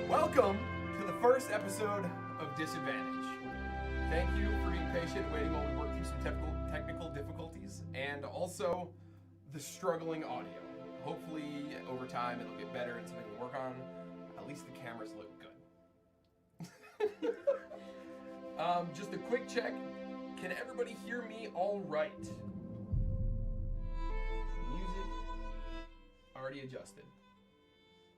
Welcome to the first episode of Disadvantage. Thank you for being patient, waiting while we work through some technical difficulties, and also the struggling audio. Hopefully, over time, it'll get better and something we'll work on. At least the cameras look good. Just a quick check. Can everybody hear me all right? Music already adjusted.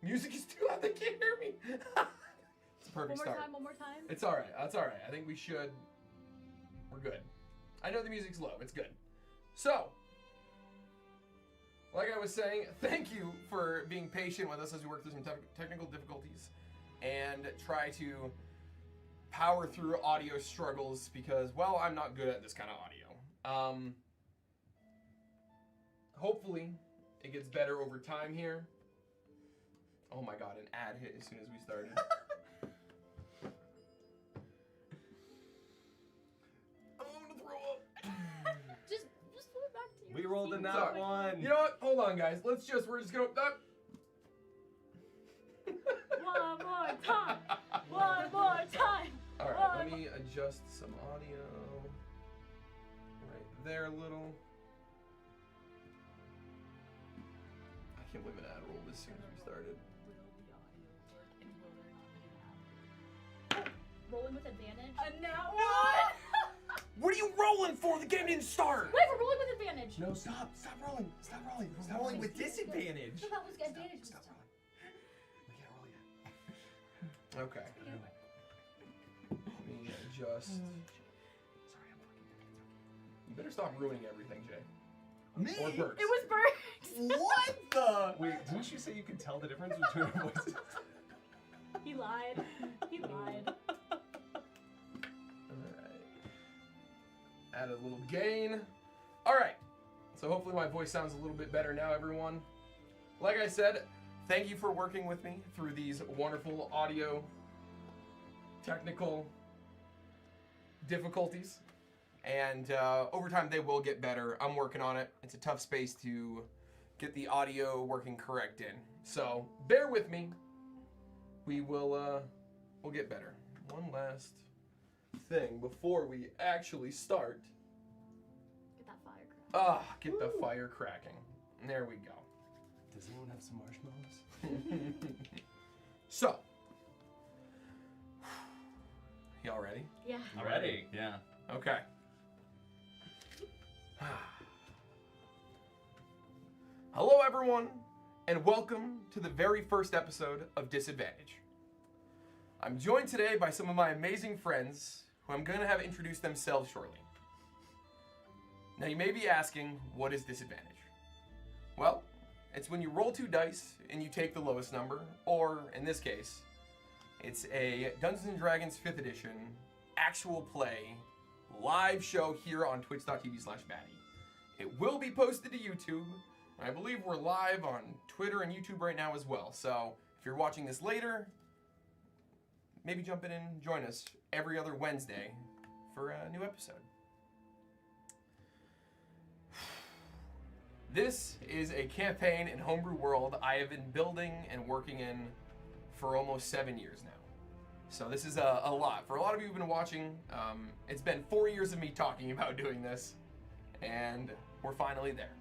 Music is too loud, they can't hear me. It's a perfect start. One more time. It's all right. That's all right. I think we should. We're good. I know the music's low. It's good. So, like I was saying, thank you for being patient with us as we work through some technical difficulties and try to power through audio struggles because, well, I'm not good at this kind of audio. Hopefully, it gets better over time here. Oh my god, an ad hit as soon as we started. I'm gonna throw up. Just put it back to your We rolled a seat. nat one. You know what? Hold on, guys. We're just gonna. One more time. One more time. Alright, let me adjust some audio. Right there a little. I can't believe an ad rolled as soon as we started. Rolling with advantage. Now what? What are you rolling for? The game didn't start! Wait, we're rolling with advantage. No, stop rolling. Stop rolling. We're rolling with disadvantage. So that was advantage. Stop rolling. We can't roll yet. Okay. Let me adjust. Sorry, I'm fucking. You better stop ruining everything, Jay. Me? Or Bert. It was Bert. What the? Wait, didn't you say you could tell the difference between our voices? He lied. He lied. Alright. Add a little gain. Alright. So hopefully my voice sounds a little bit better now, everyone. Like I said, thank you for working with me through these wonderful audio technical difficulties. And over time they will get better. I'm working on it. It's a tough space to get the audio working correct in. So bear with me. We will we'll get better. One last thing before we actually start. Get that fire cracking. Get the fire cracking. There we go. Does anyone have some marshmallows? So, y'all ready? Yeah. I'm ready. Yeah. Okay. Hello, everyone, and welcome to the very first episode of Disadvantage. I'm joined today by some of my amazing friends who I'm going to have introduce themselves shortly. Now, you may be asking, what is Disadvantage? Well, it's when you roll 2 dice and you take the lowest number, or in this case, it's a Dungeons & Dragons 5th edition actual play live show here on twitch.tv/Batty. It will be posted to YouTube. I believe we're live on Twitter and YouTube right now as well. So if you're watching this later, maybe jump in and join us every other Wednesday for a new episode. This is a campaign in Homebrew world I have been building and working in for almost 7 years now. So this is a lot. For a lot of you who've been watching, it's been 4 years of me talking about doing this, and we're finally there.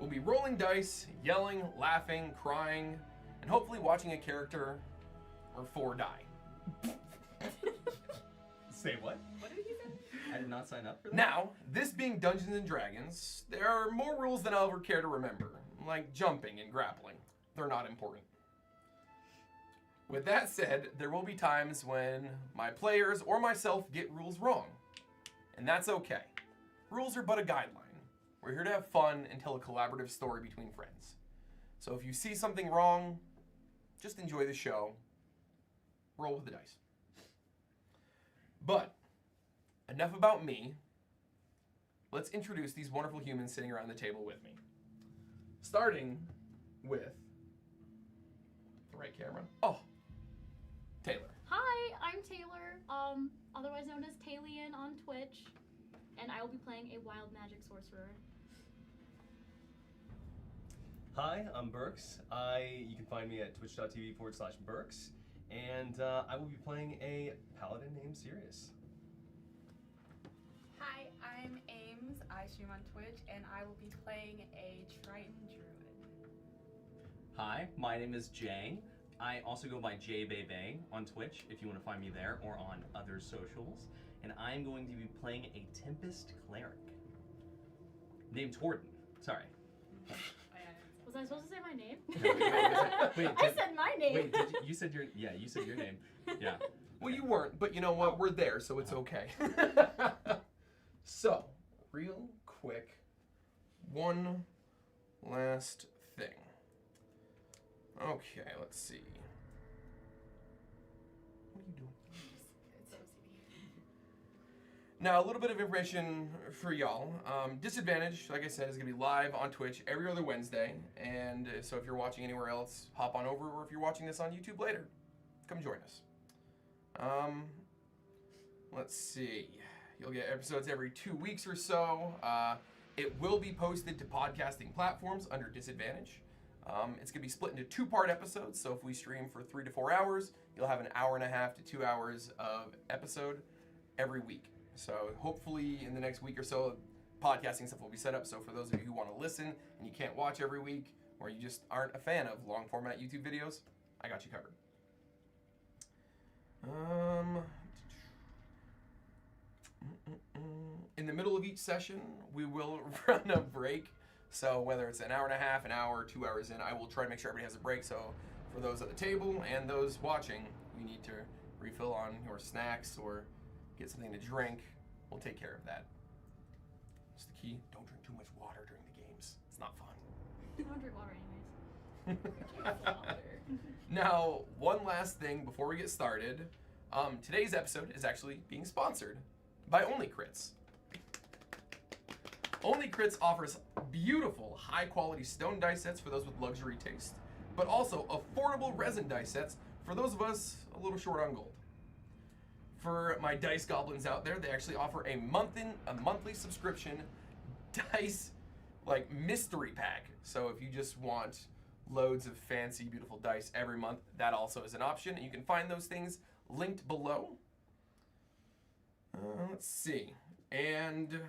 We'll be rolling dice, yelling, laughing, crying, and hopefully watching a character or 4 die. Say what? What did he say? I did not sign up for that. Now, this being Dungeons and Dragons, there are more rules than I'll ever care to remember, like jumping and grappling. They're not important. With that said, there will be times when my players or myself get rules wrong, and that's okay. Rules are but a guideline. We're here to have fun and tell a collaborative story between friends. So if you see something wrong, just enjoy the show. Roll with the dice. But enough about me. Let's introduce these wonderful humans sitting around the table with me. Starting with the right camera. Oh, Taylor. Hi, I'm Taylor, otherwise known as Talian on Twitch, and I will be playing a wild magic sorcerer. Hi, I'm Burks. You can find me at twitch.tv/Burks, and I will be playing a paladin named Sirius. Hi, I'm Ames. I stream on Twitch, and I will be playing a Triton Druid. Hi, my name is Jay. I also go by JBebe on Twitch if you want to find me there or on other socials. And I'm going to be playing a Tempest Cleric named Torden. Sorry. Was I supposed to say my name? Wait, I said my name. Wait, you said your name. Yeah. Well, you weren't, but you know what? We're there, so it's okay. So, real quick, one last thing. Okay, let's see. What are you doing? It's OCD. Now, a little bit of information for y'all. Disadvantage, like I said, is going to be live on Twitch every other Wednesday. And so if you're watching anywhere else, hop on over. Or if you're watching this on YouTube later, come join us. Let's see. You'll get episodes every 2 weeks or so. It will be posted to podcasting platforms under Disadvantage. It's going to be split into 2-part episodes. So if we stream for 3 to 4 hours, you'll have an hour and a half to 2 hours of episode every week. So hopefully in the next week or so, podcasting stuff will be set up. So for those of you who want to listen and you can't watch every week, or you just aren't a fan of long format YouTube videos, I got you covered. In the middle of each session, we will run a break. So whether it's an hour and a half, an hour, 2 hours in, I will try to make sure everybody has a break. So for those at the table and those watching, you need to refill on your snacks or get something to drink. We'll take care of that. Just the key, don't drink too much water during the games. It's not fun. I don't drink water anyways. Now, one last thing before we get started. Today's episode is actually being sponsored by Only Crits. Only Crits offers beautiful, high-quality stone dice sets for those with luxury taste, but also affordable resin dice sets for those of us a little short on gold. For my dice goblins out there, they actually offer a monthly subscription dice like mystery pack. So if you just want loads of fancy, beautiful dice every month, that also is an option. And you can find those things linked below. Let's see. And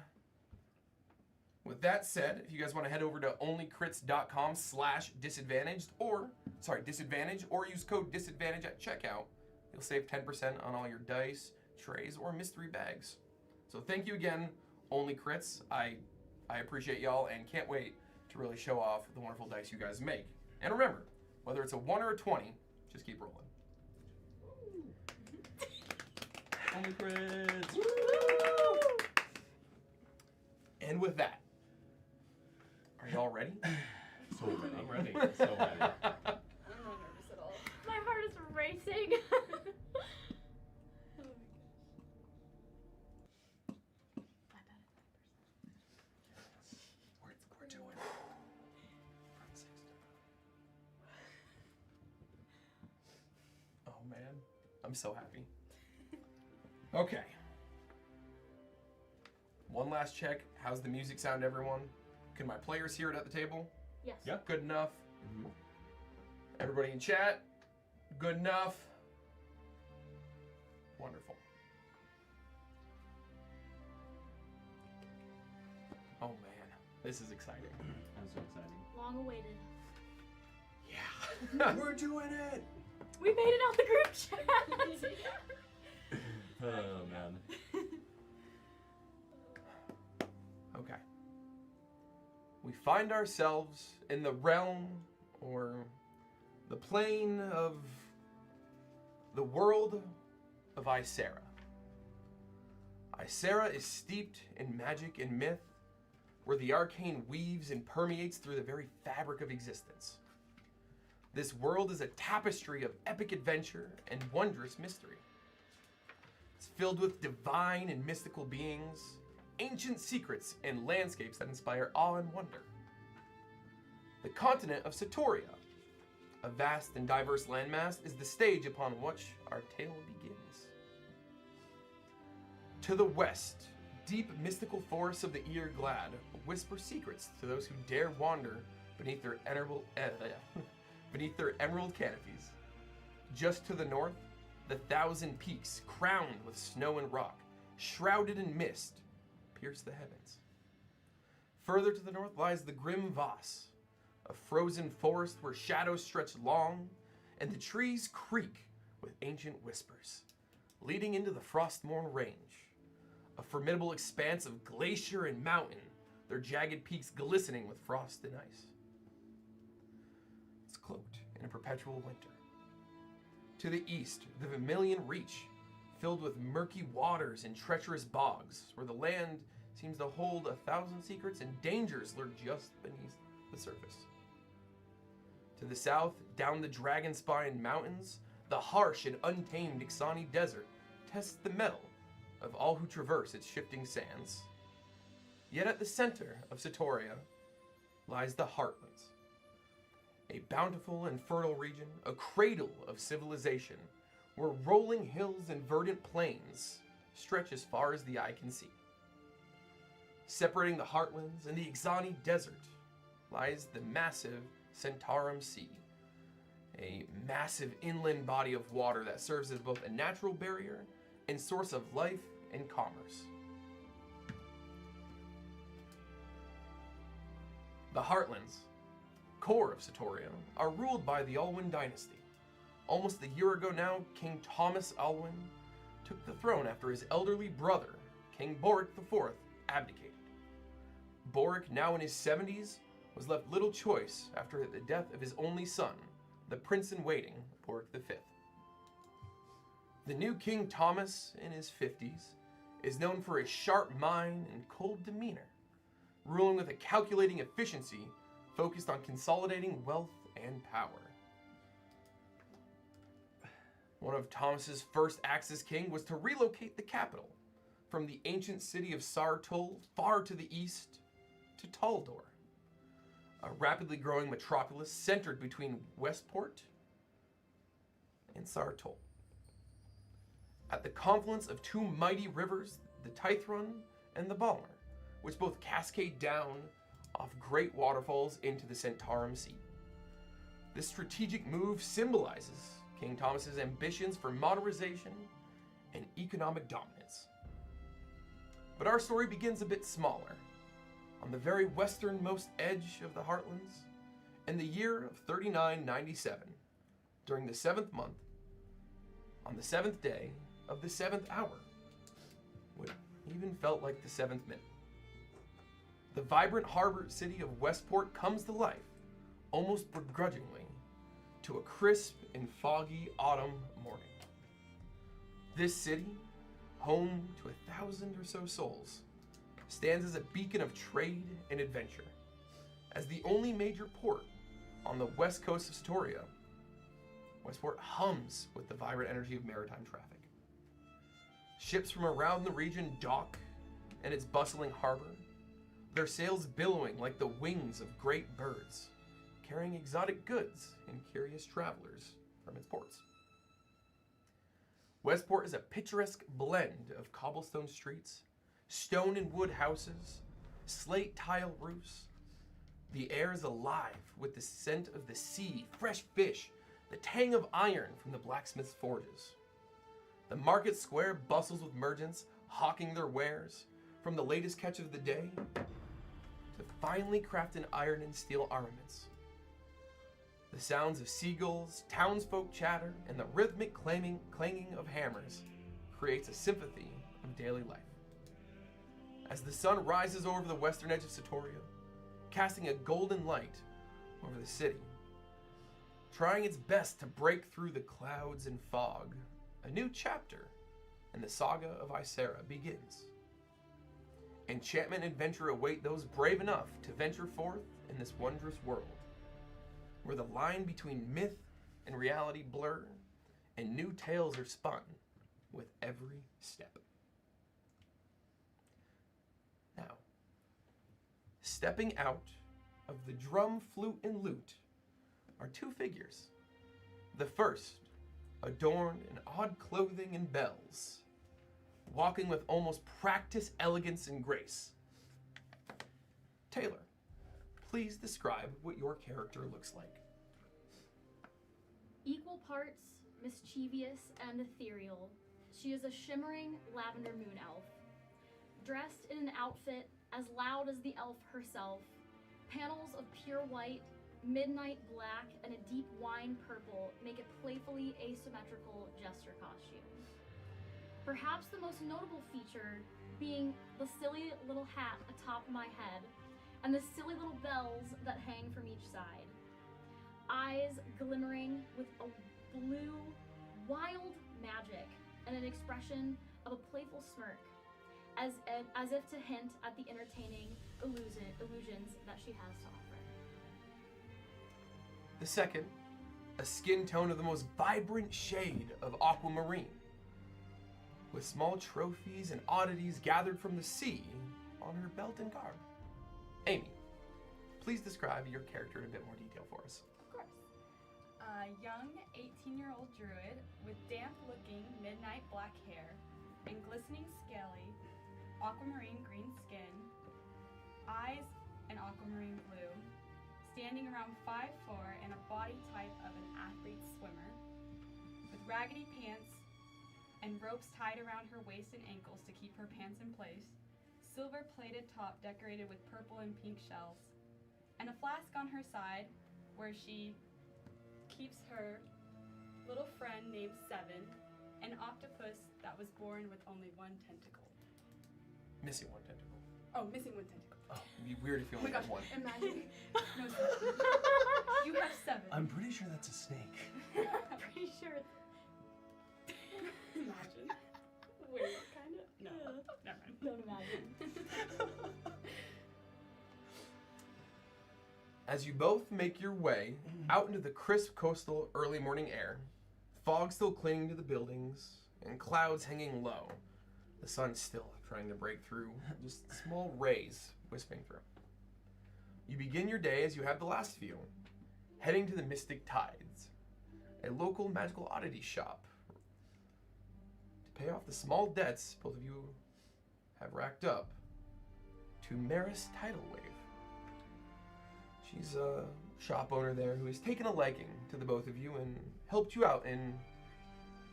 with that said, if you guys want to head over to onlycrits.com/disadvantaged disadvantage, or use code disadvantage at checkout, you'll save 10% on all your dice, trays, or mystery bags. So thank you again, Only Crits. I appreciate y'all and can't wait to really show off the wonderful dice you guys make. And remember, whether it's a 1 or a 20, just keep rolling. Only crits. Woo! And with that, are y'all ready? So ready. I'm ready. So ready. I'm not nervous at all. My heart is racing. We're doing it. Oh man, I'm so happy. Okay. One last check. How's the music sound, everyone? Can my players hear it at the table? Yes. Yeah. Good enough. Mm-hmm. Everybody in chat? Good enough. Wonderful. Oh man, this is exciting. I'm so excited. long awaited. Yeah. We're doing it! We made it out the group chat! Oh, man. Okay. We find ourselves in the realm, or the plane of the world of Isera. Isera is steeped in magic and myth, where the arcane weaves and permeates through the very fabric of existence. This world is a tapestry of epic adventure and wondrous mystery. It's filled with divine and mystical beings, ancient secrets, and landscapes that inspire awe and wonder. The continent of Satoria, a vast and diverse landmass, is the stage upon which our tale begins. To the west, deep mystical forests of the Ear Glad whisper secrets to those who dare wander beneath their emerald canopies. Just to the north, the thousand peaks, crowned with snow and rock, shrouded in mist, pierce the heavens. Further to the north lies the grim Voss, a frozen forest where shadows stretch long and the trees creak with ancient whispers, leading into the Frostmourne Range, a formidable expanse of glacier and mountain, their jagged peaks glistening with frost and ice. It's cloaked in a perpetual winter. To the east, the Vermilion Reach, filled with murky waters and treacherous bogs, where the land seems to hold 1,000 secrets and dangers lurk just beneath the surface. To the south, down the Dragonspine Mountains, the harsh and untamed Ixani Desert tests the mettle of all who traverse its shifting sands. Yet at the center of Satoria lies the Heartlands, a bountiful and fertile region, a cradle of civilization, where rolling hills and verdant plains stretch as far as the eye can see. Separating the Heartlands and the Ixani Desert lies the massive Centaurum Sea, a massive inland body of water that serves as both a natural barrier and source of life and commerce. The Heartlands, core of Satoria, are ruled by the Alwyn dynasty. Almost a year ago now, King Thomas Alwyn took the throne after his elderly brother, King Boric IV, abdicated. Boric, now in his 70s, was left little choice after the death of his only son, the prince-in-waiting, Boric V. The new King Thomas, in his 50s, is known for his sharp mind and cold demeanor, ruling with a calculating efficiency focused on consolidating wealth and power. One of Thomas's first acts as king was to relocate the capital from the ancient city of Sartol far to the east to Taldor, a rapidly growing metropolis centered between Westport and Sartol. At the confluence of two mighty rivers, the Tythron and the Balmer, which both cascade down off great waterfalls into the Centaurum Sea. This strategic move symbolizes King Thomas's ambitions for modernization and economic dominance. But our story begins a bit smaller, on the very westernmost edge of the Heartlands, in the year of 3997, during the 7th month, on the 7th day of the 7th hour, what even felt like the 7th minute. The vibrant harbor city of Westport comes to life, almost begrudgingly, to a crisp and foggy autumn morning. This city, home to 1,000 or so souls, stands as a beacon of trade and adventure. As the only major port on the west coast of Satoria, Westport hums with the vibrant energy of maritime traffic. Ships from around the region dock in its bustling harbor, their sails billowing like the wings of great birds, carrying exotic goods and curious travelers from its ports. Westport is a picturesque blend of cobblestone streets, stone and wood houses, slate tile roofs. The air is alive with the scent of the sea, fresh fish, the tang of iron from the blacksmith's forges. The market square bustles with merchants hawking their wares, from the latest catch of the day to finely crafted iron and steel armaments. The sounds of seagulls, townsfolk chatter, and the rhythmic clanging of hammers creates a symphony of daily life. As the sun rises over the western edge of Satoria, casting a golden light over the city, trying its best to break through the clouds and fog, a new chapter in the saga of Isera begins. Enchantment and adventure await those brave enough to venture forth in this wondrous world, where the line between myth and reality blur, and new tales are spun with every step. Now, stepping out of the drum, flute, and lute are two figures. The first, adorned in odd clothing and bells, walking with almost practiced elegance and grace. Taylor, please describe what your character looks like. Equal parts mischievous and ethereal, she is a shimmering lavender moon elf. Dressed in an outfit as loud as the elf herself, panels of pure white, midnight black, and a deep wine purple make a playfully asymmetrical jester costume. Perhaps the most notable feature being the silly little hat atop my head and the silly little bells that hang from each side. Eyes glimmering with a blue, wild magic and an expression of a playful smirk, as if to hint at the entertaining illusions that she has to offer. The second, a skin tone of the most vibrant shade of aquamarine, with small trophies and oddities gathered from the sea on her belt and garb. Amy, please describe your character in a bit more detail for us. Of course. A young 18-year-old druid with damp-looking midnight black hair and glistening scaly aquamarine green skin, eyes an aquamarine blue, standing around 5'4" and a body type of an athlete swimmer, with raggedy pants and ropes tied around her waist and ankles to keep her pants in place, silver-plated top decorated with purple and pink shells, and a flask on her side where she keeps her little friend named Seven, an octopus that was born with only one tentacle. Missing one tentacle. Oh, missing one tentacle. Oh, it'd be weird if you Oh my only gosh, had one. imagine. No, Seven. You have Seven. I'm pretty sure that's a snake. Pretty sure. Imagine. Wait, kind of? No. Never mind. Don't imagine. As you both make your way out into the crisp coastal early morning air, fog still clinging to the buildings and clouds hanging low, the sun still trying to break through, just small rays wisping through. You begin your day as you have the last few, heading to the Mystic Tides, a local magical oddity shop, to pay off the small debts both of you have racked up to Maris Tidal Wave. She's a shop owner there who has taken a liking to the both of you and helped you out in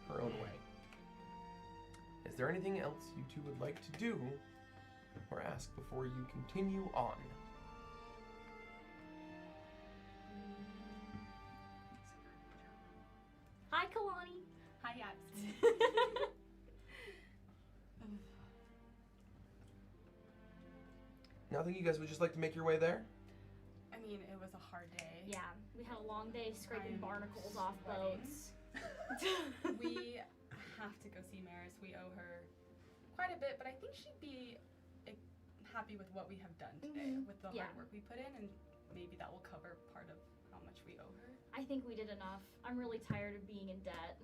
her own way. Is there anything else you two would like to do or ask before you continue on? Hi, Kalani. Hi, Abs. Nothing? You guys would just like to make your way there? I mean, it was a hard day. Yeah, we had a long day scraping I'm barnacles off sweating. boats. We have to go see Maris. We owe her quite a bit, but I think she'd be happy with what we have done today, with the Yeah. hard work we put in, and maybe that will cover part of how much we owe her. I think we did enough. I'm really tired of being in debt.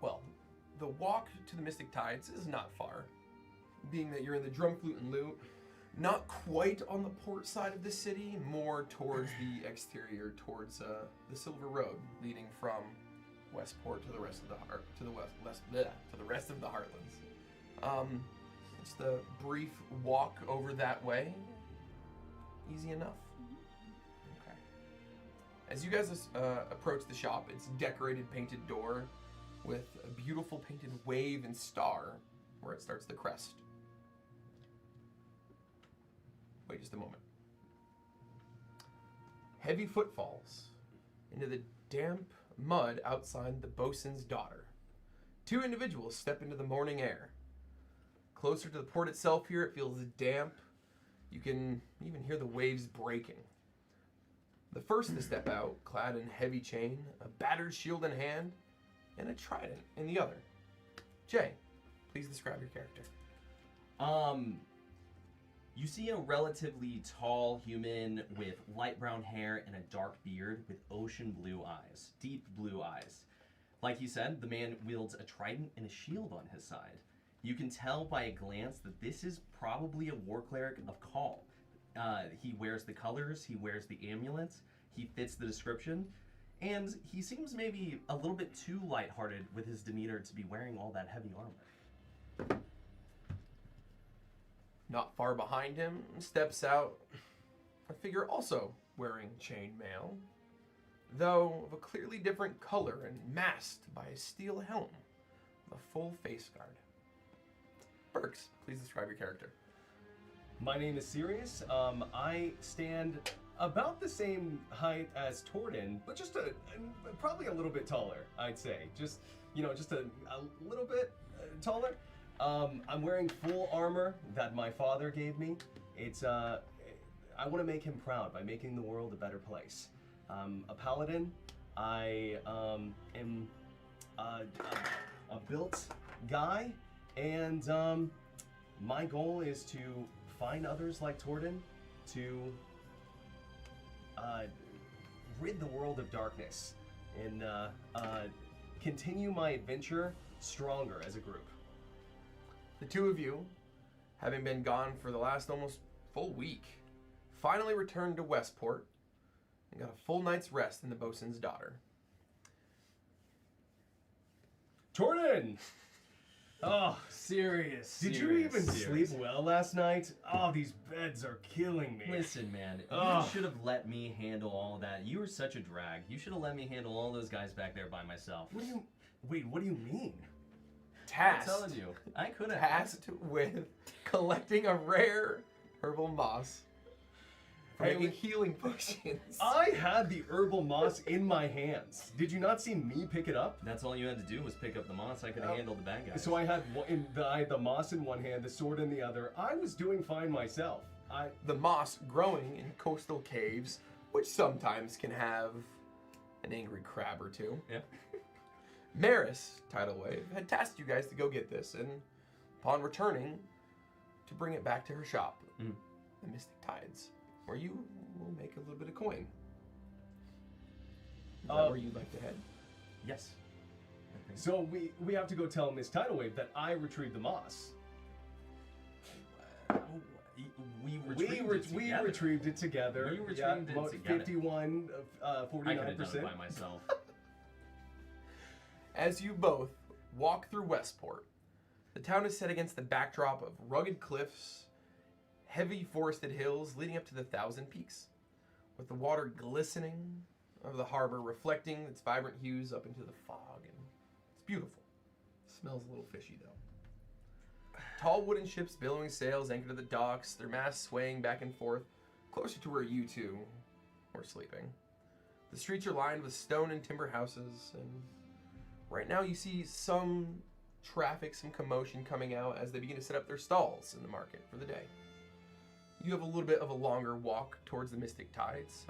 Well, the walk to the Mystic Tides is not far, being that you're in the Drum, Flute, and Lute, not quite on the port side of the city, more towards the exterior, towards the Silver Road, leading from Westport to the rest of the rest of the Heartlands. Just a brief walk over that way. Easy enough. Okay. As you guys approach the shop, it's a decorated painted door with a beautiful painted wave and star where it starts to crest. Wait just a moment. Heavy footfalls into the damp mud outside the bosun's daughter. Two individuals step into the morning air. Closer to the port itself here, it feels damp. You can even hear the waves breaking. The first to step out, clad in heavy chain, a battered shield in hand, and a trident in the other. Jay, please describe your character. You see a relatively tall human with light brown hair and a dark beard with ocean blue eyes, deep blue eyes. Like you said, the man wields a trident and a shield on his side. You can tell by a glance that this is probably a war cleric of Call. He wears the colors, he wears the amulet, he fits the description, and he seems maybe a little bit too lighthearted with his demeanor to be wearing all that heavy armor. Not far behind him steps out a figure also wearing chainmail, though of a clearly different color and masked by a steel helm, a full face guard. Burks, please describe your character. My name is Sirius. I stand about the same height as Torden, but just probably a little bit taller, I'd say. Just a little bit taller. I'm wearing full armor that my father gave me. I want to make him proud by making the world a better place. A paladin. I am a built guy, and my goal is to find others like Torden to rid the world of darkness and continue my adventure stronger as a group. The two of you, having been gone for the last almost full week, finally returned to Westport and got a full night's rest in the bosun's daughter. Torden! Oh, serious. Did you even sleep well last night? Oh, these beds are killing me. Listen, man, Ugh. you should have let me handle all that. You were such a drag. You should have let me handle all those guys back there by myself. What do you mean? I'm Tasked, telling you, I could have. tasked with collecting a rare herbal moss for making healing potions. I had the herbal moss in my hands. Did you not see me pick it up? That's all you had to do was pick up the moss. I could have handled the bad guys. So I had the moss in one hand, the sword in the other. I was doing fine myself. The moss growing in coastal caves, which sometimes can have an angry crab or two. Yeah. Maris, Tidal Wave, had tasked you guys to go get this, and upon returning, to bring it back to her shop, the Mystic Tides, where you will make a little bit of coin. Is that where you'd like to head? Yes. So we have to go tell Miss Tidal Wave that I retrieved the moss. We We retrieved it together. We retrieved it about together. 51, I could have done it 49%. by myself. As you both walk through Westport, the town is set against the backdrop of rugged cliffs, heavy forested hills leading up to the Thousand Peaks, with the water glistening over the harbor, reflecting its vibrant hues up into the fog, and it's beautiful. Smells a little fishy though. Tall wooden ships billowing sails anchored to the docks, their masts swaying back and forth, closer to where you two were sleeping. The streets are lined with stone and timber houses, and right now you see some traffic, some commotion coming out as they begin to set up their stalls in the market for the day. You have a little bit of a longer walk towards the Mystic Tides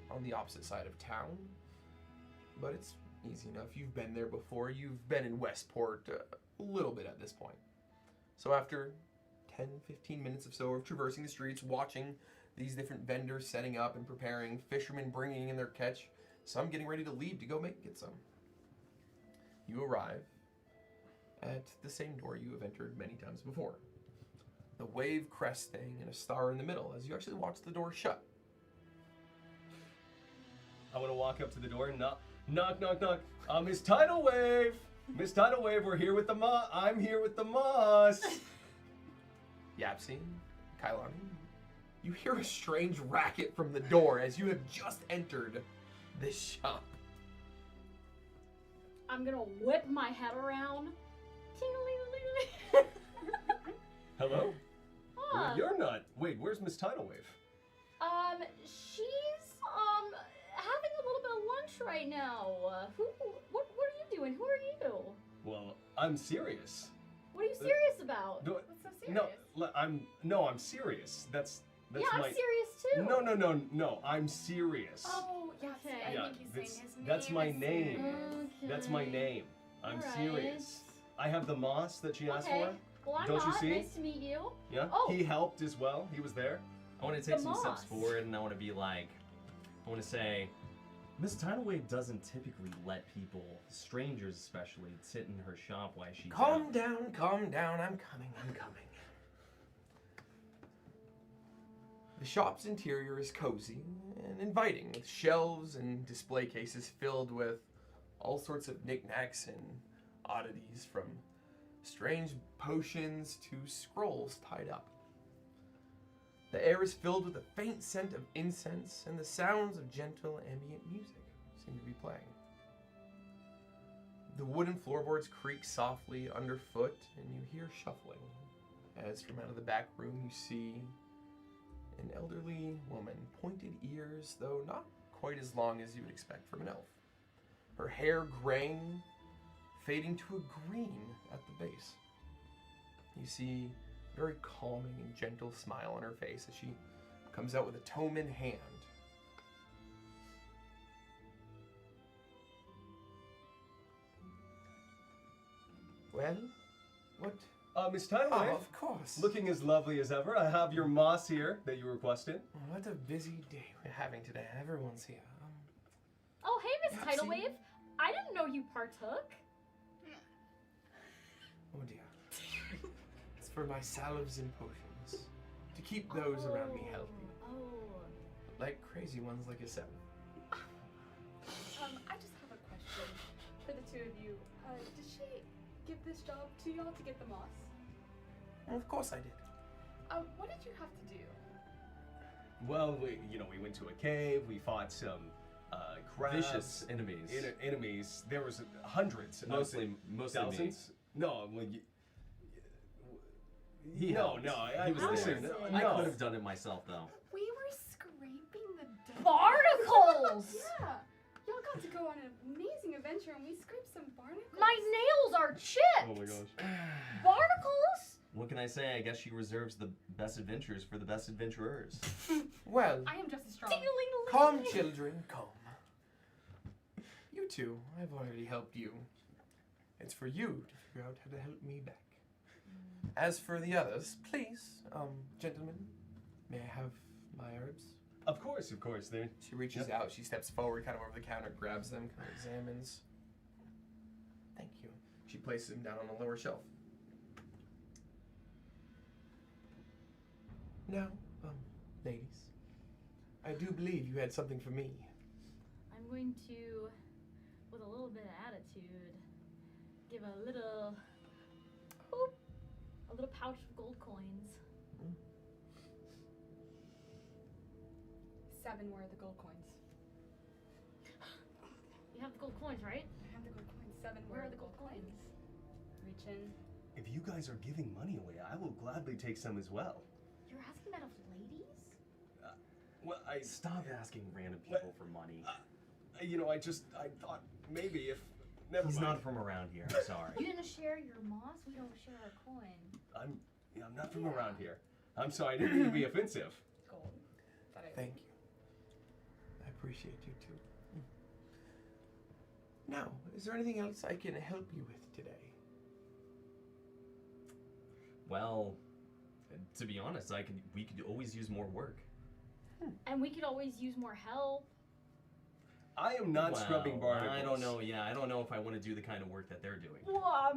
on the opposite side of town, but it's easy enough. You've been there before. You've been in Westport a little bit at this point. So after 10, 15 minutes or so of traversing the streets, watching these different vendors setting up and preparing, fishermen bringing in their catch, some getting ready to leave to go get some, you arrive at the same door you have entered many times before. The wave cresting and a star in the middle as you actually watch the door shut. I want to walk up to the door and knock, knock, knock, knock. Miss Tidal Wave! Miss Tidal Wave, we're here with the moss. I'm here with the moss. Yapsy, Kailani, you hear a strange racket from the door as you have just entered this shop. I'm gonna whip my head around. Hello? Well, you're not. Wait, where's Miss Tidal Wave? She's having a little bit of lunch right now. What are you doing? Who are you? Well, I'm serious. What are you serious about? No, What's so serious? I'm serious. That's Yeah, my. I'm serious too. No. I'm serious. Oh, yeah. See, Okay. I Yeah, think he's saying his name. that's my is name. serious. That's my name. I'm Alright. serious. I have the moss that she asked Okay. for. Well, I'm Don't you not. see? Nice to meet you. Yeah. Oh. He helped as well. He was there. I want to take The some steps moss. forward, and I want to be like, I want to say, Miss Tidal Wave doesn't typically let people, strangers especially, sit in her shop while she's Calm out. down, calm down. I'm coming. The shop's interior is cozy and inviting, with shelves and display cases filled with all sorts of knickknacks and oddities, from strange potions to scrolls tied up. The air is filled with a faint scent of incense, and the sounds of gentle ambient music seem to be playing. The wooden floorboards creak softly underfoot, and you hear shuffling as from out of the back room you see an elderly woman, pointed ears, though not quite as long as you would expect from an elf. Her hair graying, fading to a green at the base. You see a very calming and gentle smile on her face as she comes out with a tome in hand. Well, what? Miss Tidal Oh, Wave. of course. Looking as lovely as ever. I have your moss here that you requested. What a busy day we're having today. Everyone's here. Oh, hey, Miss Yeah, Tidal see? Wave. I didn't know you partook. Oh dear. It's for my salves and potions. To keep those around me healthy. Oh. Like crazy ones like yourself. I just have a question for the two of you. Did she give this job to y'all to get the moss? Well, of course I did. What did you have to do? Well, we went to a cave. We fought some crabs. Vicious enemies. Enemies. There was hundreds. Mostly thousands. No, well, He no, helped. no. He was listen, there. no. I could have done it myself though. We were scraping the dust. Barnacles! Yeah. Y'all got to go on an amazing adventure and we scraped some barnacles. My nails are chipped! Oh my gosh. Barnacles? What can I say? I guess she reserves the best adventures for the best adventurers. Well, I am just as strong. Ding-a-ling-a-ling. calm children, calm. You two, I've already helped you. It's for you to figure out how to help me back. As for the others, please, gentlemen, may I have my herbs? Of course. There. She reaches out, she steps forward, kind of over the counter, grabs them, kind of examines. Thank you. She places them down on the lower shelf. Now, ladies, I do believe you had something for me. I'm going to, with a little bit of attitude, give a little pouch of gold coins. 7 were the gold coins. You have the gold coins, right? I have the gold coins. 7 Where were are the gold coins? Reach in. If you guys are giving money away, I will gladly take some as well. You're asking that of ladies? Well, I Stop asking random people for money. I thought maybe if. Never He's mind. not from around here. I'm sorry. You didn't share your moss? We don't share our coin. I'm not from around here. I'm sorry. I didn't mean to be offensive. Gold. Thank you. I appreciate you too. Now, is there anything else I can help you with today? Well, to be honest, we could always use more work. And we could always use more help. I am not scrubbing barnacles. I don't know. Yeah, I don't know if I want to do the kind of work that they're doing. Well,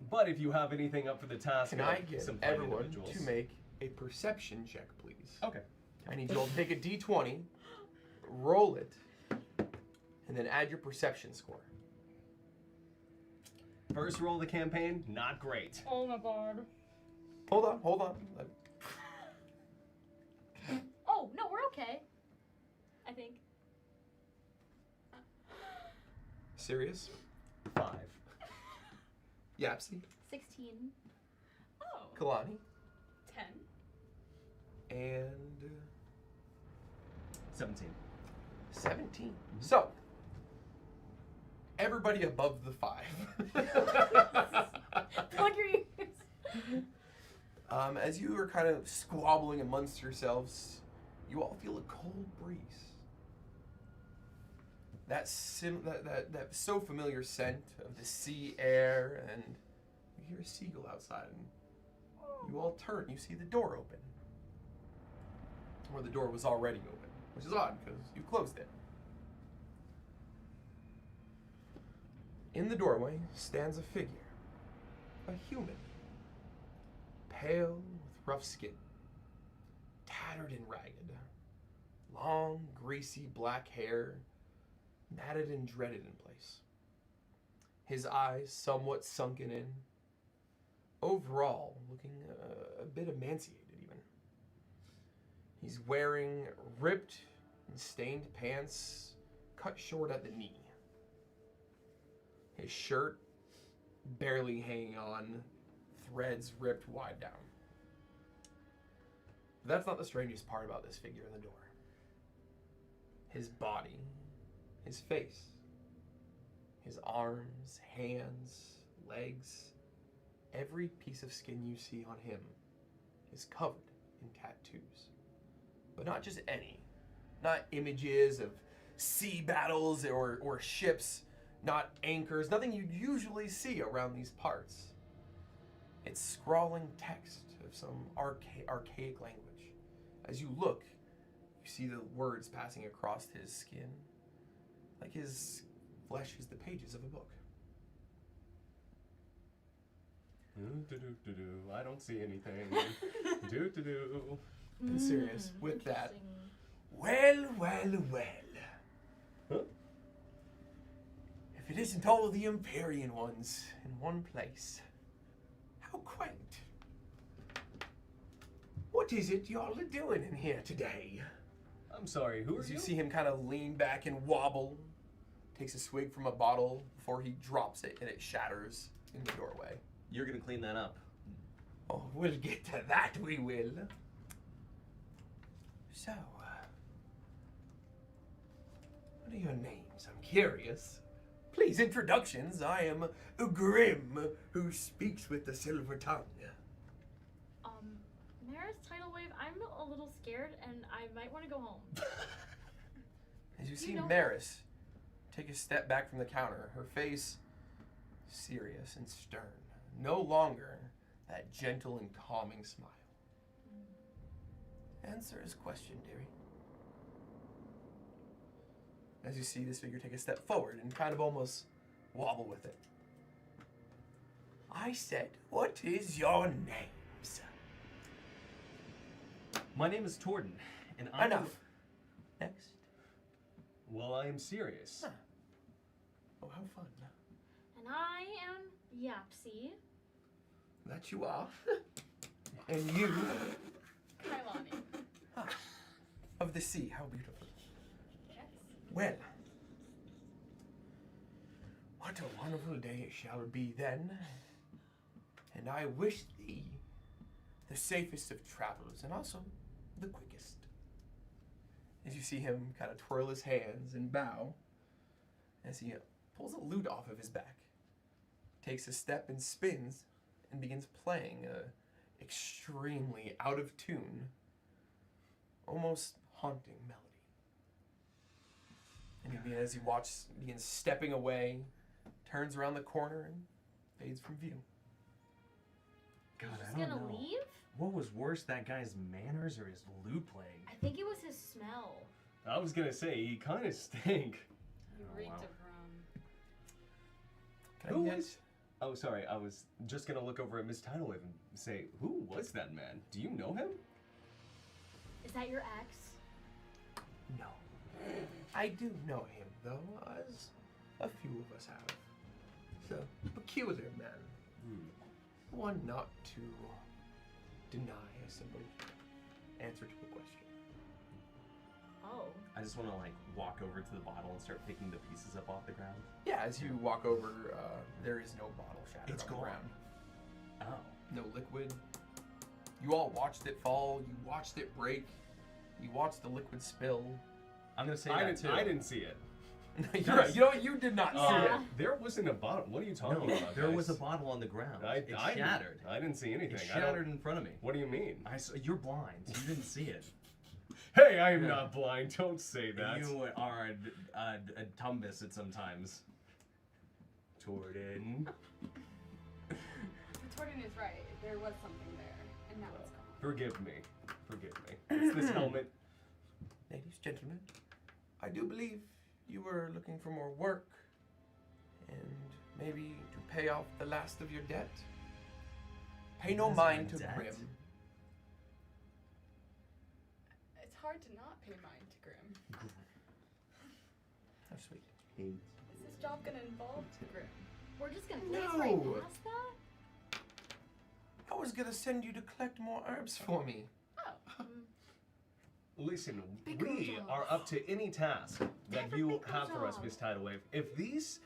But if you have anything up for the task, Can of I get some fine everyone individuals. to make a perception check, please? Okay. I need you all to take a d20, roll it, and then add your perception score. First roll of the campaign, not great. oh my god. Hold on. Oh, no, we're okay. I think. Serious? 5. Yapsy? 16. Oh. Kalani? 10. and 17. 17. So, everybody above the 5. Plug your ears. As you are kind of squabbling amongst yourselves, you all feel a cold breeze. That so familiar scent of the sea air, and you hear a seagull outside, and you all turn. You see the door open, or the door was already open, which is odd because you closed it. In the doorway stands a figure, a human, pale with rough skin, tattered and ragged, long, greasy black hair, matted and dreaded in place. His eyes somewhat sunken in, overall looking a bit emaciated even. He's wearing ripped and stained pants cut short at the knee. His shirt barely hanging on, threads ripped wide down. But that's not the strangest part about this figure in the door. His body, his face, his arms, hands, legs, every piece of skin you see on him is covered in tattoos. But not just any. Not images of sea battles or ships, not anchors, nothing you'd usually see around these parts. It's scrawling text of some archaic language. As you look, you see the words passing across his skin, like his flesh is the pages of a book. I don't see anything. Do. And serious, with that, Interesting. well. Huh? If it isn't all the Empyrean ones in one place, how quaint. What is it y'all are doing in here today? I'm sorry, who are As you? you see him kind of lean back and wobble, takes a swig from a bottle before he drops it and it shatters in the doorway. You're gonna clean that up. Oh, we'll get to that, we will. So, what are your names? I'm curious. Please, introductions. I am Grim, who speaks with the silver tongue. Maris Tidal Wave, I'm a little scared and I might want to go home. As you Do see you know- Maris take a step back from the counter, her face serious and stern. No longer that gentle and calming smile. Answer his question, dearie. As you see this figure take a step forward and kind of almost wobble with it. I said, what is your names? My name is Torden, and I'm... Enough. Next. Well, I am serious. Huh. Oh, how fun. And I am Yapsy. That you are. And you, Kailani. of the sea, how beautiful. Yes. Well, what a wonderful day it shall be then, and I wish thee the safest of travels and also the quickest. As you see him kind of twirl his hands and bow, as he pulls a lute off of his back, takes a step and spins, and begins playing a extremely out of tune, almost haunting melody. And as he begins stepping away, turns around the corner and fades from view. God, He's I don't gonna know. leave? What was worse, that guy's manners or his lute playing? I think it was his smell. I was gonna say, he kind of stink. You Oh, reeked wow. of rum. Can Who I get was- Oh, sorry, I was just gonna look over at Miss Tidal Wave and say, who was that man? Do you know him? Is that your ex? No. I do know him, though, as a few of us have. He's a peculiar man. One not to deny a simple answer to a question. Oh. I just want to like walk over to the bottle and start picking the pieces up off the ground. Yeah, as you walk over, there is no bottle shattered It's on the gone. ground. Oh. No liquid. You all watched it fall. You watched it break. You watched the liquid spill. I'm gonna say I that didn't. too. I didn't see it. You're right. You know what? You did not see Yeah. it. There wasn't a bottle. What are you talking No, about? there was a guys? bottle on the ground. I It didn't- shattered. I didn't see anything. It I don't- shattered in front of me. What do you mean? You're blind. You didn't see it. Hey, I am Yeah. not blind. Don't say that. You are a tumbus at sometimes. Torden. But Torden is right. There was something there, and now it's gone. Forgive me. Forgive me. It's this helmet. Ladies, gentlemen, I do believe you were looking for more work and maybe to pay off the last of your debt. Pay no That's mind my to debt? Grim. It's hard to not pay mind to Grim. How sweet. Is this job gonna involve Grim? We're just gonna glaze right No. past that? I was gonna send you to collect more herbs for me. Oh. Listen, Bigger we job. are up to any task that Bigger you have for us, job. Miss Tidalwave. If these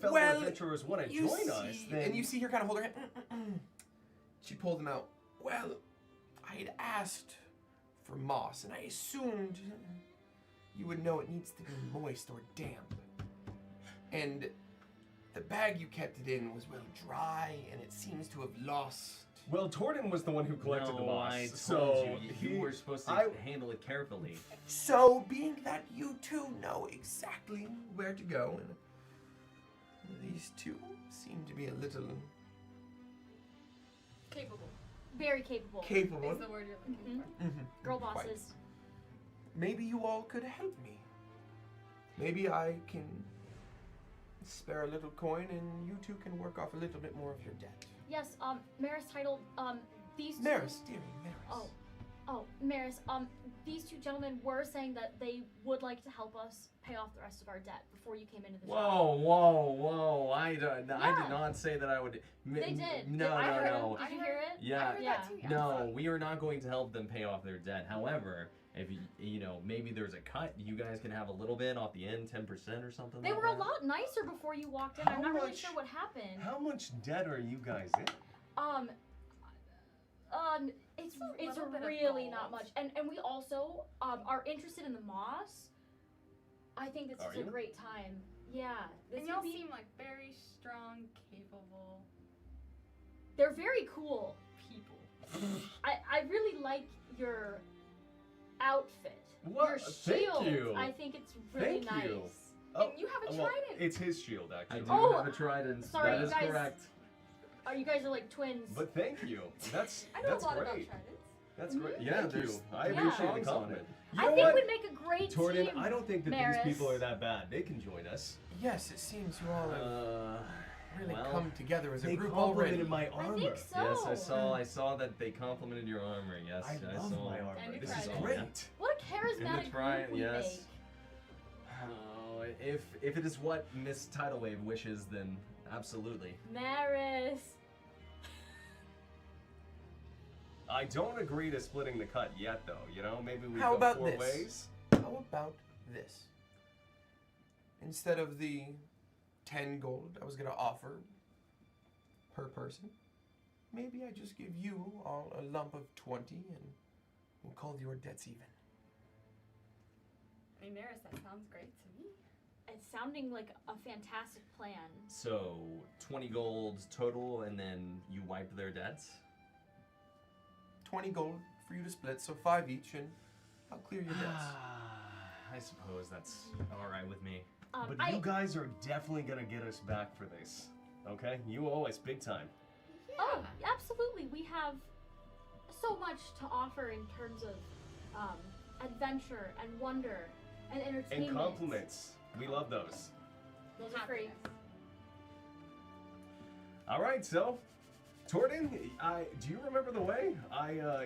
fellow Well, adventurers want to You join see, us, then and you see her kind of hold her hand. She pulled them out. Well, I had asked for moss, and I assumed you would know it needs to be moist or damp. And the bag you kept it in was well dry, and it seems to have lost. well, Torden was the one who collected the No, moss. I told so you. You were supposed to handle it carefully. So, being that you two know exactly where to go, and these two seem to be a little Capable Very capable. capable. is the word you're looking for. Girl Quite. bosses. Maybe you all could help me. Maybe I can spare a little coin, and you two can work off a little bit more of your debt. Yes, Maris titled, these two... Maris, dearie, Maris. Maris, these two gentlemen were saying that they would like to help us pay off the rest of our debt before you came into the shop. Whoa! I did Yeah. not say that I would. They did. No, I heard no. them. Did you hear it? Yeah. I heard that too. Yeah. No, we are not going to help them pay off their debt. However, if you know, maybe there's a cut, you guys can have a little bit off the end, 10% or something. They like were a that. lot nicer before you walked in. How I'm not really much- sure what happened. how much debt are you guys in? It's a little bit of really gold. not much, and we also are interested in the moss. I think this Are is you? a great time. Yeah, this And would y'all be. seem like very strong, capable They're very cool. people. I really like your outfit. Well, Your thank shield. you. I think it's really Thank nice. you. And you have a well, trident. it's his shield, I actually. do Oh, have a trident. sorry, that you is guys- correct. Oh, you guys are like twins. But thank you. That's I know that's a lot about great. tridents. That's great. Yeah, Thank there's- you. I yeah. appreciate the songs on compliment. it. You I know think what? we'd make a great Torden, team. I don't think that Maris. these people are that bad. They can join us. Yes, it seems you all have really well, come together as a They group already. complimented my I armor. think so. Yes, I saw that they complimented your armor. Yes, I love saw. my armor. And your This is trident. great. What a charismatic trident, group we yes. make. Oh, if it is what Miss Tidal Wave wishes, then absolutely. Maris. I don't agree to splitting the cut yet, though. You know, maybe we How go about 4 this? ways. How about this? Instead of the 10 gold I was going to offer per person, maybe I just give you all a lump of 20 and we'll call your debts even. I mean, Maris, that sounds great to me. It's sounding like a fantastic plan. So 20 gold total, and then you wipe their debts. 20 gold for you to split, so 5 each, and I'll clear your debts. I suppose that's all right with me. But you guys are definitely gonna get us back for this. Okay? You owe us big time. Oh, absolutely. We have so much to offer in terms of adventure and wonder and entertainment. And compliments. We love those. Those are free. Happiness. All right, so Torden, do you remember the way?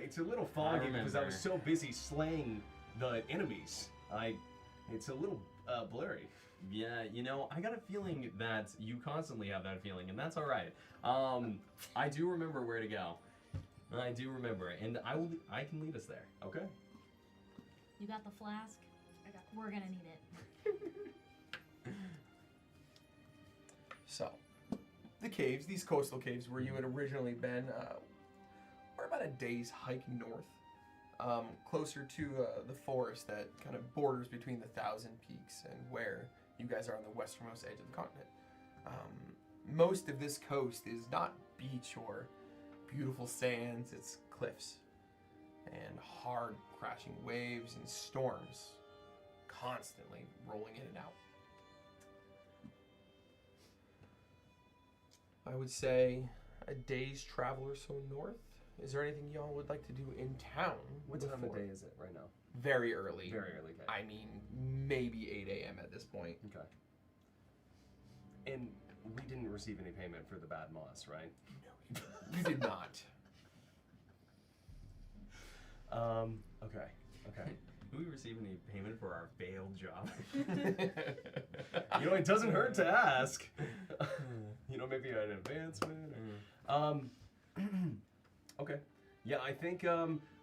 It's a little foggy because I was so busy slaying the enemies. It's a little blurry. Yeah, you know, I got a feeling that you constantly have that feeling, and that's all right. I do remember where to go. I do remember, and I can lead us there. Okay. You got the flask? I got We're gonna need it. So, the caves, these coastal caves where you had originally been, were about a day's hike north, closer to the forest that kind of borders between the Thousand Peaks and where you guys are on the westernmost edge of the continent. Most of this coast is not beach or beautiful sands, it's cliffs and hard crashing waves and storms constantly rolling in and out. I would say a day's travel or so north. Is there anything y'all would like to do in town? What time of before? day is it right now? Very early. Very early. Okay. I mean, maybe 8 a.m. at this point. Okay. And we didn't receive any payment for the bad moss, right? No, you did not. Okay. Okay. Do we receive any payment for our failed job? You know, it doesn't hurt to ask. You know, maybe an advancement. Okay. Yeah, I think,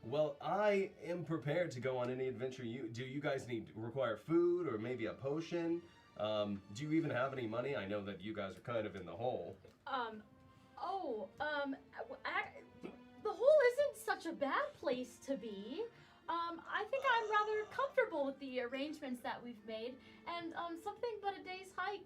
well, I am prepared to go on any adventure. Do you guys require food or maybe a potion? Do you even have any money? I know that you guys are kind of in the hole. The hole isn't such a bad place to be. I think I'm rather comfortable with the arrangements that we've made, and something but a day's hike,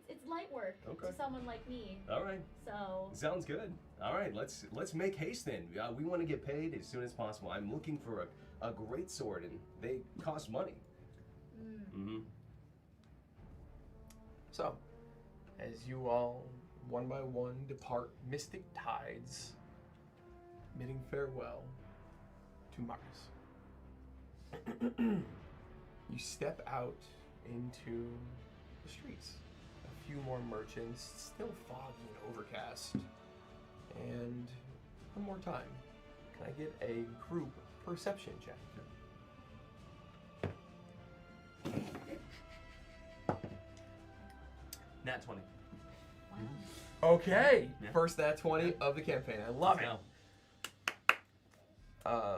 it's light work to someone like me. All right. So Sounds good. All right, let's make haste then. We want to get paid as soon as possible. I'm looking for a great sword, and they cost money. Mm-hmm. So, as you all, one by one, depart Mystic Tides, bidding farewell to Mars. You step out into the streets. A few more merchants, still foggy and overcast. And one more time, can I get a group perception check? Nat 20. Okay, Yeah. first that 20 of the campaign. I love it. Now,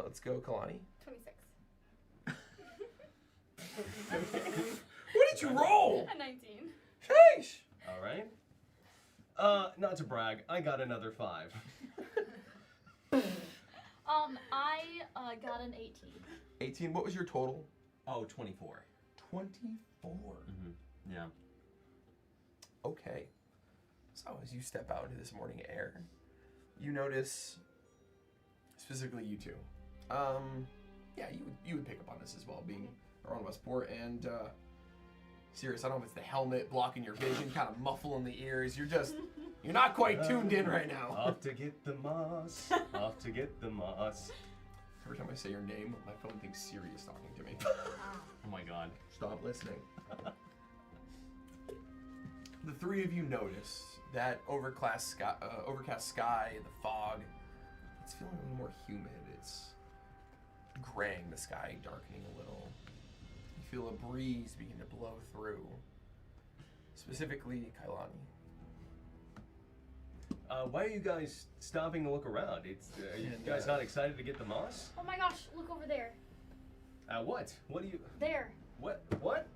Let's go, Kalani. 26. What did you roll? A 19. Sheesh! All right. Not to brag, I got another 5. I got an 18. 18, what was your total? oh, 24. 24. Mm-hmm. Yeah. Okay. So as you step out into this morning air, you notice, specifically you two, yeah, you would pick up on this as well, being around Westport, and serious, I don't know if it's the helmet blocking your vision, kind of muffling the ears, you're not quite tuned in right now. Off to get the moss. Off to get the moss. Every time I say your name, my phone thinks Siri is talking to me. Oh my god. Stop listening. The three of you notice that overcast sky, the fog, it's feeling a little more humid. It's graying the sky, darkening a little. You feel a breeze begin to blow through. Specifically, Kailani. Why are you guys stopping to look around? Are you guys not excited to get the moss? Oh my gosh, look over there. What? What do you... There. What? What?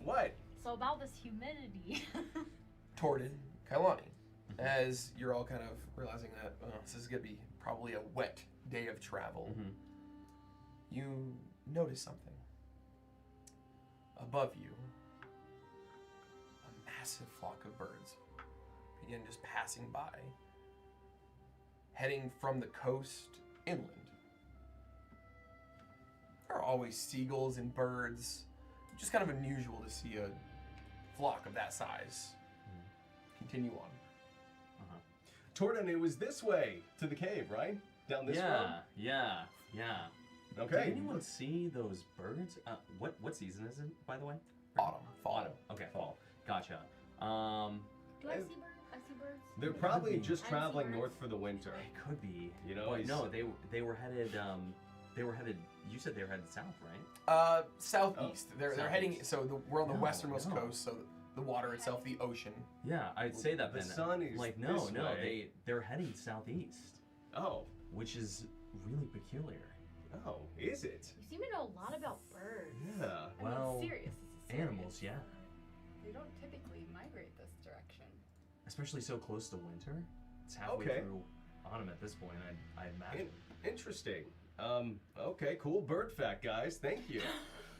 What? So about this humidity. Tordin, Kailani, as you're all kind of realizing that this is going to be probably a wet day of travel, you notice something. Above you, a massive flock of birds begin just passing by, heading from the coast inland. There are always seagulls and birds, just kind of unusual to see a flock of that size. Continue on. Tordin, it was this way to the cave, right? Down this road? Yeah. Okay. Did anyone see those birds? What season is it, by the way? Autumn, fall. Okay, fall. Gotcha. Do I see birds? I see birds. They're probably just I see traveling birds. north for the winter. It could be. You know, But no, they were headed. You said they were headed south, right? Southeast. They're heading. Southeast. So we're on the No, westernmost no. coast. So the water itself, the ocean. Yeah, I'd say that The then. sun is like this no, way. they're heading southeast, Oh. which is really peculiar. Oh, is it? You seem to know a lot about birds. Yeah. I Well, mean, serious. This is Animals, serious. yeah, They don't typically migrate this direction. especially so close to winter. It's halfway Okay. through on him at this point. I imagine. Interesting. Okay, cool bird fact, guys. Thank you.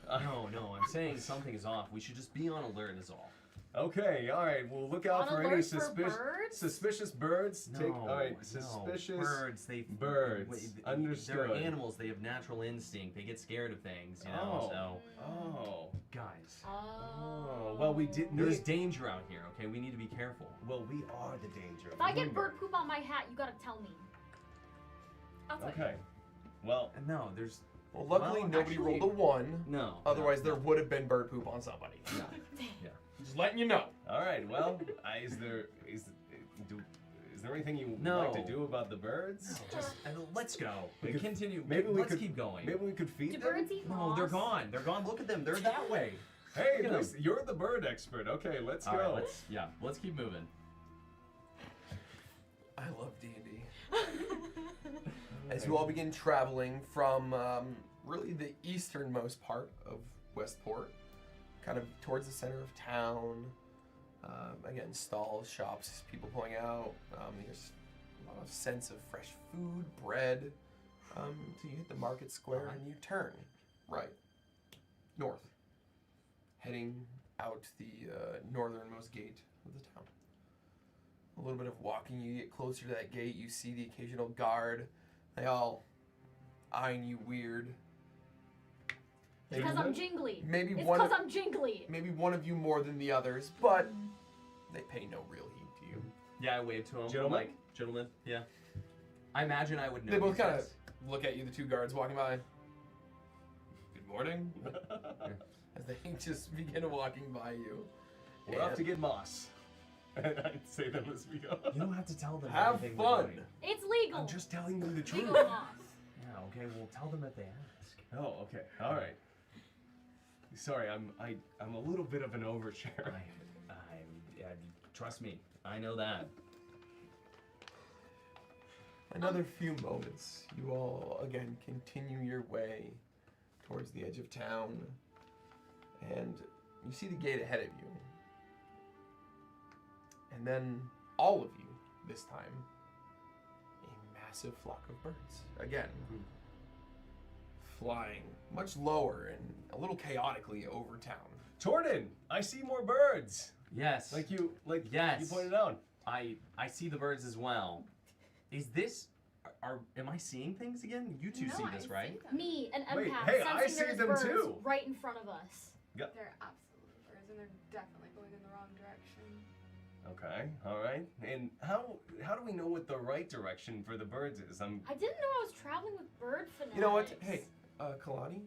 No, I'm saying something is off. We should just be on alert, is all. Okay, all right. We'll look out On for alert any for birds? suspicious birds. All right, suspicious birds. birds. Understood. They're animals. They have natural instinct. They get scared of things, you know. So, guys. Oh. Well, we did. There's danger out here. Okay, we need to be careful. Well, we are the danger. If I get remember. bird poop on my hat, you gotta tell me. I'll tell you. Okay. Well, No, there's. Well, luckily Well, nobody actually- rolled a 1. No. Otherwise, there would have been bird poop on somebody. Yeah. Just letting you know. all right. Well, is there anything you would No. like to do about the birds? Just let's go. We could- Continue. maybe we let's could- keep going. Maybe we could feed Do them. birds eat No, moss? they're gone. They're gone. Look at them. They're that way. Hey, Look at listen, you're the bird expert. Okay, let's All go. right, let's keep moving. I love D&D. As you all begin traveling from really the easternmost part of Westport, kind of towards the center of town. Again, stalls, shops, people pulling out. There's a lot of sense of fresh food, bread. So you hit the market square and you turn right, north, heading out the northernmost gate of the town. A little bit of walking, you get closer to that gate, you see the occasional guard. They all eyeing you weird. It's because I'm jingly. Maybe It's one because of, I'm jingly. maybe one of you more than the others, but they pay no real heed to you. Yeah, I wave to him. Gentlemen? Like, gentlemen. Yeah. I imagine I would know. They both these kind of guys. look at you, the two guards walking by. Good morning. As they just begin walking by you. We're off to get moss. And I'd say them as we go. You don't have to tell them. Have everything we're fun. doing. It's legal. I'm just telling them the truth. Legal moss. Yeah. Okay. Well, tell them if they ask. Oh, okay. All right. Sorry, I'm a little bit of an overshare. Trust me. I know that. Another few moments, you all again continue your way towards the edge of town, and you see the gate ahead of you. And then all of you, this time, a massive flock of birds. Again, flying much lower and a little chaotically over town. Torden, I see more birds. Yes. You Yes. pointed out. I see the birds as well. Is this? Am I seeing things again? You two No, see I this, see right? them. Me, an Wait, empath, hey, I sensing see there's them birds too. right in front of us. They're absolute birds, and they're definitely going in the wrong direction. Okay, all right. And how do we know what the right direction for the birds is? I didn't know I was traveling with bird fanatics. You know what? Hey, Kalani,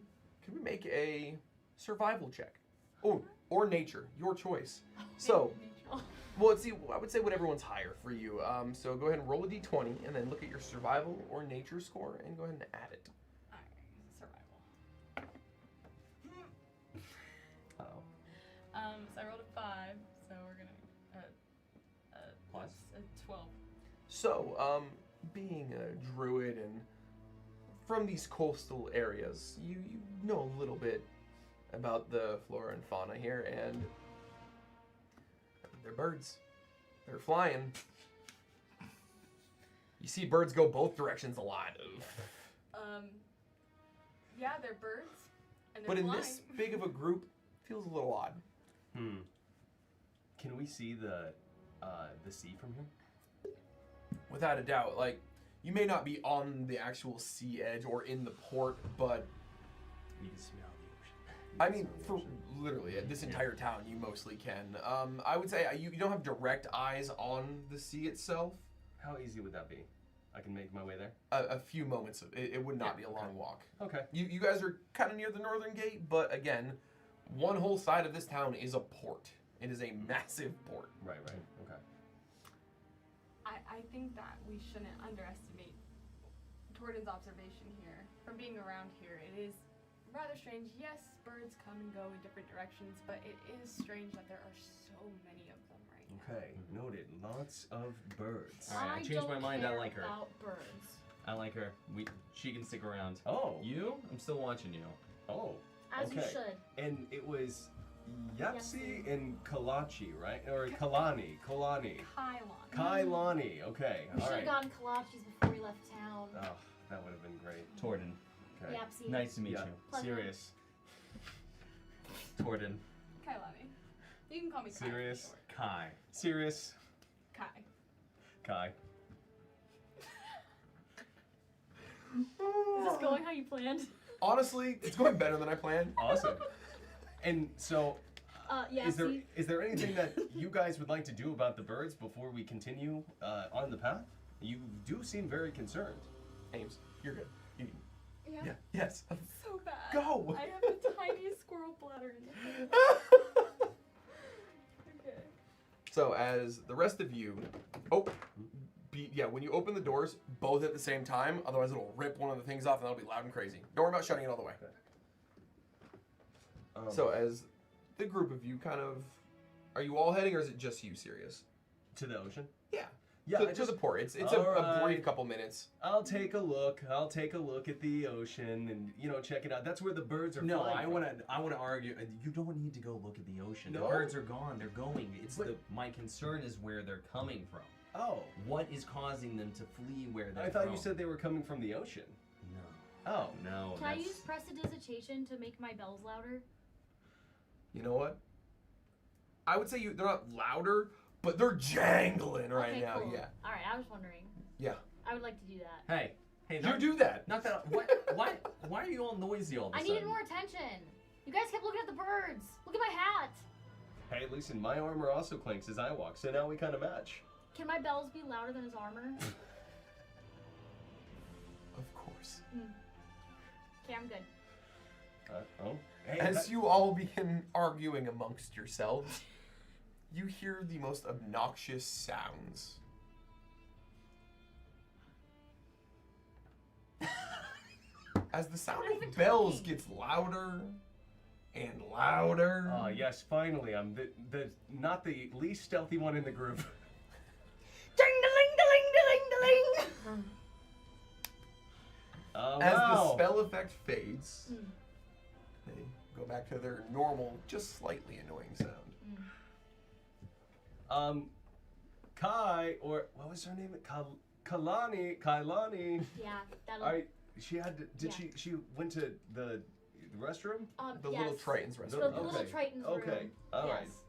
can we make a survival check? Oh, or nature, your choice. So, well, let's see. I would say whatever's higher for you. So go ahead and roll a d20, and then look at your survival or nature score, and go ahead and add it. Alright, survival. Oh. So I rolled a 5, so we're gonna Plus? a 12. So, being a druid and from these coastal areas, you know a little bit about the flora and fauna here, and they're birds. They're flying. You see birds go both directions a lot. Yeah, they're birds, and they're But in flying. this big of a group, feels a little odd. Can we see the sea from here? Without a doubt, like, you may not be on the actual sea edge or in the port, but You can smell the ocean. I mean, for literally this entire town, you mostly can. I would say you don't have direct eyes on the sea itself. How easy would that be? I can make my way there. A few moments of it would not be a long walk. Okay. You guys are kind of near the northern gate, but again, one whole side of this town is a port. It is a massive port. Right. Okay. I think that we shouldn't underestimate Torden's observation here. From being around here, it is rather strange. Yes, birds come and go in different directions, but it is strange that there are so many of them right now. Okay. Noted. Lots of birds. All right, I changed don't my mind. I care like her. about birds. I like her. She can stick around. Oh. You? I'm still watching you. Oh. As you Okay. should. And it was Yapsi and Kalachi, right? Or Kalani. Kailani. Okay. We All should right. have gotten kolaches before we left town. Oh, that would have been great. Torden. Okay. Yapsi. Nice to meet Yeah. you. Pleasure. Serious. Torden. Kailani. You can call me Kai. Serious. Kai. Serious. Kai. Kai. Is this going how you planned? Honestly, it's going better than I planned. Awesome. And so, Yeah, see? is there anything that you guys would like to do about the birds before we continue on the path? You do seem very concerned. Ames, you're good. You, Yeah. yeah. Yes. So bad. Go. I have the tiniest squirrel bladder in the Okay. So as the rest of you, when you open the doors both at the same time, otherwise it'll rip one of the things off and that'll be loud and crazy. Don't worry about shutting it all the way. So as the group of you kind of, are you all heading or is it just you, Sirius? To the ocean? Yeah. Yeah, To the port. It's a All brief right. couple minutes. I'll take a look. I'll take a look at the ocean and check it out. That's where the birds are No, flying I from. want to argue. You don't need to go look at the ocean. No? The birds are gone. They're going. But- My concern is where they're coming from. Oh, What is causing them to flee where they're I thought from? you said they were coming from the ocean. No. Oh, No. Can I that's- use prestidigitation to make my bells louder? You know what? I would say they're not louder, but they're jangling right Okay, now. cool. Yeah. All right, I was wondering. Yeah. I would like to do that. Hey. You not, do that. Not that. Why are you all noisy all of a I sudden? needed more attention. You guys kept looking at the birds. Look at my hat. hey, listen, my armor also clanks as I walk, so now we kind of match. Can my bells be louder than his armor? Of course. Okay, I'm good. Hey, As you all begin arguing amongst yourselves, you hear the most obnoxious sounds. As the sound What are you of bells talking? gets louder and louder. yes, finally, I'm the not the least stealthy one in the group. Ding-a-ling-a-ling-a-ling-a-ling. As the Wow. spell effect fades, they go back to their normal, just slightly annoying sound. Kai, or what was her name? Kailani. Yeah, that'll. She had to, did Yeah. she went to the restroom? The yes. little Triton's The restaurant. little Okay. Triton's room. Okay. All right. Yes.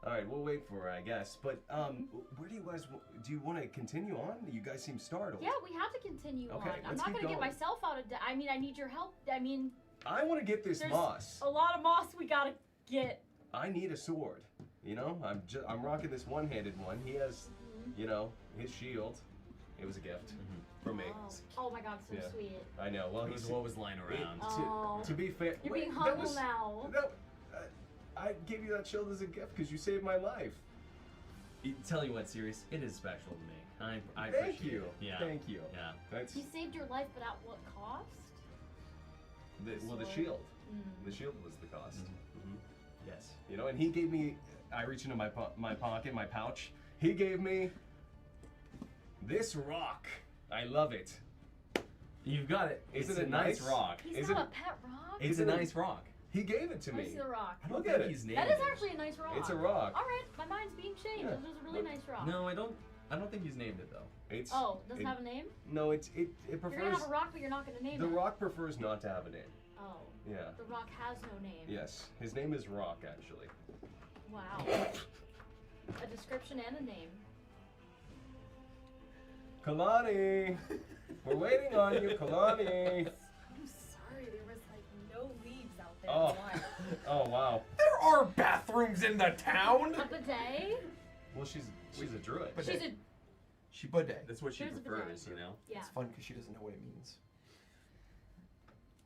All right, we'll wait for her, I guess. But where do you guys do you want to continue on? You guys seem startled. Yeah, we have to continue Okay, on. I'm let's not keep gonna get going. myself out of. I mean, I need your help. I mean, I want to get this There's- moss. a lot of moss we gotta get. I need a sword. I'm rocking this one-handed one. He has, his shield. It was a gift from me. Oh my god, so Yeah. sweet. I know. Well, It was he's what was lying around. Oh. to be fair, You're wait, being that humble was- now. No, I gave you that shield as a gift because you saved my life. Tell you what, Sirius, it is special to me. I Thank appreciate you. it. Yeah. Thank you. Yeah. That's He saved your life, but at what cost? the Sword. shield. The shield was the cost. Yes. And he gave me. I reached into my pocket, my pouch. He gave me this rock. I love it. You've got it. Isn't It's it a nice nice? rock. He's Isn't not it- a pet rock. It's a Isn't it- nice rock. He gave it to Let me me. see the rock. I don't Look think at it. he's named That is it. actually a nice rock. It's a rock. All right, my mind's being changed. Yeah. This is a really nice rock. No, I don't think he's named it though. It's. Oh, does it it- have a name? No, it You're gonna prefers. have a rock, but you're not gonna name The it. rock prefers not to have a name. Oh, Yeah. the rock has no name. Yes. His name is Rock, actually. Wow. A description and a name. Kalani, we're waiting on you, Kalani. I'm sorry, there was like no leaves out there. Oh. Why? Oh wow. There are bathrooms in the town. A bidet? Well, she's a druid. But- She's a Bidet. That's what she There's a prefers, bidet. you know. yeah. It's fun because she doesn't know what it means.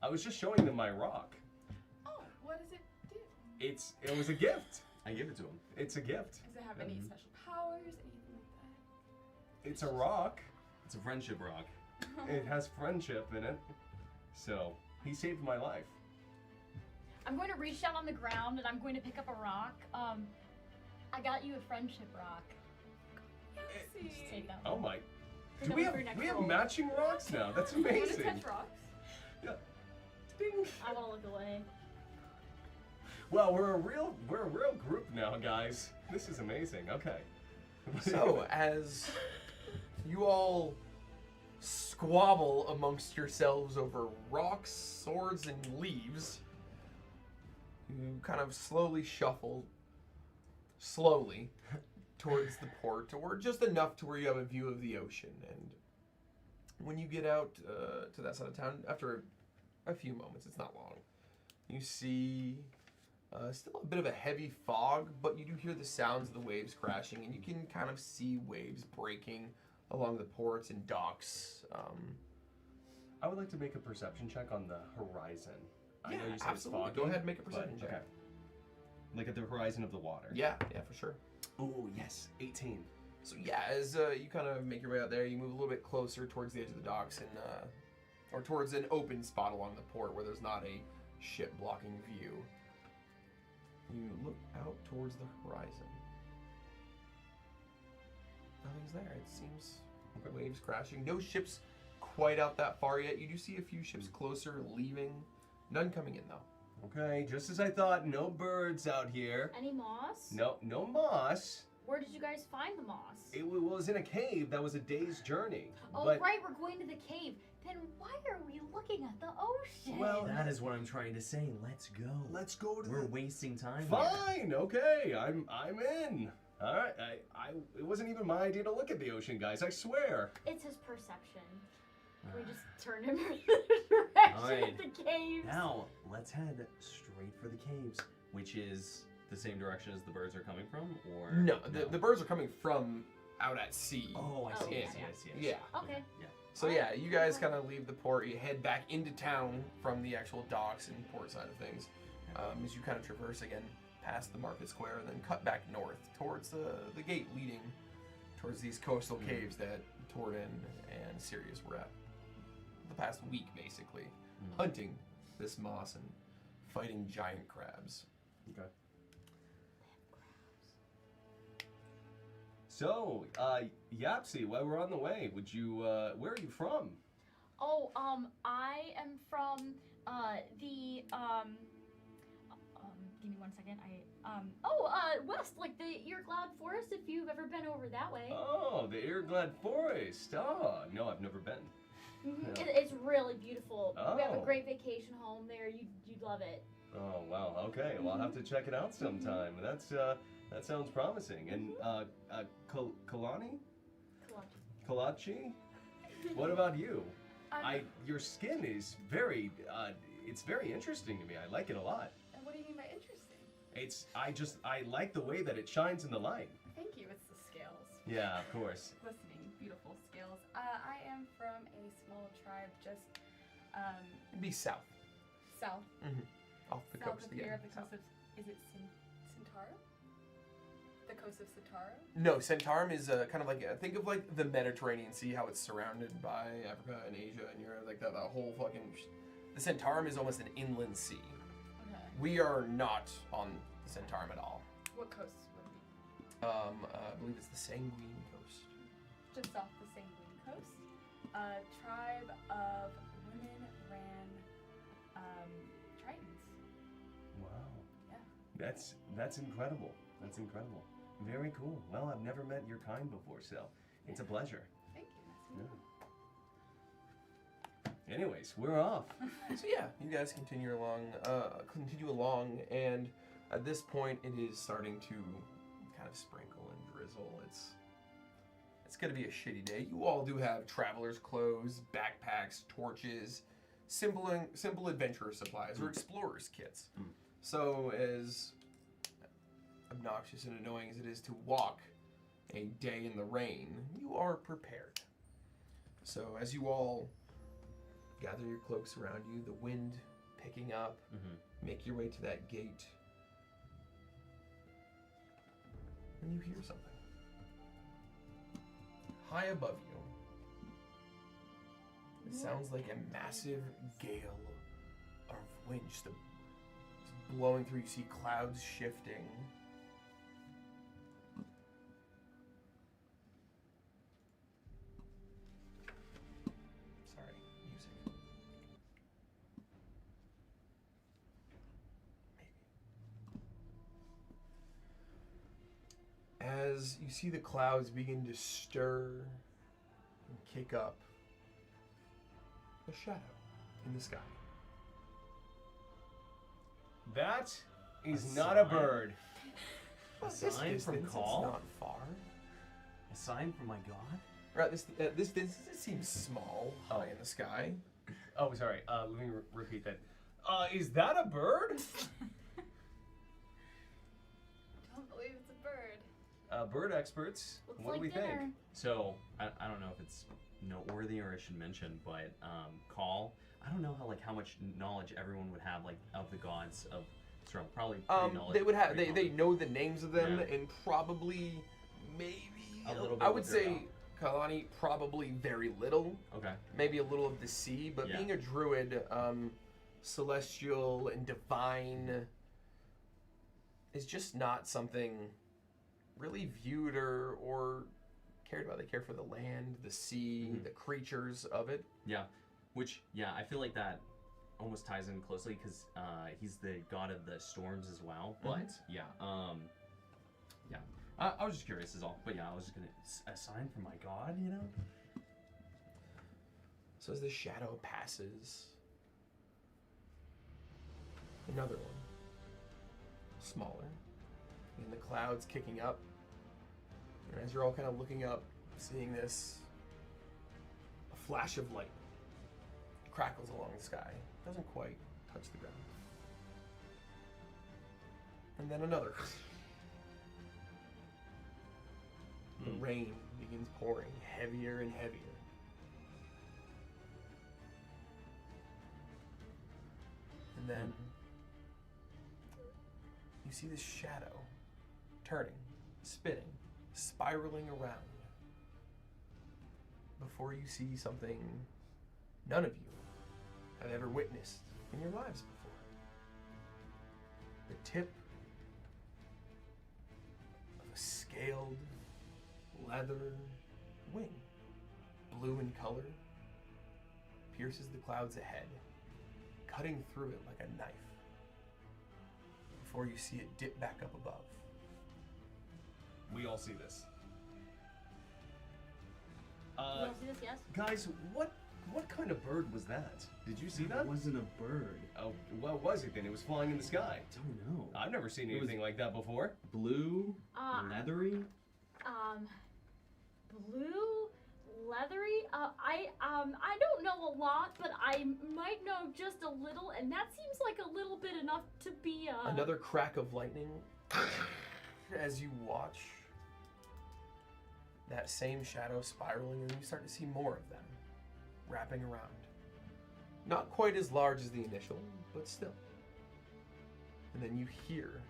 I was just showing them my rock. Oh, what does it do? It was a gift. I give it to him. It's a gift. Does it have any special powers, anything like It's a rock. It's a friendship rock. that? It has friendship in it. So he saved my life. I'm going to reach down on the ground and I'm going to pick up a rock. I got you a friendship rock. Just take that Oh one. my. Take Do that we one have for your next we have roll. matching rocks now? That's You want to amazing. touch rocks? Yeah. Ding. I want to look away. Well, we're a real group now, guys. This is amazing. Okay. So, as you all squabble amongst yourselves over rocks, swords, and leaves, you kind of slowly shuffle, towards the port, or just enough to where you have a view of the ocean. And when you get out to that side of town, after a few moments, it's not long, you see still a bit of a heavy fog, but you do hear the sounds of the waves crashing, and you can kind of see waves breaking along the ports and docks. I would like to make a perception check on the horizon. I Yeah, know you said absolutely. it's Go foggy, ahead and make a perception but- check. Okay. Like at the horizon of the water. Yeah, for sure. Oh, yes. 18. So yeah, as you kind of make your way out there, you move a little bit closer towards the edge of the docks and or towards an open spot along the port where there's not a ship blocking view. You look out towards the horizon. Nothing's there. It seems waves crashing. No ships quite out that far yet. You do see a few ships closer leaving. None coming in though. Okay, just as I thought, no birds out here. Any moss? No moss. Where did you guys find the moss? It was in a cave. That was a day's journey. Oh, but right, we're going to the cave. Then why are we looking at the ocean? Well, That is what I'm trying to say. Let's go. let's go to We're wasting time. Fine, okay, I'm in. All right, it wasn't even my idea to look at the ocean, guys. I swear. It's his perception. We Here. just turn him in the direction Alright. of the caves. Now let's head straight for the caves, which is the same direction as the birds are coming from, or No, the birds are coming from out at sea. Oh, I Oh, see. yeah, Yes. yeah. Okay. Yeah. So yeah, you guys kind of leave the port. You head back into town from the actual docks and port side of things, as you kind of traverse again past the market square and then cut back north towards the gate leading towards these coastal caves that Torden and Sirius were at the past week, basically, hunting this moss and fighting giant crabs. Okay. So, Yapsy, while we're on the way, would you, where are you from? Oh, I am from, give me 1 second. West, like the Earglad Forest, if you've ever been over that way. Oh, the Irglad Forest. Oh, no, I've never been. Mhm. Yeah. It's really beautiful. We have a Oh. great vacation home there. You'd love it. Oh, wow, okay, well, I'll have to check it out sometime. That's, that sounds promising. And, Kalani? Kalachi? What about you? Your skin is very, it's very interesting to me. I like it a lot. And what do you mean by interesting? I like the way that it shines in the light. Thank you. It's the scales. Yeah, of course. Glistening, beautiful scales. I am from a small tribe just It'd be south, south off the south coast of again. here, the coast of, is it Centauro? The coast of Centauro? No, Centarum is kind of like think of like the Mediterranean Sea, how it's surrounded by Africa and Asia and Europe, like that whole fucking. The Centarum is almost an inland sea. Okay. We are not on the Centarum at all. What coast would it be? I believe it's the Sanguine Coast. Just off the Sanguine Coast. A tribe of women-ran Tritons. Wow. Yeah. That's incredible. That's incredible. Very cool. Well, I've never met your kind before, so it's a pleasure. Thank you. Nice to meet you. Anyways, we're off. So yeah, you guys continue along, and at this point, it is starting to kind of sprinkle and drizzle. It's gonna be a shitty day. You all do have traveler's clothes, backpacks, torches, simple adventurer supplies, or explorer's kits. So as obnoxious and annoying as it is to walk a day in the rain, you are prepared. So as you all gather your cloaks around you, the wind picking up, make your way to that gate, and you hear something. High above you, it sounds like a massive gale of wind just blowing through. You see clouds shifting. Sorry, music. Maybe. as you see the clouds begin to stir and kick up, a shadow in the sky. That is A not a sign? bird. A At this sign from distance, Call? It's not far. A sign from my god? Right, this distance, it seems small, high in the sky. Oh, sorry. Let me repeat that. Is that a bird? Don't believe it's a bird. Bird experts. Looks What like do we dinner. think? So, I don't know if it's noteworthy or I should mention, but Call, I don't know how much knowledge everyone would have of the gods of Israel. Probably pretty knowledge. They would have pretty they know the names of them Yeah. and probably maybe A little bit I of would what they're say Kalani probably very little, Okay. maybe a little of the sea, but Yeah. being a druid, celestial and divine is just not something really viewed or cared about. They care for the land, the sea, Mhm. the creatures of it. Yeah. Which, I feel like that almost ties in closely because he's the god of the storms as well. But I was just curious is all. But I was just gonna a sign from my god, So as the shadow passes, another one, smaller, and the clouds kicking up. And as you're all kind of looking up, seeing this, a flash of light crackles along the sky. Doesn't quite touch the ground. And then another. The Hmm. rain begins pouring heavier and heavier. And then you see this shadow turning, spinning, spiraling around before you see something none of you have ever witnessed in your lives before. The tip of a scaled leather wing, blue in color, pierces the clouds ahead, cutting through it like a knife before you see it dip back up above. We all see this. You all see this? Yes. Guys, what kind of bird was that? Did you see that? It wasn't a bird. Oh, what was it then? It was flying in the sky. I don't know. I've never seen It was- anything like that before. Blue, leathery. Blue, leathery. I don't know a lot, but I might know just a little, and that seems like a little bit enough to be Another crack of lightning as you watch that same shadow spiraling, and you start to see more of them wrapping around. Not quite as large as the initial, but still. And then you hear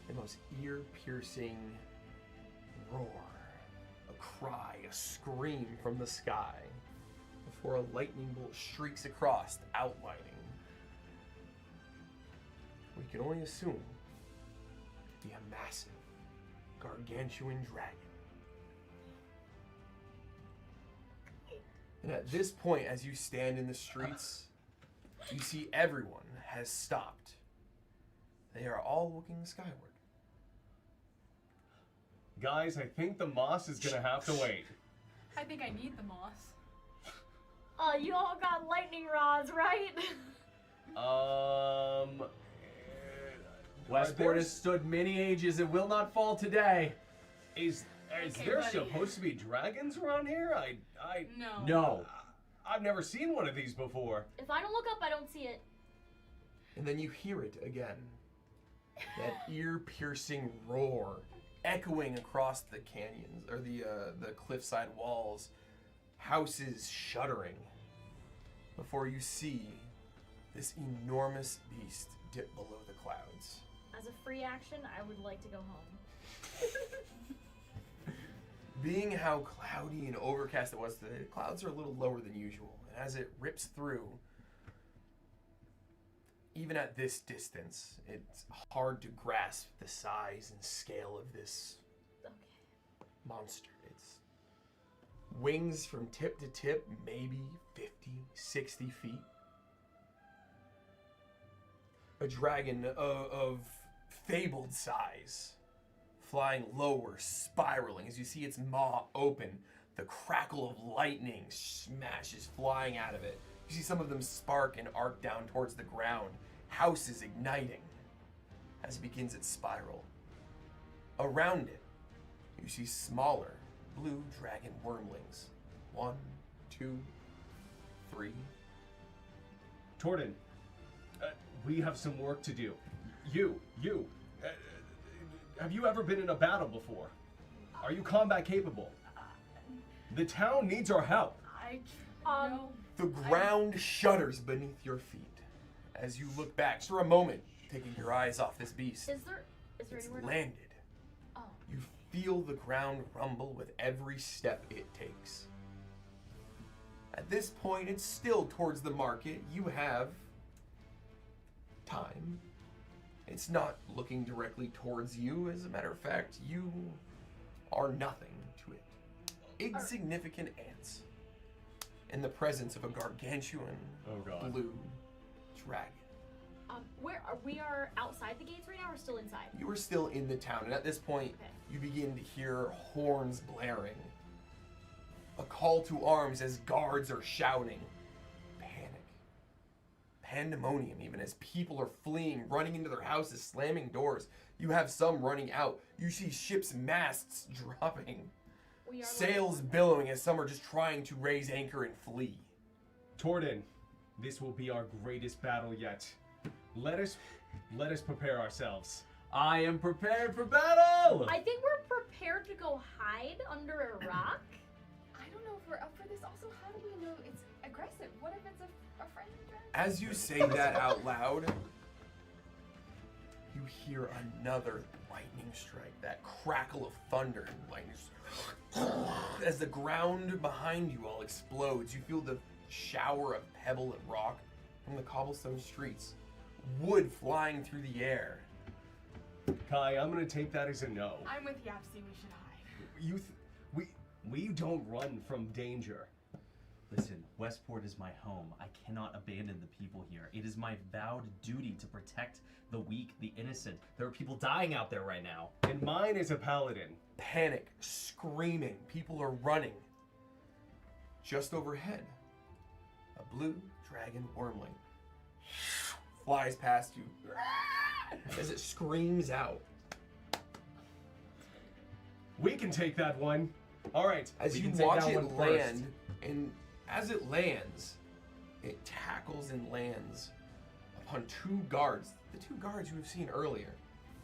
the most ear-piercing roar, a cry, a scream from the sky before a lightning bolt streaks across, outlining. We can only assume to be a massive, gargantuan dragon. And at this point, as you stand in the streets, you see everyone has stopped. They are all looking skyward. Guys, I think the moss is gonna have to wait. I think I need the moss. you all got lightning rods, right? Westport has stood many ages and will not fall today. Is Okay, there buddy. supposed to be dragons around here? No. No. I've never seen one of these before. If I don't look up, I don't see it. And then you hear it again. That ear-piercing roar echoing across the canyons or the cliffside walls, houses shuddering before you see this enormous beast dip below the clouds. As a free action, I would like to go home. Being how cloudy and overcast it was today, the clouds are a little lower than usual. And as it rips through, even at this distance, it's hard to grasp the size and scale of this Okay. monster. It's wings from tip to tip, maybe 50, 60 feet. A dragon of fabled size flying lower, spiraling as you see its maw open. The crackle of lightning smashes flying out of it. You see some of them spark and arc down towards the ground. Houses igniting as it begins its spiral. Around it, you see smaller blue dragon wormlings. 1, 2, 3. Torden, we have some work to do. Have you ever been in a battle before? Are you combat capable? The town needs our help. No. The ground shudders beneath your feet as you look back just for a moment, taking your eyes off this beast. Is there It's anywhere? landed. Oh. You feel the ground rumble with every step it takes. At this point, it's still towards the market. You have time. It's not looking directly towards you. As a matter of fact, you are nothing to it. Insignificant ants in the presence of a gargantuan Oh God. blue dragon. Where are we? Are outside the gates right now, or still inside? You are still in the town, and at this point, Okay. you begin to hear horns blaring. A call to arms as guards are shouting. Panic. Pandemonium, even as people are fleeing, running into their houses, slamming doors. You have some running out. You see ships' masts dropping. We are Sails billowing as some are just trying to raise anchor and flee. Torden, this will be our greatest battle yet. Let us prepare ourselves. I am prepared for battle! I think we're prepared to go hide under a rock. I don't know if we're up for this. Also, how do we know it's aggressive? What if it's a friendly dragon? As you say that out loud, you hear another lightning strike, that crackle of thunder and lightning. As the ground behind you all explodes, you feel the shower of pebble and rock from the cobblestone streets, wood flying through the air. Kai, I'm gonna take that as a no. I'm with Yapsy. We should hide. We don't run from danger. Listen, Westport is my home. I cannot abandon the people here. It is my vowed duty to protect the weak, the innocent. There are people dying out there right now. And mine is a paladin. Panic, screaming, people are running. Just overhead, a blue dragon wormling flies past you as it screams out. We can take that one. All right. As we you can take watch that it one first. land, and as it lands, it tackles and lands upon two guards, the two guards you have seen earlier.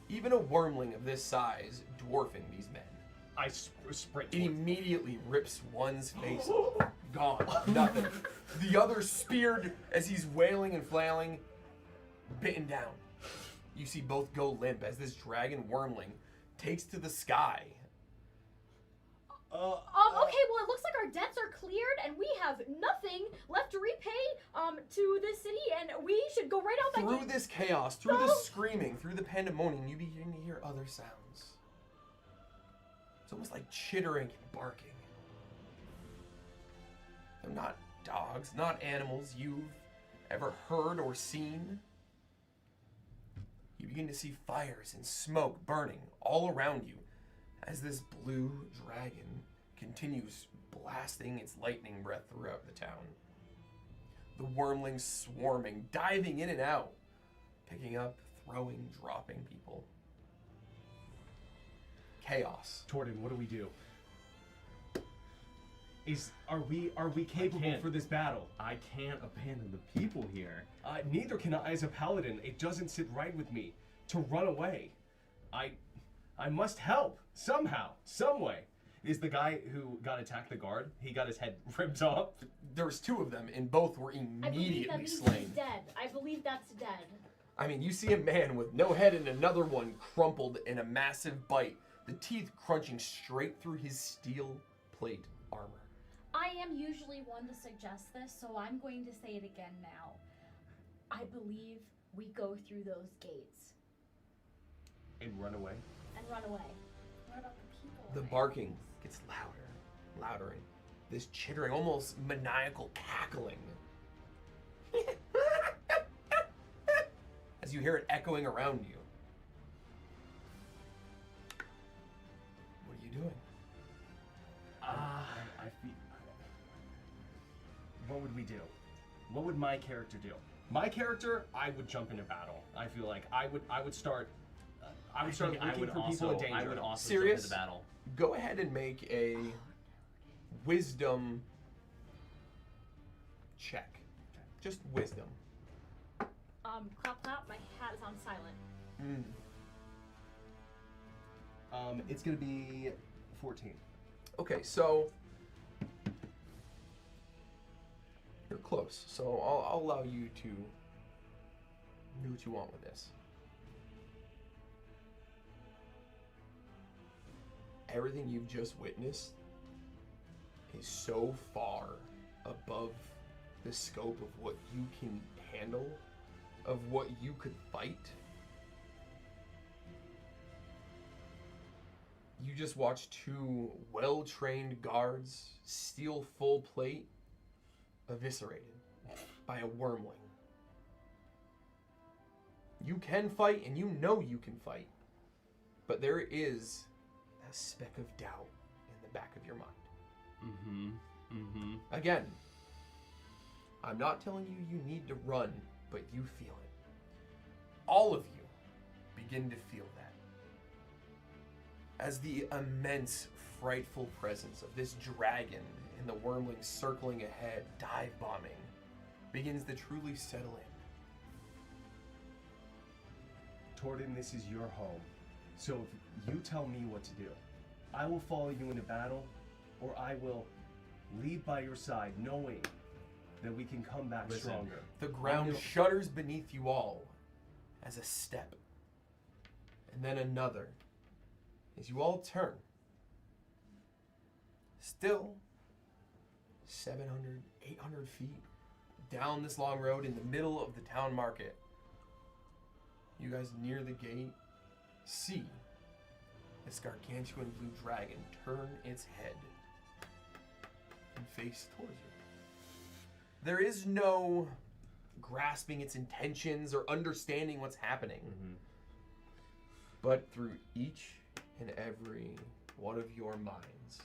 Even a wormling of this size dwarfing these men. I sprint. It towards- immediately rips one's face off. Gone. Nothing. The other speared as he's wailing and flailing, bitten down. You see both go limp as this dragon wormling takes to the sky. Okay, well, it looks like our debts are cleared and we have nothing left to repay to this city, and we should go right out that Through gate. this chaos, through the No. screaming, through the pandemonium, you begin to hear other sounds. It's almost like chittering and barking. They're not dogs, not animals you've ever heard or seen. You begin to see fires and smoke burning all around you as this blue dragon continues blasting its lightning breath throughout the town. The wormlings swarming, diving in and out, picking up, throwing, dropping people. Chaos. Torden, what do we do? Are we capable can't. for this battle? I can't abandon the people here. Neither can I as a paladin. It doesn't sit right with me to run away. I must help somehow, some way. Is the guy who got attacked the guard? He got his head ripped off. There's two of them, and both were I believe that immediately means he's slain. dead. I believe that's dead. I mean, you see a man with no head and another one crumpled in a massive bite, the teeth crunching straight through his steel plate armor. I am usually one to suggest this, so I'm going to say it again now. I believe we go through those gates And run away. and run away. What about the people? The barking gets louder, and this chittering, almost maniacal cackling. As you hear it echoing around you. do? What would my character do? My character, I would jump into battle. I feel like I would start. I would start looking for people in danger. I would also Serious? jump into battle. Go ahead and make a wisdom check. Just wisdom. Clap clap, my hat is on silent. It's gonna be 14. Okay, so you're close. So I'll allow you to do what you want with this. Everything you've just witnessed is so far above the scope of what you can handle, of what you could fight. You just watched two well-trained guards steal full plate, eviscerated by a wormling. You can fight, and you know you can fight, but there is a speck of doubt in the back of your mind. Again, I'm not telling you you need to run, but you feel it. All of you begin to feel that. As the immense, frightful presence of this dragon and the wormling circling ahead, dive bombing, begins to truly settle in. Torden, this is your home. So if you tell me what to do, I will follow you into battle, or I will leave by your side knowing that we can come back stronger. The ground shudders beneath you all as a step, and then another, as you all turn. Still 700, 800 feet down this long road in the middle of the town market. You guys near the gate see this gargantuan blue dragon turn its head and face towards you. There is no grasping its intentions or understanding what's happening. But through each and every one of your minds,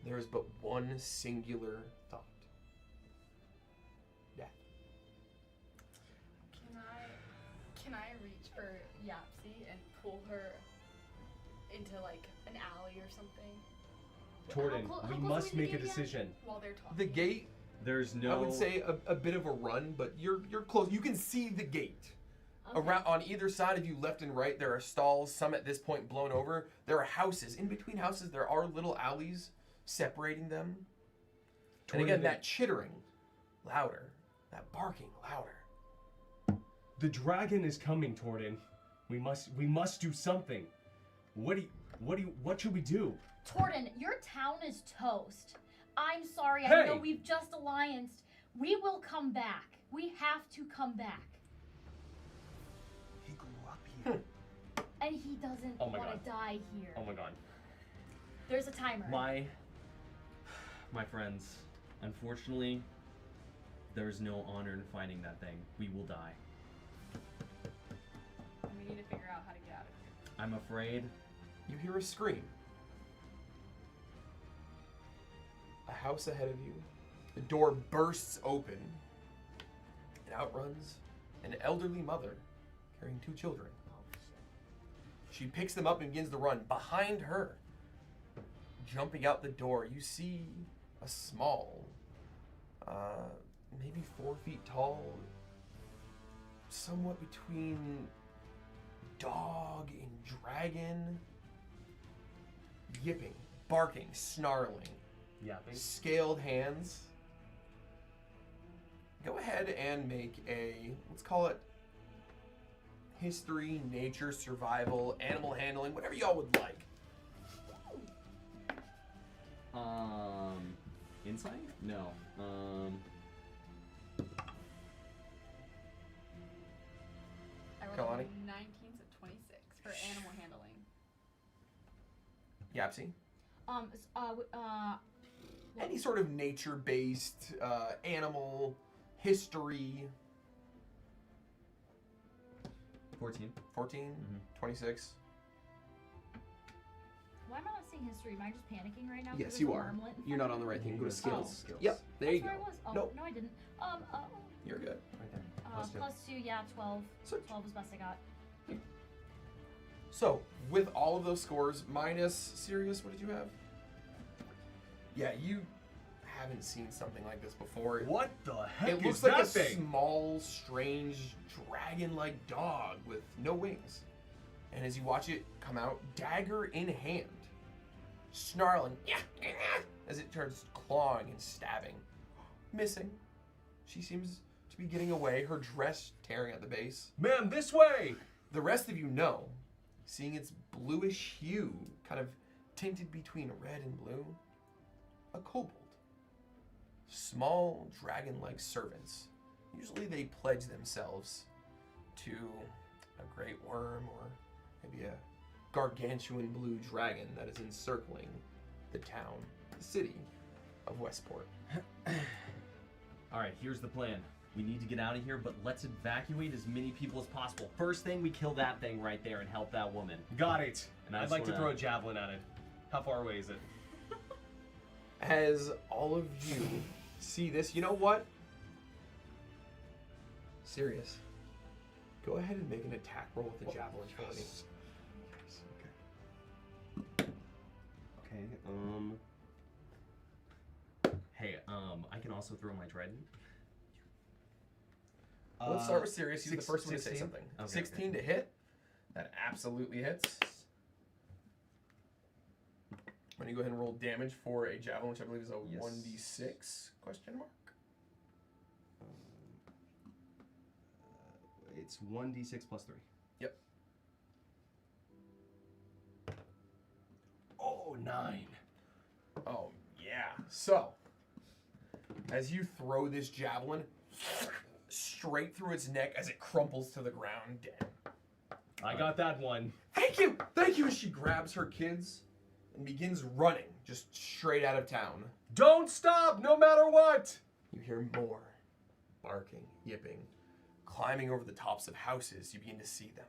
there is but one singular thought. Death. Can I reach for Yapsy and pull her into like an alley or something Torden, How we close must are we to make the a gate again? decision. while they're talking? The gate, There's no. I would say a bit of a run, but you're close. You can see the gate. Okay. Around on either side of you, left and right, there are stalls, some at this point blown over. There are houses. In between houses, there are little alleys separating them. And again, that chittering, louder. That barking, louder. The dragon is coming, Torden. We must do something. What should we do? Torden, your town is toast. I'm sorry, Hey! I know we've just allianced. We will come back. We have to come back. He grew up here. And he doesn't Oh my want God. to die here. Oh my god. There's a timer. My friends, unfortunately, there's no honor in fighting that thing. We will die. And we need to figure out how to get out of here. I'm afraid. You hear a scream. A house ahead of you. The door bursts open. And out runs an elderly mother carrying two children. She picks them up and begins to run. Behind her, jumping out the door, you see a small, maybe 4 feet tall, somewhat between dog and dragon, yipping, barking, snarling, Yapping. scaled hands. Go ahead and make a, let's call it history, nature, survival, animal handling, whatever y'all would like. Insight? No. I rolled Kalani? 19s of 26 for animal handling. Yapsy? What- Any sort of nature-based, animal, history, 14. 14, 26. Why am I not seeing history? Am I just panicking right now? Yes, because you there's a are. wormlet in You're front not of on the me? right thing. Go to skills. Skills. Yep, there That's you go. where I was. Oh, Nope. no, I didn't. You're good. Right there. Plus two. Plus 2, yeah, 12. So, 12 is best I got. so with all of those scores, minus Sirius, what did you have? Yeah, you haven't seen something like this before. What the heck It is looks like that a thing? small, strange, dragon-like dog with no wings. And as you watch it come out, dagger in hand, snarling, as it turns clawing and stabbing. Missing. She seems to be getting away, her dress tearing at the base. Ma'am, this way! The rest of you know, seeing its bluish hue, kind of tinted between red and blue, a kobold. Small dragon-like servants. Usually they pledge themselves to a great worm or maybe a gargantuan blue dragon that is encircling the town, the city of Westport. All right, here's the plan. We need to get out of here, but let's evacuate as many people as possible. First thing, we kill that thing right there and help that woman. Got it. And I I'd just like to wanna- throw a javelin at it. How far away is it? As all of you see this, you know what? Serious. Go ahead and make an attack roll with the javelin for me. Okay, Hey, I can also throw my trident. Let's start with Sirius. He's the six- first one to say 16? something. Okay, 16 to hit. That absolutely hits. I'm going to go ahead and roll damage for a javelin, which I believe is a Yes. 1d6 question mark. It's 1d6 plus 3. Yep. Oh, 9. Oh, yeah. So, as you throw this javelin straight through its neck as it crumples to the ground dead. I got that one. Thank you! Thank you! As she grabs her kids and begins running just straight out of town. Don't stop, no matter what! You hear more barking, yipping, climbing over the tops of houses. You begin to see them.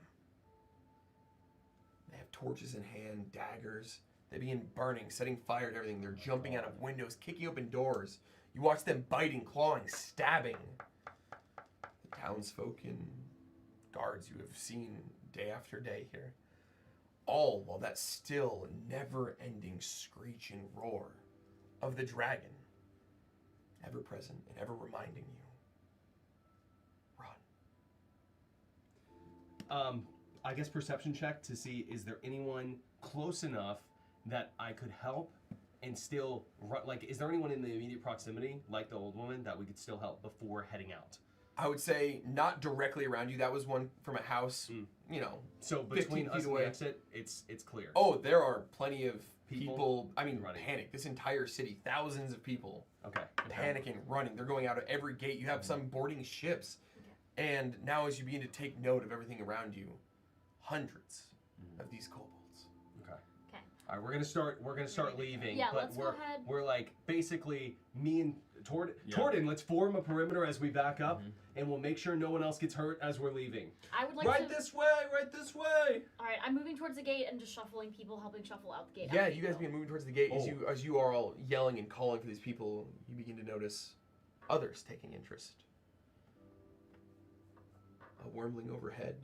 They have torches in hand, daggers. They begin burning, setting fire to everything. They're jumping out of windows, kicking open doors. You watch them biting, clawing, stabbing. The townsfolk and guards you have seen day after day here. All while that still, never-ending screech and roar of the dragon, ever present and ever reminding you. Run. I guess perception check to see, is there anyone close enough that I could help and still run? Like, is there anyone in the immediate proximity, like the old woman, that we could still help before heading out? I would say not directly around you. That was one from a house, you know. So 15 between feet us and away. the exit, it's clear. Oh, there are plenty of people. People I mean, running. panic. This entire city, thousands of people Okay. panicking, running. They're going out of every gate. You have some boarding ships. And now as you begin to take note of everything around you, hundreds of these kobolds. Okay. Okay. All right, we're gonna start leaving. Yeah, but let's go we're ahead. we're like basically me and Yeah. Torden, let's form a perimeter as we back up, and we'll make sure no one else gets hurt as we're leaving. I would like Right to. this way, right this way. All right, I'm moving towards the gate and just shuffling people, helping shuffle out the gate. Yeah, out the you guys gate begin moving towards the gate. Oh. As you are all yelling and calling for these people, you begin to notice others taking interest. A wormling overhead.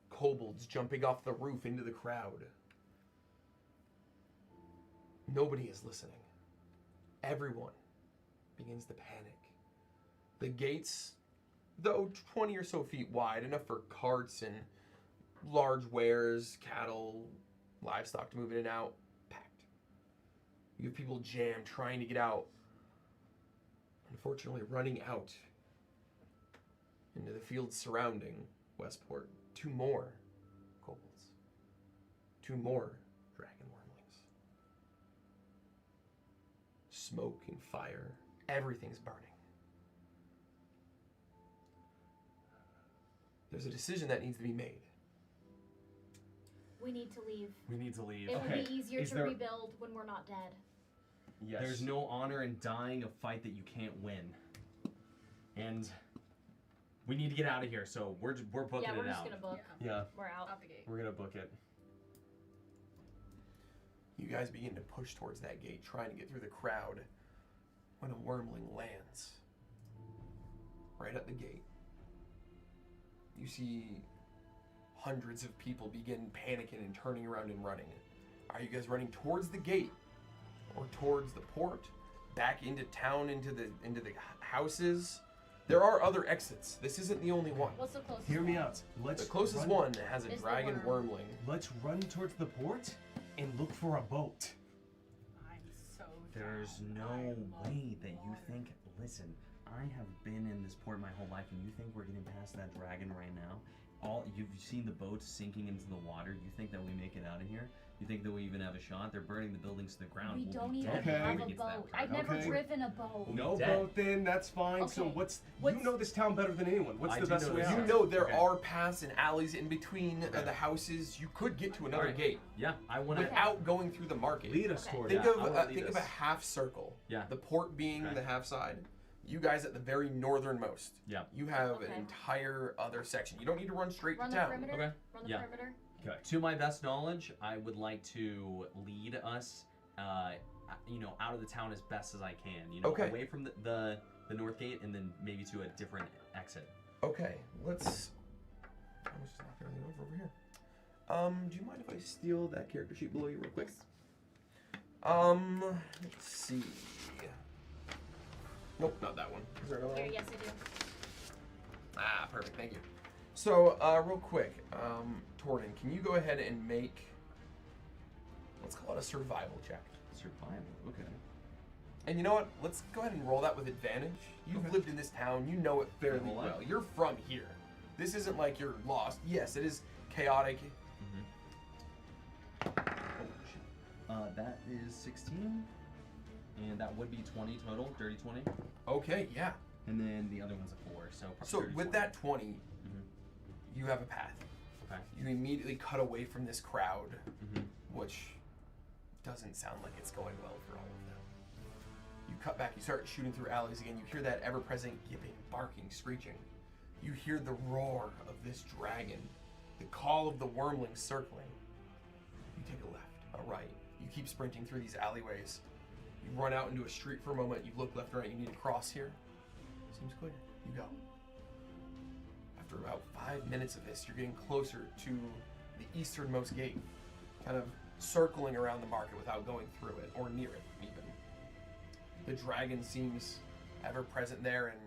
Kobolds jumping off the roof into the crowd. Nobody is listening. Everyone begins to panic. The gates, though 20 or so feet wide, enough for carts and large wares, cattle, livestock to move in and out, packed. You have people jammed trying to get out. Unfortunately, running out into the fields surrounding Westport. 2 more kobolds. 2 more dragon wormlings. Smoke and fire. Everything's burning. There's a decision that needs to be made. We need to leave. We need to leave. It Okay, will be easier is to there- rebuild when we're not dead. Yes. There's no honor in dying a fight that you can't win. And we need to get out of here, so we're booking Yeah, we're it just out. gonna book. Yeah, We're out. Out the gate. we're gonna book it. You guys begin to push towards that gate, trying to get through the crowd, when a wormling lands right at the gate. You see hundreds of people begin panicking and turning around and running. Are you guys running towards the gate or towards the port, back into town, into the houses? There are other exits. This isn't the only one. What's the closest? Hear me one? out. The closest one has a Is the dragon worm. wormling. Let's run towards the port and look for a boat. I'm so There's down. no I love way that you water. think, listen, I have been in this port my whole life, and you think we're getting past that dragon right now? You've seen the boats sinking into the water. You think that we make it out of here? You think that we even have a shot? They're burning the buildings to the ground. We We'll don't be even dead Okay. have before a we get to that boat. part. I've never Okay. driven a boat. No Dead. boat then, that's fine. So Okay. what's What's- you know this town better than anyone. What's I the do best know way this out? You know there Okay. are paths and alleys in between Okay. the houses. You could get to another Alright. gate Yeah, I want to. without going through the market. Lead us Okay. toward Think that. of I wanna lead think of a us. half circle. Yeah. The port being Okay. the half side. You guys at the very northernmost. Yeah. You have an Okay. entire other section. You don't need to run straight Run to the town. perimeter. Okay. Run the Yeah. perimeter. Okay. To my best knowledge, I would like to lead us, out of the town as best as I can. Okay. Away from the north gate, and then maybe to a different exit. Okay, let's. I was just knocked everything over here. Do you mind if I steal that character sheet below you real quick? Let's see. Nope, not that one. Is there another Here, one? yes, I do. Ah, perfect. Thank you. So, real quick, Torden, can you go ahead and make, let's call it a survival check. Survival. Okay. And you know what? Let's go ahead and roll that with advantage. You've Okay. lived in this town. You know it fairly My whole life. well. You're from here. This isn't like you're lost. Yes, it is chaotic. Oh, shit. That is 16, and that would be 20 total, dirty 20, Okay, yeah. and then the other one's a 4. So. So dirty with 20. that 20, Mhm. you have a path. Okay. You immediately cut away from this crowd, Mhm. which doesn't sound like it's going well for all of them. You cut back, you start shooting through alleys again. You hear that ever-present yipping, barking, screeching. You hear the roar of this dragon, the call of the wormling circling. You take a left, a right. You keep sprinting through these alleyways. You run out into a street for a moment. You look left and right. You need to cross here. Seems clear. You go. After about 5 minutes of this, you're getting closer to the easternmost gate, kind of circling around the market without going through it, or near it even. The dragon seems ever present there and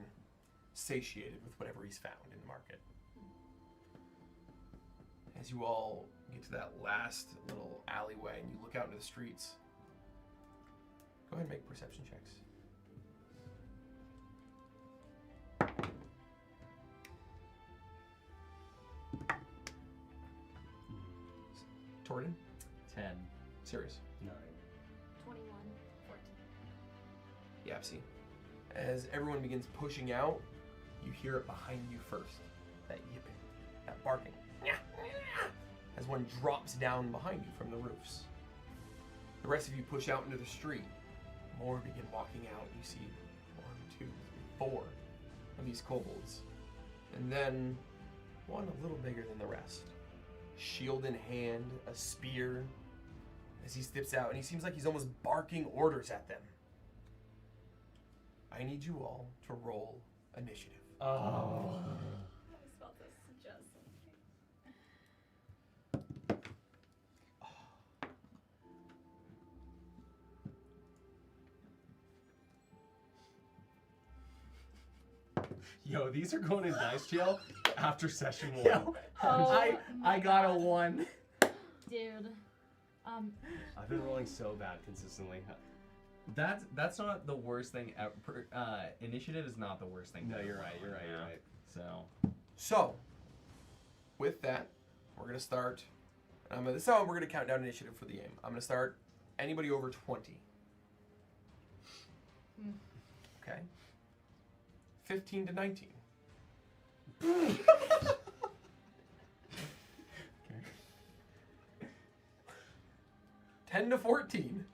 satiated with whatever he's found in the market. As you all get to that last little alleyway and you look out into the streets, go ahead and make perception checks. Torden? 10. Serious? 9. 21, 14. Yeah, see. As everyone begins pushing out, you hear it behind you first. That yipping, that barking. As one drops down behind you from the roofs. The rest of you push out into the street. More begin walking out. You see 1, 2, 3, 4 of these kobolds. And then one a little bigger than the rest. Shield in hand, a spear. As he steps out, and he seems like he's almost barking orders at them. I need you all to roll initiative. Oh. I was about to suggest something. Yo, these are going in dice jail after session 1. Yo, Oh I my got a God. 1. Dude. I've been rolling so bad consistently. That's not the worst thing ever. Initiative is not the worst thing. No, to you're roll, right. You're right. You're yeah. right. So. So, with that, we're gonna start. This is how we're gonna count down initiative for the game. I'm gonna start anybody over 20. Okay. 15 to 19. Okay. 10 to 14.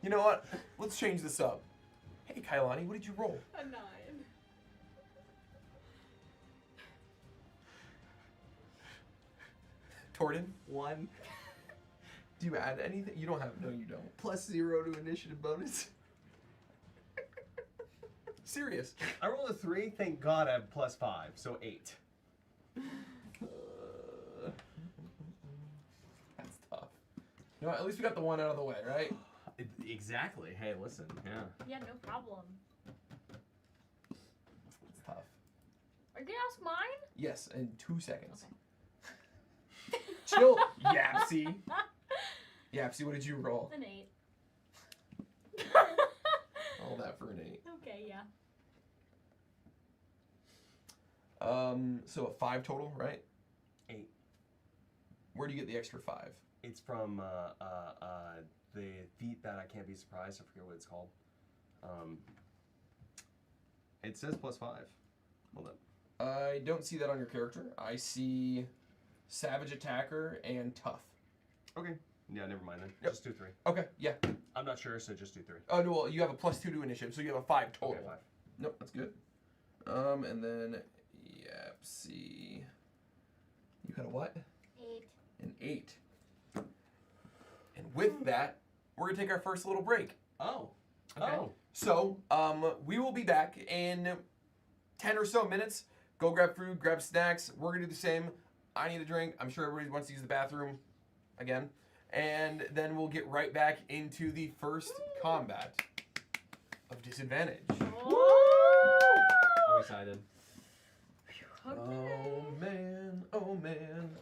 You know what? Let's change this up. Hey, Kailani, what did you roll? A 9. Torden, 1. do you add anything? You don't have. No, you don't. +0 to initiative bonus. Serious. I rolled a 3. Thank God I have +5, so 8. That's tough. You know what? At least we got the one out of the way, right? Exactly. Hey, listen. Yeah. Yeah, no problem. It's tough. Are you gonna ask mine? Yes, in 2 seconds. Chill, Yapsy. Yapsy, what did you roll? An 8. All that for an 8. Okay, yeah. So a 5 total, right? 8. Where do you get the extra 5? It's from the feat that I can't be surprised. I forget what it's called. It says +5. Hold up. I don't see that on your character. I see Savage Attacker and Tough. Okay. Yeah, never mind then. Yep. Just do 3. Okay, yeah. I'm not sure, so just do 3. Oh, no, well, you have a +2 to initiative, so you have a 5 total. Okay, 5. Nope, that's good. And then Yapsy. You had a what? 8. An 8. And with that, we're gonna take our first little break. Oh. Okay. Oh. So, we will be back in 10 or so minutes. Go grab food, grab snacks. We're gonna do the same. I need a drink. I'm sure everybody wants to use the bathroom again. And then we'll get right back into the first combat of disadvantage. I'm excited. Oh man, oh man.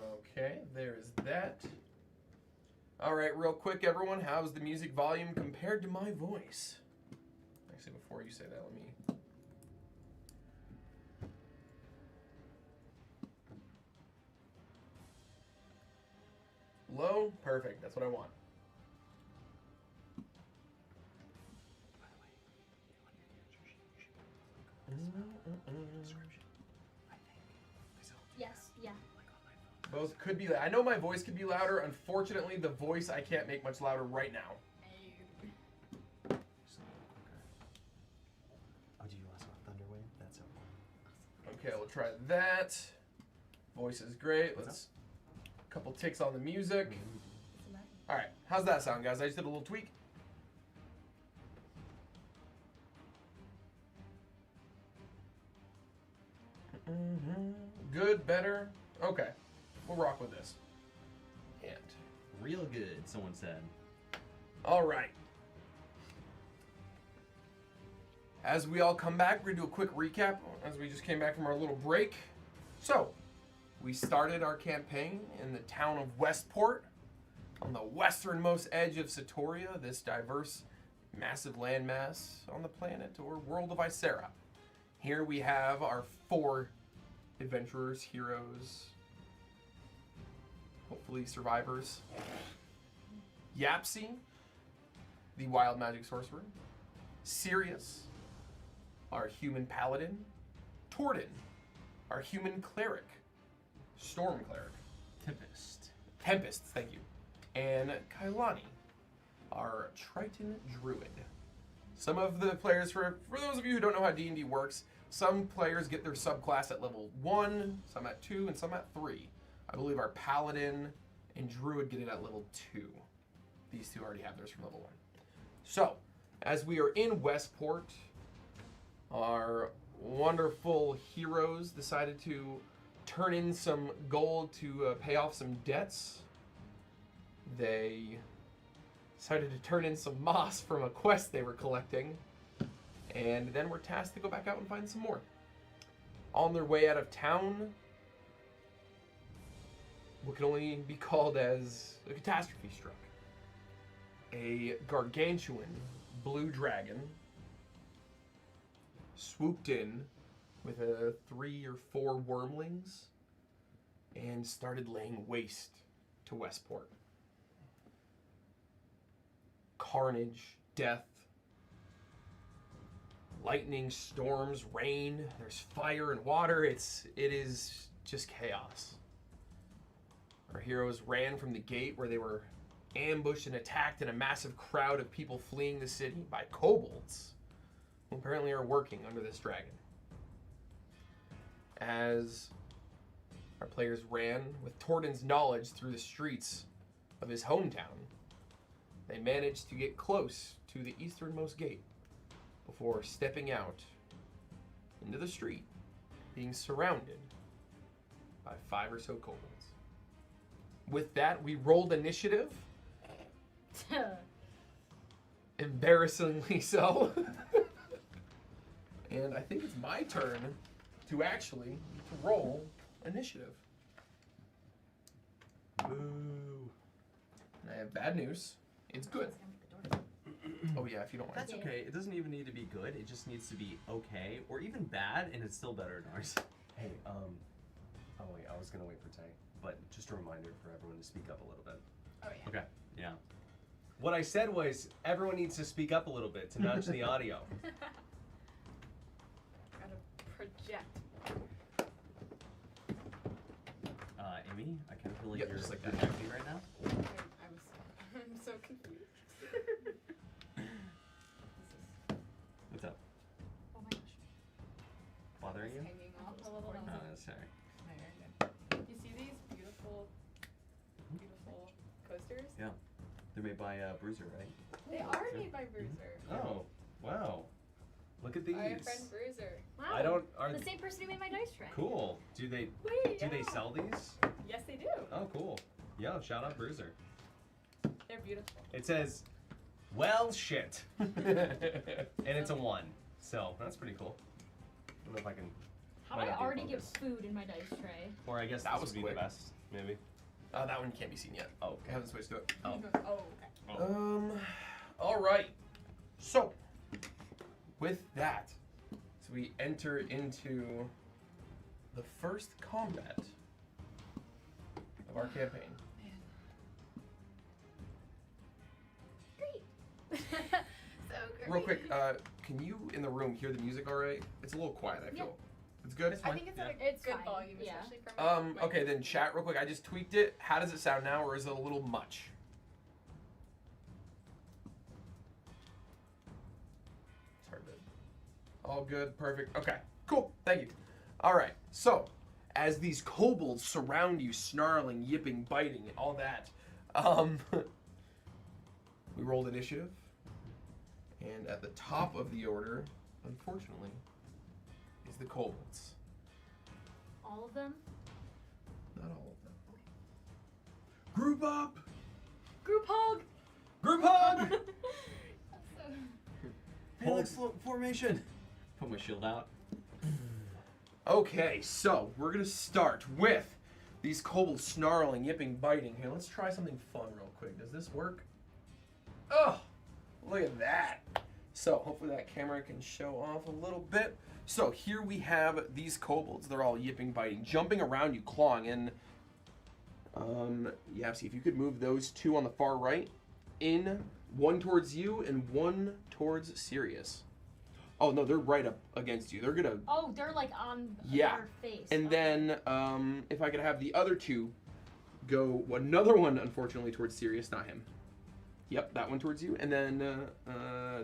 Okay, there's that. All right, real quick, everyone, how's the music volume compared to my voice? Actually, before you say that, let me... Low? Perfect, that's what I want. Yes, yeah. Both could be. I know my voice could be louder. Unfortunately, the voice I can't make much louder right now. Oh, do you also have Thunderwave? That's so cool. Okay, we'll try that. Voice is great. Let's couple ticks on the music. All right, how's that sound, guys? I just did a little tweak. Good, better. Okay, we'll rock with this. And Real good, someone said. all right. As we all come back, we're gonna do a quick recap as we just came back from our little break. So, we started our campaign in the town of Westport, on the westernmost edge of Satoria, this diverse, massive landmass on the planet or world of Isera. Here we have our 4 adventurers, heroes, hopefully survivors. Yapsy, the wild magic sorcerer. Sirius, our human paladin. Torden, our human cleric. Storm cleric. Tempest, thank you. And Kailani, our Triton druid. Some of the players, for those of you who don't know how D&D works, some players get their subclass at level 1, some at 2, and some at 3. I believe our paladin and druid get it at level 2. These two already have theirs from level 1. So, as we are in Westport, our wonderful heroes decided to turn in some gold to pay off some debts. They decided to turn in some moss from a quest they were collecting, and then were tasked to go back out and find some more. On their way out of town, what can only be called as a catastrophe struck. A gargantuan blue dragon swooped in with 3 or 4 wormlings and started laying waste to Westport. Carnage, death, lightning, storms, rain, there's fire and water. It is just chaos. Our heroes ran from the gate where they were ambushed and attacked in a massive crowd of people fleeing the city by kobolds, who apparently are working under this dragon. As our players ran with Torden's knowledge through the streets of his hometown, they managed to get close to the easternmost gate before stepping out into the street, being surrounded by 5 or so kobolds. With that, we rolled initiative. Embarrassingly so. And I think it's my turn to actually roll initiative. Boo. And I have bad news. It's good. Oh yeah, if you don't mind. That's okay. It doesn't even need to be good. It just needs to be okay, or even bad, and it's still better than ours. Hey, oh wait, I was gonna wait for Tay, but just a reminder for everyone to speak up a little bit. Oh yeah. Okay. Yeah. What I said was everyone needs to speak up a little bit to match the audio. Gotta project. Amy, I kind of feel like Yep, you're just like that. projecting right now. I'm so confused. What's up? Oh my gosh. Bothering you? Hanging off a little. Oh, that's sorry. You see these beautiful coasters? Yeah. They're made by Bruiser, right? They are made by Bruiser. Oh, wow. Look at these. Our friend Bruiser. Wow. I don't. Are The same person who made my dice tray. cool. Do they Yeah. sell these? Yes, they do. Oh, cool. Yeah, shout out Bruiser. They're beautiful. It says, well, shit. And it's a 1. So, that's pretty cool. I don't know if I can. How do I already get food in my dice tray? Or I guess That this was would be quick. the best. maybe. That one can't be seen yet. Oh, I haven't switched to it. Oh. Oh, okay. All right. So, with that, so we enter into the first combat of our campaign. Great. So great. Real quick, can you in the room hear the music all right? It's a little quiet, I feel. It's good? I think it's at a It's good fine, volume, yeah. especially from like, Okay, then chat real quick. I just tweaked it. How does it sound now, or is it a little much? It's hard to... All good, perfect. Okay, cool, thank you. All right, so as these kobolds surround you, snarling, yipping, biting, and all that, we rolled initiative. And at the top of the order, unfortunately, is the kobolds. All of them? Not all of them. Group up! Group hug! Group hug! Phalanx formation. Put my shield out. Okay, so we're gonna start with these kobolds snarling, yipping, biting. Here, let's try something fun real quick. Does this work? Oh, look at that. So hopefully that camera can show off a little bit. So here we have these kobolds. They're all yipping, biting, jumping around you, clawing. And yeah, see if you could move those two on the far right in, one towards you and one towards Sirius. Oh no, they're right up against you. They're gonna. Oh, they're like on Yeah. their face. And Okay. then if I could have the other two go, another one unfortunately towards Sirius, not him. Yep, that one towards you, and then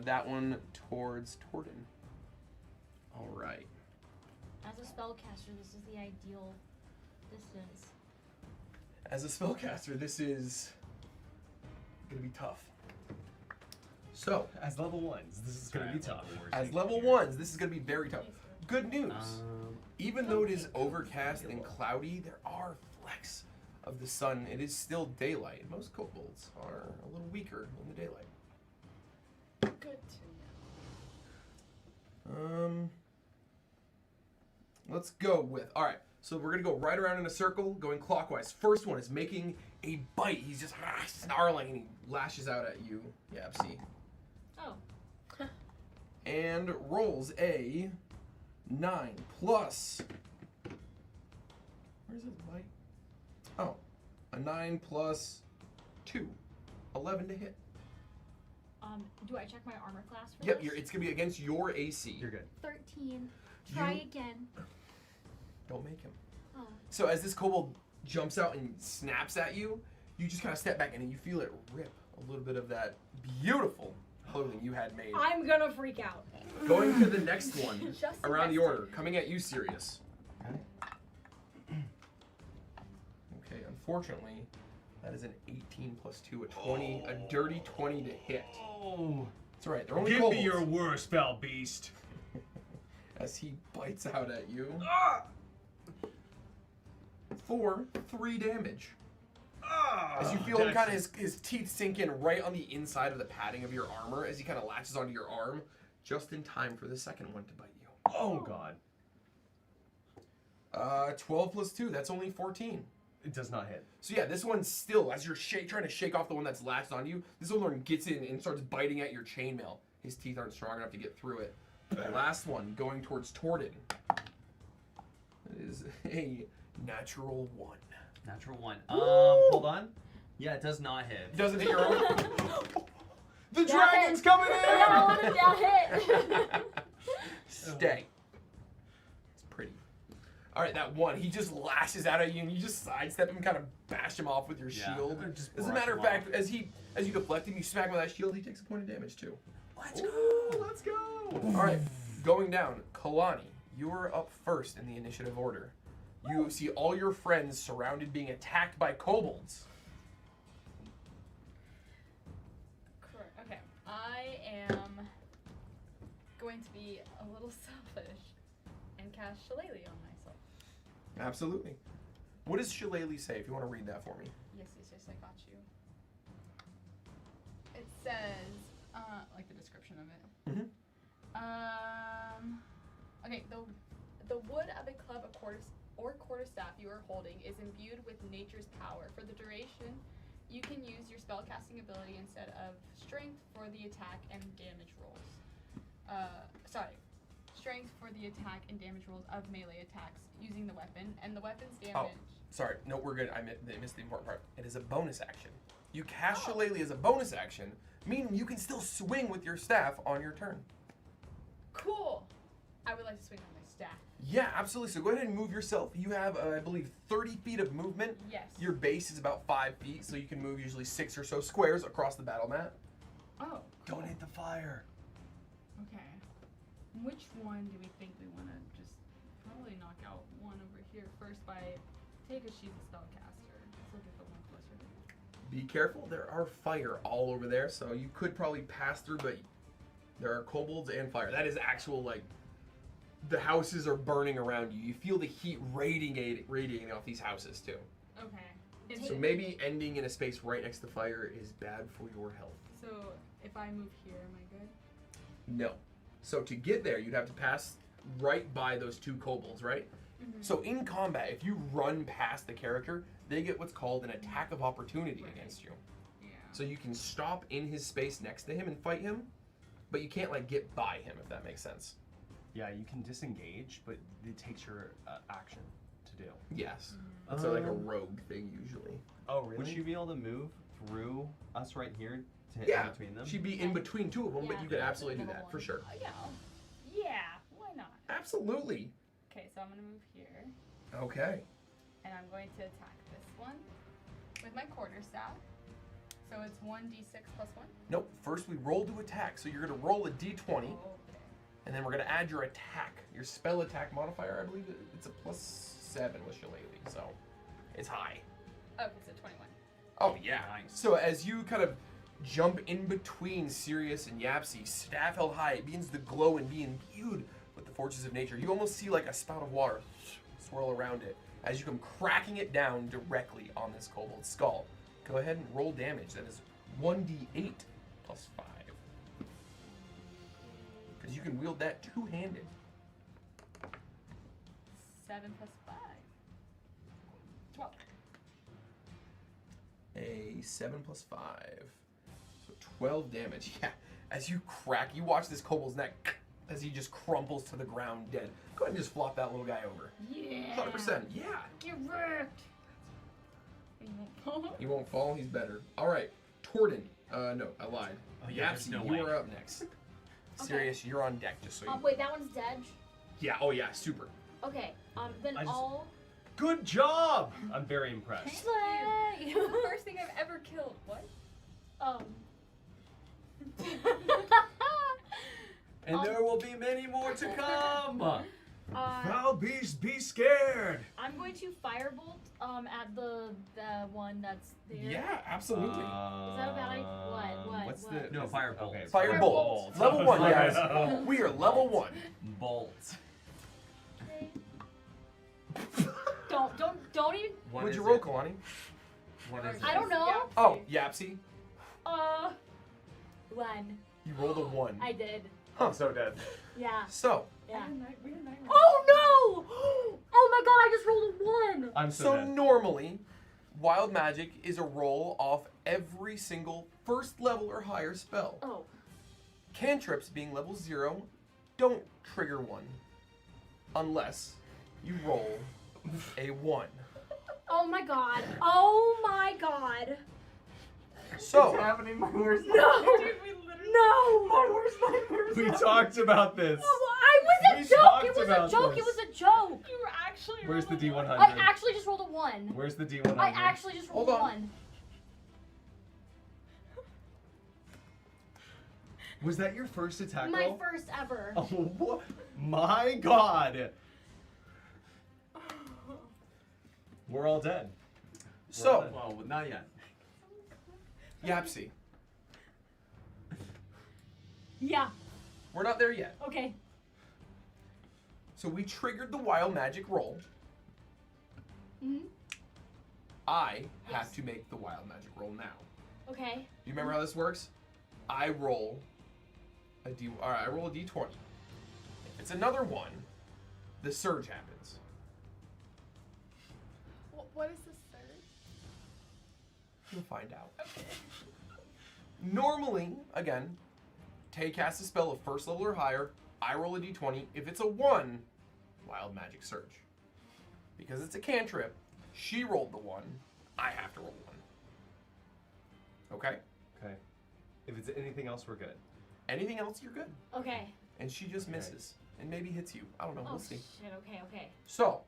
that one towards Torden. All right. As a spellcaster, this is the ideal distance. As a spellcaster, this is gonna be tough. So, As level 1s, this is gonna be tough. as level 1s, this is gonna be very tough. Good news. Even though it is overcast and cloudy, there are flecks of the sun. It is still daylight. Most kobolds are a little weaker in the daylight. good to know. Let's go with. All right, so we're gonna go right around in a circle, going clockwise. First one is making a bite. He's just snarling and he lashes out at you. Yeah, see. Oh. And rolls a 9 plus. Where's his bite? Oh, a 9 plus 2, 11 to hit. Do I check my armor class for Yep, this? it's gonna be against your AC. You're good. 13. Try You- again. Don't make him. Oh. So as this kobold jumps out and snaps at you, you just kind of step back and you feel it rip a little bit of that beautiful clothing you had made. I'm gonna freak out. Going to the next one Just around the next order, coming at you, Sirius. Okay, unfortunately, that is an 18 plus 2, a 20, a dirty 20 to hit. Oh. It's alright, they're only Give kobolds. me your worst, foul beast. As he bites out at you. For 3 damage. As you feel him kind of his teeth sink in right on the inside of the padding of your armor as he kind of latches onto your arm, just in time for the second one to bite you. Oh god. 12 plus 2, that's only 14. It does not hit. So yeah, this one still, as you're trying to shake off the one that's latched on you, this one gets in and starts biting at your chainmail. His teeth aren't strong enough to get through it. The last one, going towards Torden, is a natural 1. Natural 1. Hold on. Yeah, it does not hit. It doesn't hit your own. The That dragon's hit. coming Yeah, in! that hit. Stay. It's pretty. All right, that one, he just lashes out at you, and you just sidestep him, kind of bash him off with your Yeah. shield. Just As a brush matter of him fact, as you deflect him, you smack him with that shield, he takes a point of damage too. Let's go. Let's go. All right, going down. Kalani, you're up first in the initiative order. You see all your friends surrounded, being attacked by kobolds. Correct. Okay. I am going to be a little selfish and cast Shillelagh on myself. Absolutely. What does Shillelagh say? If you want to read that for me. Yes, I got you. It says, like the description of it. Okay, the wood of a club or quarterstaff you are holding is imbued with nature's power. For the duration, you can use your spellcasting ability instead of strength for the attack and damage rolls. Strength for the attack and damage rolls of melee attacks using the weapon, and the weapon's damage. Sorry, no, we're good. I missed the important part. It is a bonus action. You cast Shillelagh as a bonus action, meaning you can still swing with your staff on your turn. Cool. I would like to swing on my staff. Yeah, absolutely. So go ahead and move yourself. You have, I believe, 30 feet of movement. Yes. Your base is about 5 feet, so you can move usually 6 or so squares across the battle mat. Oh. Don't hit the fire. Okay. Which one do we think we want to just probably knock out one over here first by take a she's a spellcaster. Let's look at the one closer to me. Be careful. There are fire all over there, so you could probably pass through, but there are kobolds and fire. That is actual, like, the houses are burning around you. You feel the heat radiating off these houses, too. Okay. So maybe ending in a space right next to fire is bad for your health. So if I move here, am I good? No. So to get there, you'd have to pass right by those 2 kobolds, right? Mm-hmm. So in combat, if you run past the character, they get what's called an attack of opportunity against you. Yeah. So you can stop in his space next to him and fight him, but you can't, like, get by him, if that makes sense. Yeah, you can disengage, but it takes your action to do. Yes. It's like a rogue thing, usually. Oh, really? Would she be able to move through us right here to hit Yeah, in between them? she'd be in between 2 of them, but Yeah, you could yeah, absolutely do level that, for one. sure. Yeah. Why not? Absolutely. Okay, so I'm gonna move here, Okay. and I'm going to attack this one with my quarterstaff. So it's 1d6 plus 1. Nope, first we roll to attack. So you're going to roll a d20, Okay. and then we're going to add your attack. Your spell attack modifier, I believe it's a +7 with Shillelagh, so it's high. Okay, so 21. Oh, yeah. Nice. So as you kind of jump in between Sirius and Yapsy, staff held high, it begins to glow and be imbued with the forces of nature. You almost see like a spout of water swirl around it as you come cracking it down directly on this kobold's skull. Go ahead and roll damage. That is 1d8 plus 5. Because you can wield that two-handed. 7 plus 5. 12. A 7 plus 5. So 12 damage. Yeah. As you crack, you watch this kobold's neck as he just crumples to the ground dead. Go ahead and just flop that little guy over. Yeah. 100%. Yeah. Get wrecked. You won't fall. He won't fall. He's better. All right. Torden. No, I lied. Oh, yeah, there's Yapsy, no you way. are up next. Sirius, you're on deck, just so you Wait, that one's dead. Yeah, oh yeah, super. Okay, then I just- all. Good job! I'm very impressed. Slay! The first thing I've ever killed. What? And there will be many more to come! Foul beast, be scared! I'm going to firebolt at the one that's there. Yeah, absolutely. Is that a bad idea? What? What's What? the... No, firebolt. Okay, Firebolt. Firebolt. Level 1, guys. Firebolt. We are level 1. Bolt. Don't even. What What'd is you roll, it? Kalani? What is I it? don't know. Oh, Yapsy. 1. You rolled a 1. I did. Huh. So dead. Yeah. So, Yeah. We're nightmare. Oh no! Oh my god! I just rolled a 1. I'm so so dead. normally, wild magic is a roll off every single first level or higher spell. Oh. Cantrips being level 0 don't trigger one unless you roll a 1. Oh my god. Oh my god. So, happening? My worst No! Dude, we literally. No! My worst nightmares! We talked about this. It was a We joke! talked It was a about joke! this. It was a joke! You were actually. Where's the rolling D100? I actually just rolled a 1. Where's the D100? I actually just rolled a Hold on. 1. Was that your first attack My roll? first ever. Oh, what? My God. We're all dead. so Well, not yet. Yapsy, Yeah. we're not there yet. Okay. So we triggered the wild magic roll. Hmm. I have to make the wild magic roll now. Okay. You remember how this works? I roll a D. All right, I roll a D20. If it's another 1, the surge happens. What is this, sir? You'll find out. Normally, again, Tay casts a spell of first level or higher. I roll a d20. If it's a 1, Wild Magic Surge. Because it's a cantrip, she rolled the 1. I have to roll 1. Okay? Okay. If it's anything else, we're good. Anything else, you're good. Okay. And she just Okay. misses. And maybe hits you. I don't know. Oh We'll see. shit. Okay. Okay. So,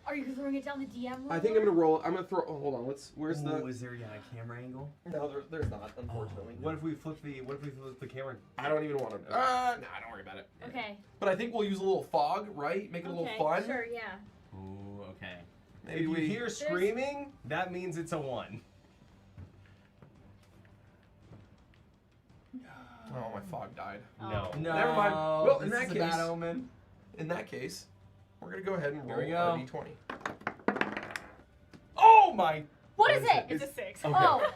Are you throwing it down the DM room? I think I'm going to roll. I'm going to throw. Oh, hold on. Where's Ooh, the. is there a camera angle? No, there's not, unfortunately. What if we flip the camera? I don't even want to. Nah, don't worry about it. Okay. But I think we'll use a little fog, right? Make it a little Okay. fun. Sure. Yeah. Ooh, okay. Maybe If you we hear screaming, that means it's a 1. Oh, my fog died. No. No. Never mind. Well, in this that is a case- bad omen. In that case, we're gonna go ahead and Here roll we a go. d20. Oh my! What is it? It's a 6. Okay. Oh.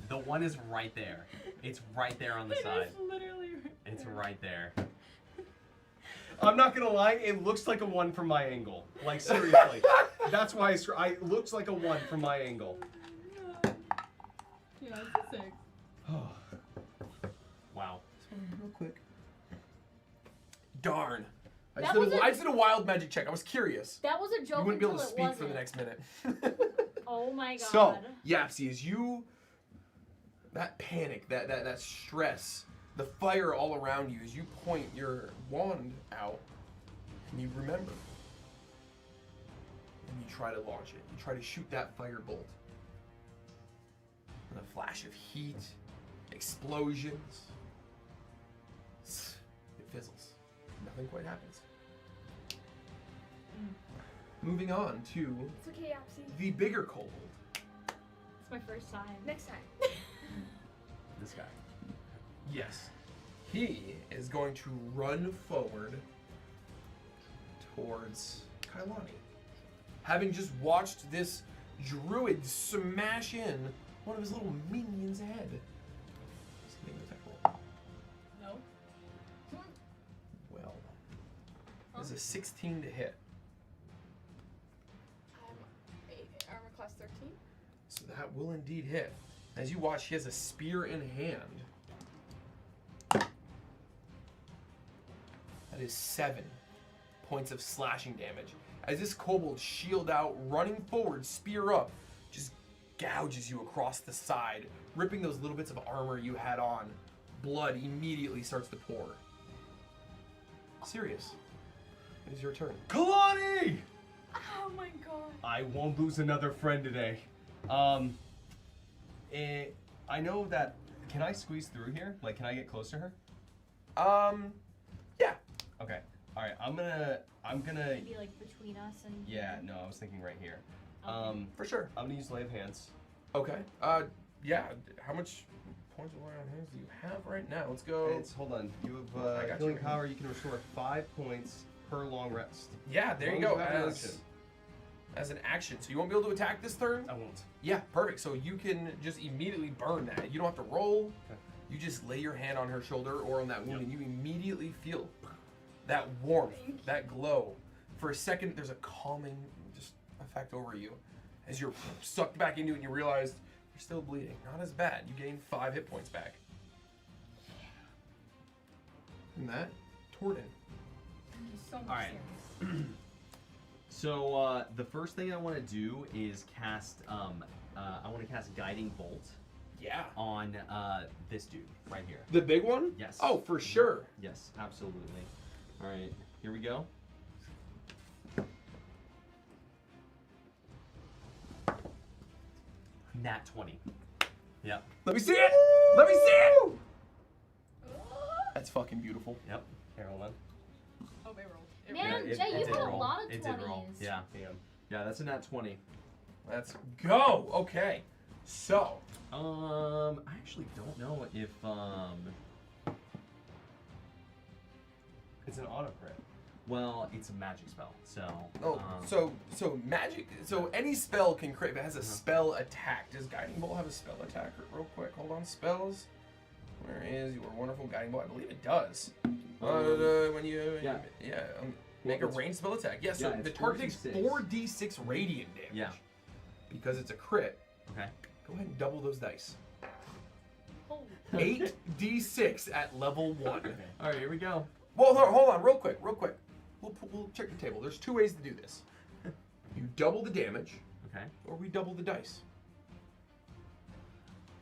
The 1 is right there. It's right there on the side. It's literally right It's there. right there. I'm not gonna lie, it looks like a 1 from my angle. Like seriously, that's why it looks like a 1 from my angle. Yeah, it's a 6. Wow. Real quick. Darn. I That just, was I just did a wild magic check. I was curious. That was a joke You wouldn't be until able to it speak wasn't. for the next minute. Oh my god. So, Yapsy, as you, that panic, that stress, the fire all around you, as you point your wand out, and you remember, and you try to launch it. You try to shoot that fire bolt. And a flash of heat, explosions. It fizzles. Nothing quite happens. Moving on to It's okay, Yapsy. the bigger kobold. It's my first time. Next time. This guy. Yes. He is going to run forward towards Kailani. Having just watched this druid smash in one of his little minions' head. Just give me an attack roll. No. Well, there's a 16 to hit. Armor class 13. So that will indeed hit. As you watch, he has a spear in hand. That is 7 points of slashing damage. As this kobold, shield out, running forward, spear up, just gouges you across the side, ripping those little bits of armor you had on. Blood immediately starts to pour. Sirius, it is your turn. Kalani! Oh my god. I won't lose another friend today. I know that. Can I squeeze through here? Like, can I get close to her? Yeah. Okay. All right. I'm gonna. Maybe like between us and. Yeah. No, I was thinking right here. Okay. For sure. I'm gonna use lay of hands. Okay. Yeah. How much points of lay on hands do you have right now? Let's go. Hold on. You I have got healing you. power. You can restore 5 points per long rest. Yeah, there you As go. long as you have an action. As an action. So you won't be able to attack this turn? I won't. Yeah, perfect. So you can just immediately burn that. You don't have to roll. Okay. You just lay your hand on her shoulder or on that wound and you immediately feel that warmth, that glow. For a second, there's a calming just effect over you. As you're sucked back into it and you realize you're still bleeding. Not as bad. You gain 5 hit points back. And that, Torden. Thank you so much. All right. Sirius. So the first thing I want to do is cast. I want to cast Guiding Bolt Yeah. on this dude right here. The big one? Yes. Oh, for sure. Yes, absolutely. All right, here we go. Nat 20. Yep. Let me see it! Let me see it! That's fucking beautiful. Yep. Here, hold on. Oh, they rolled. It Man, rolled. it Jay, you did got a roll. lot of It 20s. did roll. Yeah. Damn. Yeah, that's a nat 20. Let's go. Okay. So, I actually don't know if It's an auto crit. well, it's a magic spell. So so magic. So any spell can crit. If it has a spell attack. Does Guiding Bolt have a spell attack? Real quick, hold on. Spells. Where is your wonderful Guiding Bolt? I believe it does. When you yeah. Make a it's- ranged spell attack. Yeah, so Yeah, the it's target takes 4d6. 4d6 radiant damage. Yeah. Because it's a crit, Okay. go ahead and double those dice. Holy. 8d6 at level 1. All right, here we go. Well, hold on, real quick. We'll check the table. There's 2 ways to do this. You double the damage, Okay. or we double the dice.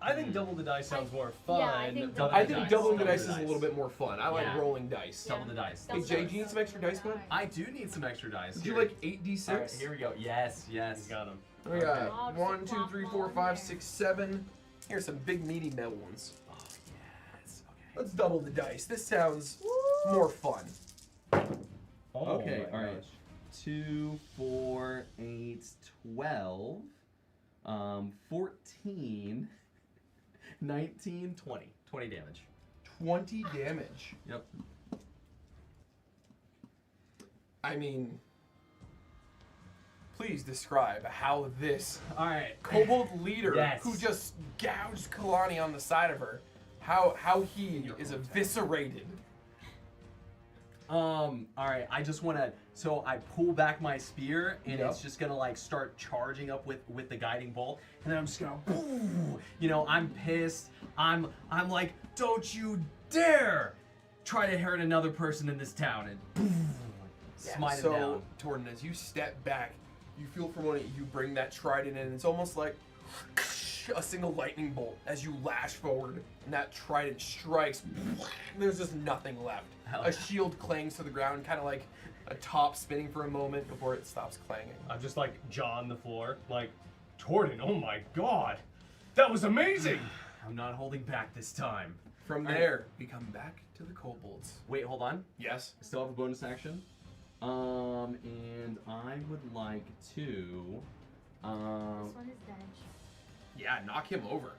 I think double the dice sounds more fun. Yeah, I think but- double I the think dice. doubling the Double dice the is a dice. little bit more fun. I like Yeah. rolling dice. Double the dice. Hey, Jay, do you need some extra dice, bud? I do need some extra dice. Would you Here. like 8d6? All right, here we go. Yes, yes. He's got him. We got Okay. Oh, just 1, a 2, block 3, ball 4, in 5, there. 6, 7. Here's some big meaty metal ones. Oh, yes. Okay. Let's double the dice. This sounds more fun. Oh, Okay, my all right. gosh. 2, 4, 8, 12, 14, 19, 20. 20 damage. 20 damage. Yep. I mean, please describe how this All right. kobold leader Yes. who just gouged Kalani on the side of her, how he is eviscerated. All right. I just want to. So I pull back my spear, and Yep. it's just gonna like start charging up with the guiding bolt, and then I'm just gonna, boo! You know, I'm pissed. I'm like, don't you dare try to hurt another person in this town, and boom, smite him down. Torton, as you step back, you feel for a moment you bring that trident in, and it's almost like a single lightning bolt as you lash forward, and that trident strikes. There's just nothing left. Hell A yeah. shield clangs to the ground, kind of like a top spinning for a moment before it stops clanging. I'm just like jaw on the floor, like, Torton, oh my god, that was amazing! I'm not holding back this time. From All right. there, we come back to the kobolds. Wait, hold on. Yes. I still have a bonus action. And I would like to. This one is dead. Yeah, knock him over.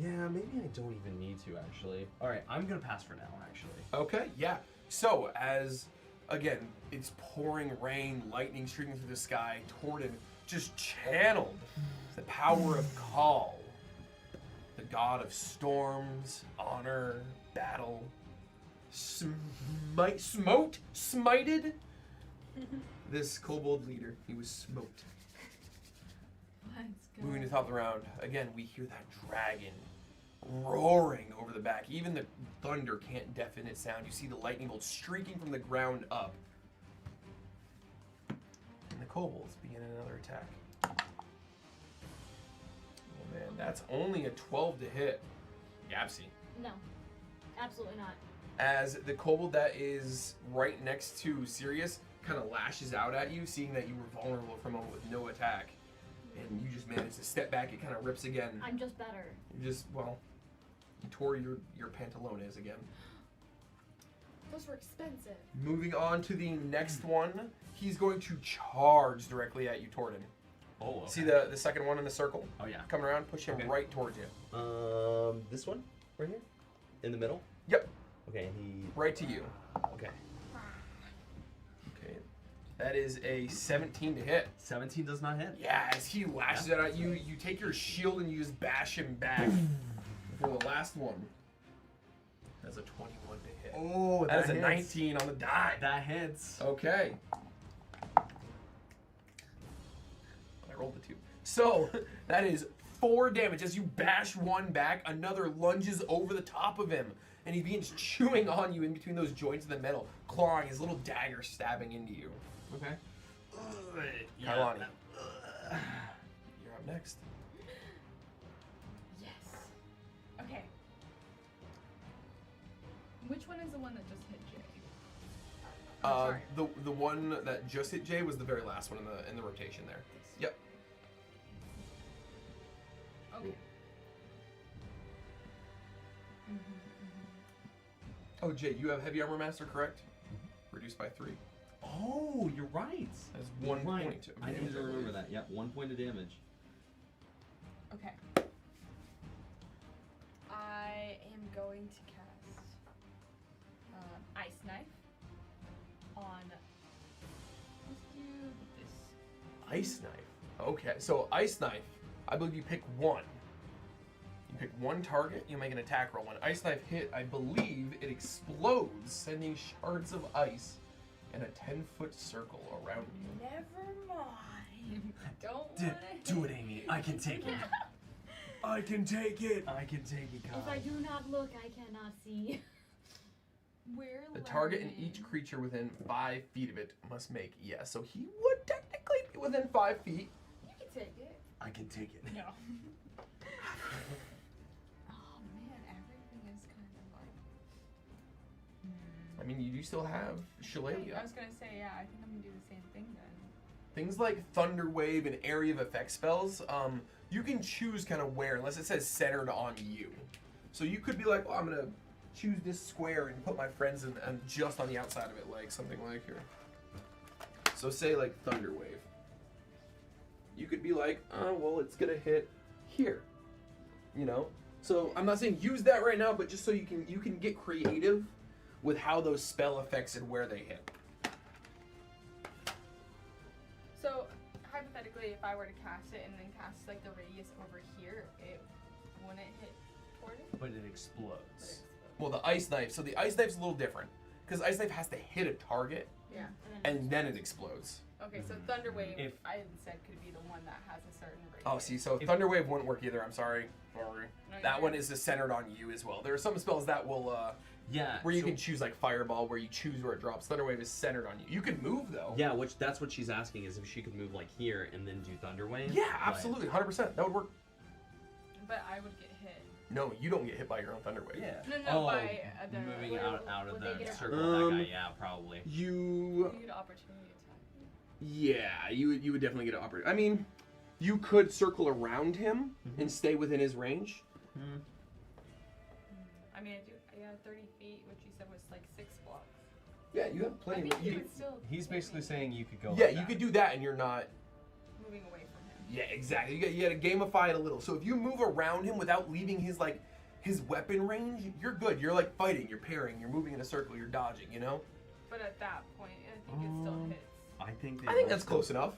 Yeah, maybe I don't even need to actually. All right, I'm gonna pass for now. Actually. Okay, yeah. So, as, again, it's pouring rain, lightning streaming through the sky, Torton just channeled the power of Kal, the god of storms, honor, battle. Smited this kobold leader. He was smoked. Let's go. Moving to the top of the round, again, we hear that dragon roaring over the back. Even the thunder can't deafen its sound. You see the lightning bolt streaking from the ground up. And the kobolds begin another attack. Oh man, that's only a 12 to hit. Yapsy. No, absolutely not. As the kobold that is right next to Sirius kind of lashes out at you, seeing that you were vulnerable for a moment with no attack. And you just managed to step back, it kind of rips again. I'm just better. You just, well, you tore your pantalones again. Those were expensive. Moving on to the next one, he's going to charge directly at you, Torton. Oh. Okay. See the second one in the circle? Oh yeah. Coming around, push him Okay. right towards you. This one right here, in the middle. Yep, Okay, he. right to you. Okay. Okay, that is a 17 to hit. 17 does not hit. Yeah, as he lashes out at you, you take your shield and you just bash him back. For the last one, that's a 21 to hit. Oh, That is a hits. 19 on the die. That hits. Okay. I rolled the 2. So, that is 4 damage. As you bash one back, another lunges over the top of him. And he begins chewing on you in between those joints of the metal, clawing his little dagger stabbing into you. Okay. Kailani. You're up next. Yes. Okay. Which one is the one that just hit Jay? Sorry. The one that just hit Jay was the very last one in the rotation there. Yep. Okay. Oh, Jay, you have heavy armor master, correct? Reduced by 3. Oh, you're right. That's 1 Right. point. of I need damage, to remember believe. that. Yep, 1 point of damage. Okay. I am going to cast Ice Knife on. Let's do this. Ice knife. Okay, so ice knife. I believe you pick one. You pick one target. You make an attack roll. When ice knife hit, I believe it explodes, sending shards of ice in a 10-foot circle around you. Never mind. Don't Do, wanna do hit it, Amy. I can take it. I can take it. I can take it, If I do not look, I cannot see. We're The target and each creature within 5 feet of it must make yes. So he would technically be within 5 feet. You can take it. I can take it. No. Oh man, everything is kind of like. I mean, you do still have Shillelagh. I was gonna say, yeah, I think I'm gonna do the same thing then. Things like Thunder Wave and Area of Effect spells, you can choose kind of where, unless it says centered on you. So you could be like, well, I'm gonna choose this square and put my friends in just on the outside of it, like something like here. So say like Thunder Wave. You could be like, oh, well, it's gonna hit here. You know? So I'm not saying use that right now, but just so you can get creative with how those spell effects and where they hit. So hypothetically, if I were to cast it and then cast like the radius over here, it wouldn't hit toward it. But it But explodes. Well, the ice knife. So the ice knife's a little different because ice knife has to hit a target Yeah. and then it explodes. Okay, so Thunder Wave, If- I said could be the one that has a certain radius. Oh, see, so If- Thunder Wave wouldn't work either. I'm sorry. Sorry. No, That you're one good. is just centered on you as well. There are some spells that will Yeah. where you so- can choose like Fireball, where you choose where it drops. Thunder Wave is centered on you. You can move though. Yeah, that's what she's asking is if she could move like here and then do Thunder Wave. Yeah, But- absolutely, 100%. That would work. But I would get hit. No, you don't get hit by your own Thunder Wave. Yeah. No, Oh, by the. moving Would- out of would they the get a- circle of that Um, guy. Yeah, probably. You. You get an opportunity attack. Yeah, you would definitely get an opportunity. I mean, you could circle around him and stay within his range. I mean, I got 30 feet, which you said was like 6 blocks. Yeah, you have I plenty. think he You, would still. He's hit basically me, saying you could go. yeah, like you that. could do that, and you're not. moving away from him. Yeah, exactly. You got to gamify it a little. So if you move around him without leaving his weapon range, you're good. You're like fighting. You're parrying. You're moving in a circle. You're dodging. You know. But at that point, I think it still hits. I think. I think that's close enough.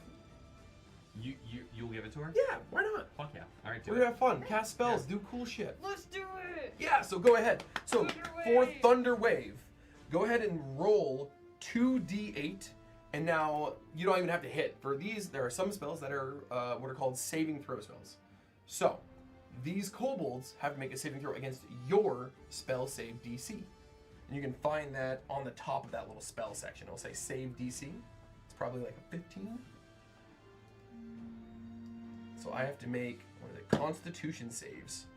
You'll give it to her. Yeah, why not? Fuck yeah. All right, do We're it. gonna have fun. Cast spells. Do cool shit. Let's do it! Yeah. So go ahead. So Thunder for Wave. Thunder Wave, go ahead and roll 2d8. And now you don't even have to hit. For these, there are some spells that are what are called saving throw spells. So these kobolds have to make a saving throw against your spell save DC. And you can find that on the top of that little spell section. It'll say save DC. It's probably like a 15. So I have to make, what is it, Constitution saves.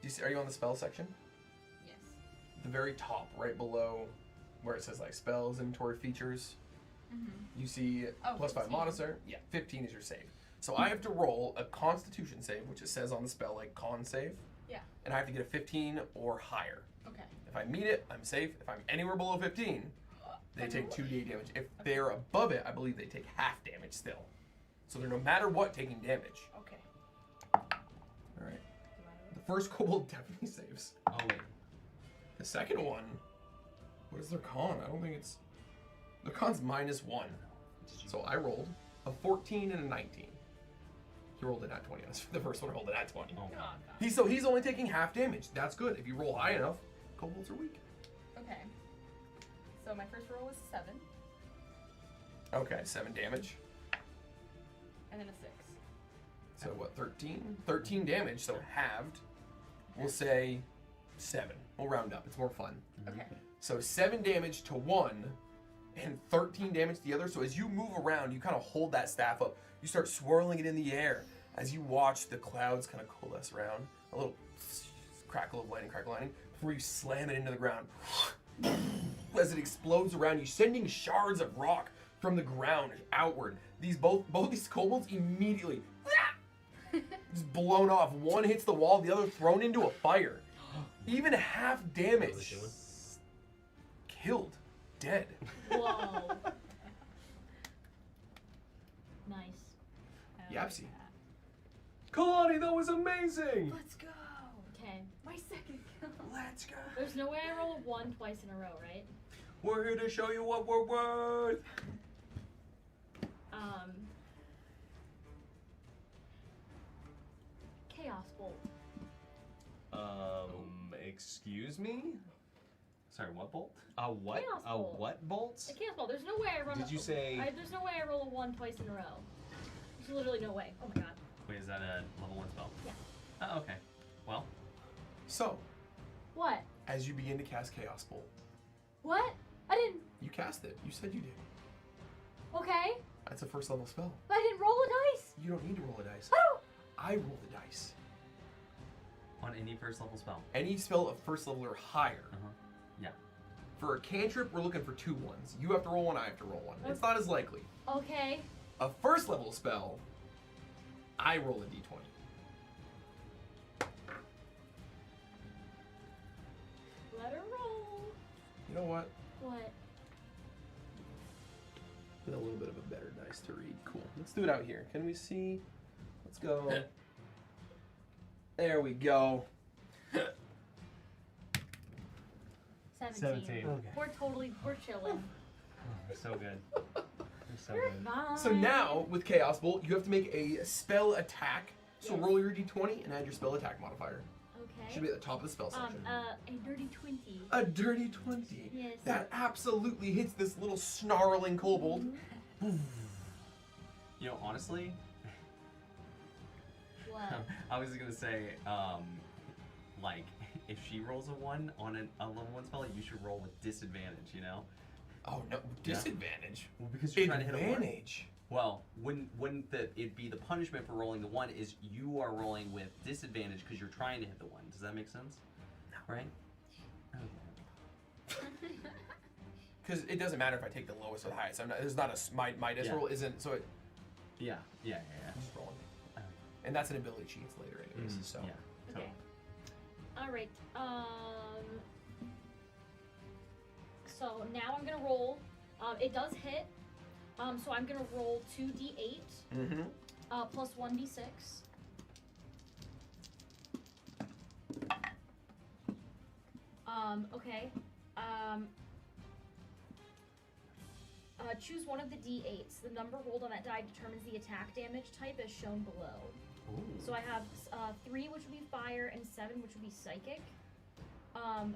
Do you see, are you on the spell section? Yes. The very top, right below where it says like spells, inventory features. You see Oh, +5 15. modifier. Yeah, 15 is your save. So I have to roll a Constitution save, which it says on the spell like con save. Yeah. And I have to get a 15 or higher. Okay. If I meet it, I'm safe. If I'm anywhere below 15, they take 2d8 damage. If they're above it, I believe they take half damage still. So they're no matter what taking damage. Okay. All right. The first kobold definitely saves. Oh wait. The second one, what is their con? I don't think it's. Their con's -1. So I rolled a 14 and a 19. He rolled a nat 20. The first one rolled a nat 20. Oh. God. He's only taking half damage. That's good. If you roll high enough, kobolds are weak. Okay. So my first roll was 7, Okay, 7 damage. and then a 6. So what, 13? 13 damage, so halved. We'll say 7. We'll round up. It's more fun. Okay. So 7 damage to one and 13 damage to the other. So as you move around, you kind of hold that staff up. You start swirling it in the air as you watch the clouds kind of coalesce around. A little crackle of lightning, before you slam it into the ground. As it explodes around you, sending shards of rock from the ground outward. Both these kobolds immediately just blown off. One hits the wall, the other thrown into a fire. Even half damage. Killed. Dead. Whoa. Nice. Yapsy. Kalani, that was amazing. Let's go! Okay. My second kill. Let's go. There's no way I roll a 1 twice in a row, right? We're here to show you what we're worth. Chaos Bolt. Excuse me? Sorry, what bolt? A what? Chaos A bolt. what bolt? A chaos ball. There's no way I run. Did you say? There's no way I roll a 1 twice in a row. There's literally no way. Oh my god. Wait, is that a level 1 spell? Yeah. Oh, okay. Well, So, What? as you begin to cast Chaos Bolt, What? I didn't. you cast it. You said you did. Okay. That's a first level spell. But I didn't roll a dice. You don't need to roll a dice. Oh. I roll the dice. on any first level spell. Any spell of first level or higher. Yeah. For a cantrip, we're looking for 2 ones. You have to roll one, I have to roll one. It's not as likely. Okay. A first level spell, I roll a d20. Let her roll. You know what? What? With a little bit of a better dice to read. Cool. Let's do it out here. Can we see? Let's go. There we go. 17. Okay. We're chilling. They're so good. They're so good. Fine. So now, with Chaos Bolt, you have to make a spell attack. So Yes. roll your d20 and add your spell attack modifier. Okay. Should be at the top of the spell section. A dirty 20. A dirty 20. Yes. That absolutely hits this little snarling kobold. You know, honestly, What? I was gonna say, like, if she rolls a 1 on a level 1 spell, you should roll with disadvantage, you know? Oh no, disadvantage. Well, because you're trying to hit a 1. Advantage. Well, wouldn't it be the punishment for rolling the 1 is you are rolling with disadvantage because you're trying to hit the 1. Does that make sense? No. Right? Okay. Because it doesn't matter if I take the lowest or the highest. There's not my dice Yeah. roll isn't, so it, Yeah. I'm just rolling. Okay. And that's an ability cheat later anyways, so. Yeah. Okay. All right. So now I'm gonna roll. It does hit. So I'm gonna roll 2d8 Mm-hmm. plus 1d6. Okay. Choose one of the d8s. The number rolled on that die determines the attack damage type as shown below. Ooh. So I have 3, which would be fire, and 7, which would be psychic. Are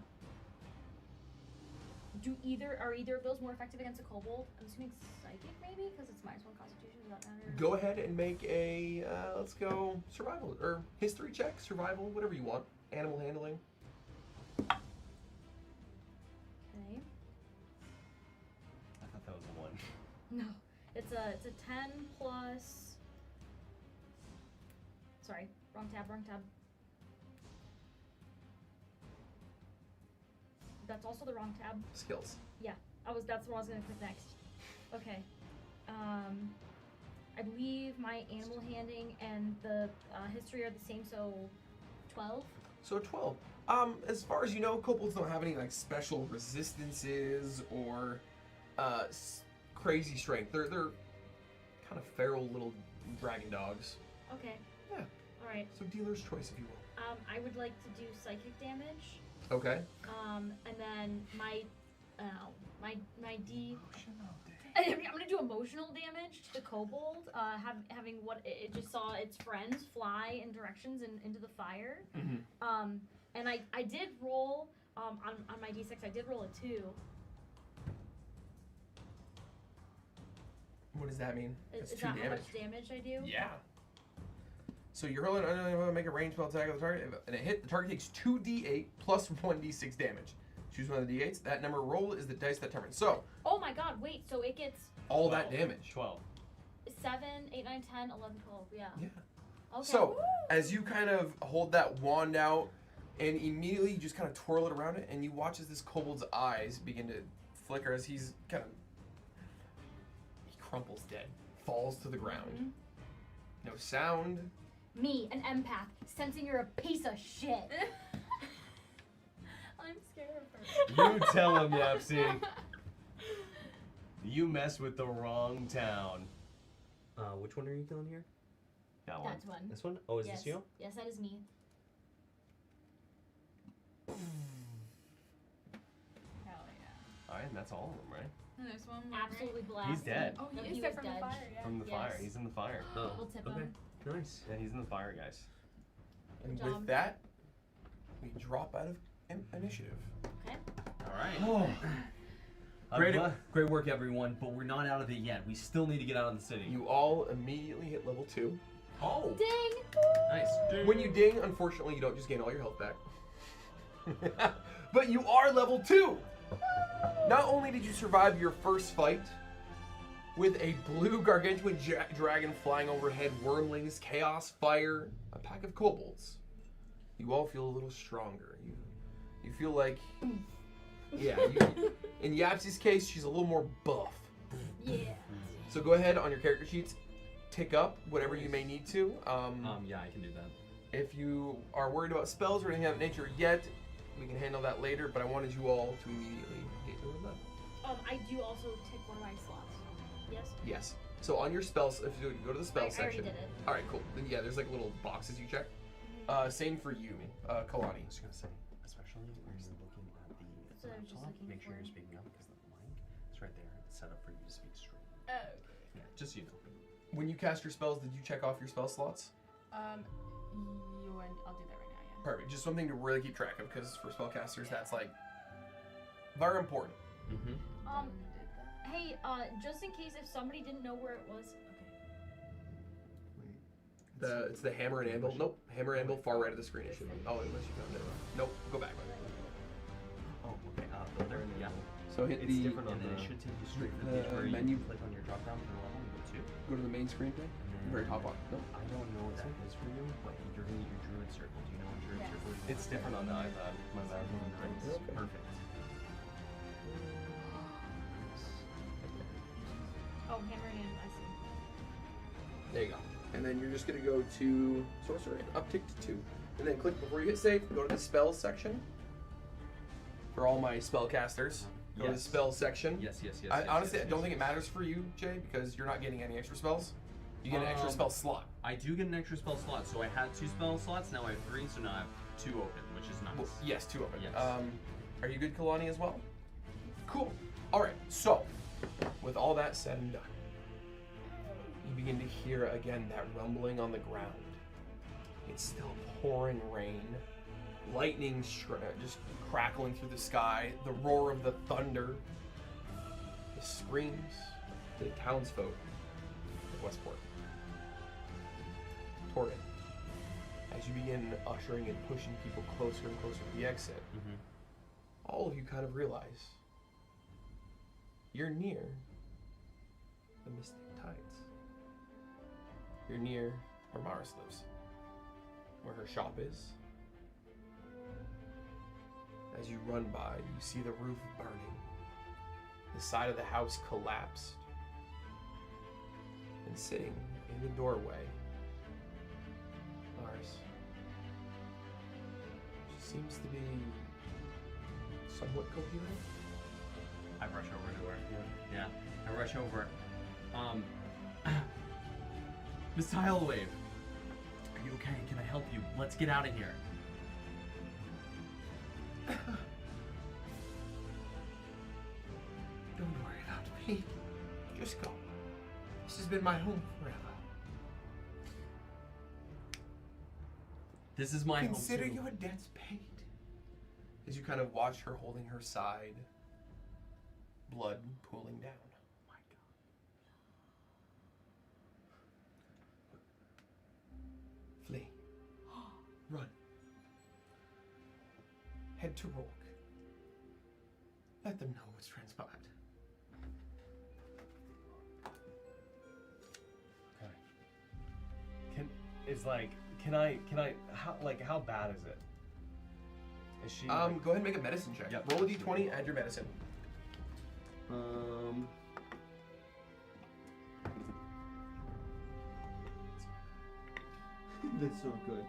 either of those more effective against a kobold? I'm assuming psychic, maybe, because it's -1 Constitution. Does that matter? Go ahead and make a, let's go, survival, or history check, survival, whatever you want. Animal handling. Okay. I thought that was a 1. No, it's a 10 plus. Sorry, wrong tab. That's also the wrong tab. Skills. That's the one I was gonna click next. Okay. I believe my animal handling and the history are the same, so 12. So 12. As far as you know, kobolds don't have any like special resistances or crazy strength. They're kind of feral little dragon dogs. Okay. Yeah. All right. So dealer's choice, if you will. I would like to do psychic damage. Okay. And then my D. I'm gonna do emotional damage to the kobold. Having what it just saw its friends fly in directions and into the fire. Mm-hmm. And I did roll on my D6. I did roll a 2. What does that mean? Is That's that 2 how damage. much damage I do? Yeah. So you're hurling, make a ranged spell attack on the target, and it hit. The target takes 2d8 plus 1d6 damage. Choose one of the d8s. That number roll is the dice that determines. So Oh my god, wait, so it gets all that damage. 12. 7, 8, 9, 10, 11, 12. Yeah. Yeah. Okay. So as you kind of hold that wand out, and immediately you just kind of twirl it around it, and you watch as this kobold's eyes begin to flicker as he crumples dead, falls to the ground. Mhm. No sound. Me, an empath, sensing you're a piece of shit. I'm scared of her. You tell him, Yapsy. You mess with the wrong town. Which one are you killing here? That one. That's one. This one? Oh, is Yes. this you? Yes, that is me. Hell yeah. Alright, and that's all of them, right? And there's one more. Absolutely blasted. He's dead. Oh, No, he he is was dead from dead. the fire, yeah. From the Yes. fire. He's in the fire. Oh, We'll tip okay. him. Nice. Yeah, he's in the fire, guys. And Good with job. that, we drop out of initiative. Okay. All right. Oh. Great work, everyone. But we're not out of it yet. We still need to get out of the city. You all immediately hit level 2. Oh. Ding! Nice. When you ding, unfortunately, you don't just gain all your health back. But you are level 2! Not only did you survive your first fight with a blue gargantuan dragon flying overhead, wormlings, chaos, fire, a pack of kobolds, you all feel a little stronger. You feel like, yeah, in Yapsy's case, she's a little more buff. Yeah. So go ahead on your character sheets, tick up whatever you may need to. Yeah, I can do that. If you are worried about spells or anything of that nature yet, we can handle that later, but I wanted you all to immediately get doing that. I do also tick one of my slots. Yes? Yes. So on your spells, if you go to the spell I already section. did it. Alright, cool. Then yeah, there's like little boxes you check. Same for you, Kalani. I was gonna say, especially when you're looking at the So I was just laptop, looking make sure for- you're speaking up because the mic is right there. It's set up for you to speak straight. Oh, okay. Yeah, just so you know. When you cast your spells, did you check off your spell slots? I'll do that right now, yeah. Perfect. Just something to really keep track of, because for spellcasters, that's like very important. Mm-hmm. Did that. Hey, just in case if somebody didn't know where it was. It's the hammer and anvil. Nope, hammer and anvil, far right of the screen. It should be. Oh, unless you found it. Nope, go back. Oh, okay. Builder. Yeah. So hit It's the different on and then it should take you straight to the page where menu. you click on your drop down to the level and go to. Go to the main screen thing. Very top on. Nope. I don't know what that is for you, but you're gonna need your druid circle. Do you know what druid Yes. circle is? It's different on the iPad. My bad. Okay. Perfect. Oh, hammer and I see. There you go. And then you're just gonna go to sorcery, uptick to 2, and then click before you hit save. Go to the spells section. For all my spellcasters, go to the Yes. spells section. Yes. Honestly, I don't think it matters for you, Jay, because you're not getting any extra spells. You get an extra spell slot. I do get an extra spell slot, so I had 2 spell slots. Now I have 3, so now I have 2 open, which is nice. Well, yes, 2 of it. Yes. Are you good, Kalani, as well? Cool. All right. So, with all that said and done, you begin to hear again that rumbling on the ground. It's still pouring rain, lightning just crackling through the sky, the roar of the thunder, the screams to the townsfolk of Westport. Torrin, as you begin ushering and pushing people closer and closer to the exit, Mm-hmm. all of you kind of realize you're near the Mystic Tides. You're near where Maris lives, where her shop is. As you run by, you see the roof burning, the side of the house collapsed, and sitting in the doorway, Maris. She seems to be somewhat coherent. I rush over to her. Yeah. I rush over. Miss Tilewave, are you okay? Can I help you? Let's get out of here. Don't worry about me. Just go. This has been my home forever. This is my Consider home too. your debts paid. As you kind of watch her holding her side, blood pooling down. Oh my God. Flee. Run. Head to Rourke. Let them know what's transpired. Okay. How bad is it? Is she? Go ahead and make a medicine check. Yep. Roll a d20, add your medicine. That's so good.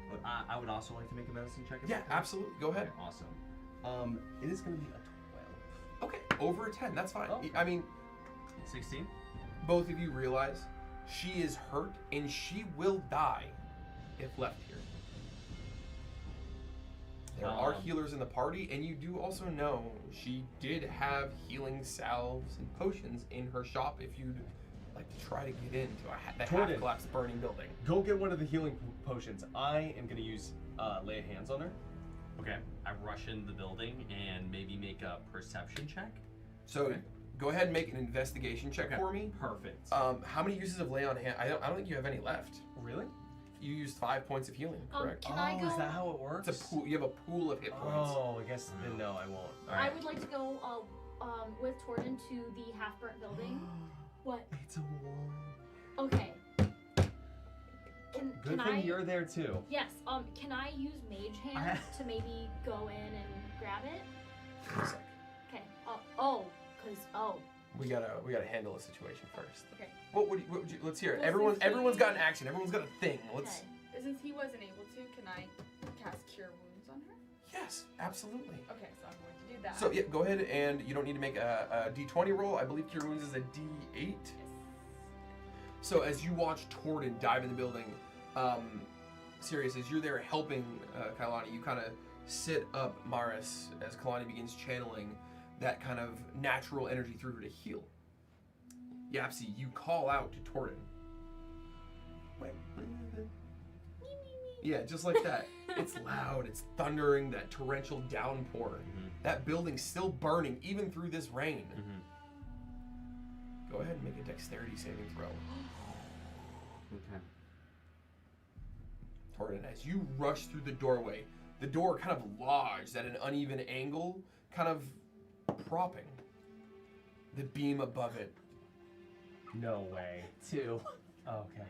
But I would also like to make a medicine check. if Yeah, I can. absolutely. Go ahead. Okay, awesome. It is going to be a 12. Okay, over a 10, that's fine. Oh. I mean, 16? both of you realize she is hurt and she will die if left here. There are healers in the party, and you do also know she did have healing salves and potions in her shop if you'd like to try to get into the Torden. half-collapsed burning building. Go get one of the healing potions. I am gonna use lay hands on her. Okay, I rush into the building and maybe make a perception check. So Okay. go ahead and make an investigation check Okay. for me. Perfect. How many uses of lay on hand? I don't think you have any left. Really? You used 5 points of healing, correct? Can I go? Is that how it works? It's a pool. You have a pool of hit points. Oh, I guess then no, I won't. All I right. would like to go with Torden to the half-burnt building. What? It's a one. Okay. Can Good can thing I? you're there too. Yes. Can I use Mage Hand to maybe go in and grab it? Give me a sec. Okay. We gotta handle the situation first. Okay. What would you, let's hear it. Well, Everyone's since everyone's he- got an action. Everyone's got a thing. Let's. Okay. Since he wasn't able to, can I cast Cure Wounds on her? Yes, absolutely. Okay, so I'm going to do that. So yeah, go ahead and you don't need to make a D20 roll. I believe Cure Wounds is a D8. Yes. So as you watch Torden dive in the building, Sirius, as you're there helping Kailani, you kind of sit up Maris as Kalani begins channeling that kind of natural energy through her to heal. Yapsy, you call out to Torden. Wait. Yeah, just like that. It's loud, it's thundering, that torrential downpour. Mhm. That building's still burning even through this rain. Mhm. Go ahead and make a dexterity saving throw. Okay. Torden, as you rush through the doorway, the door kind of lodged at an uneven angle, kind of propping the beam above it. No way. 2. Okay.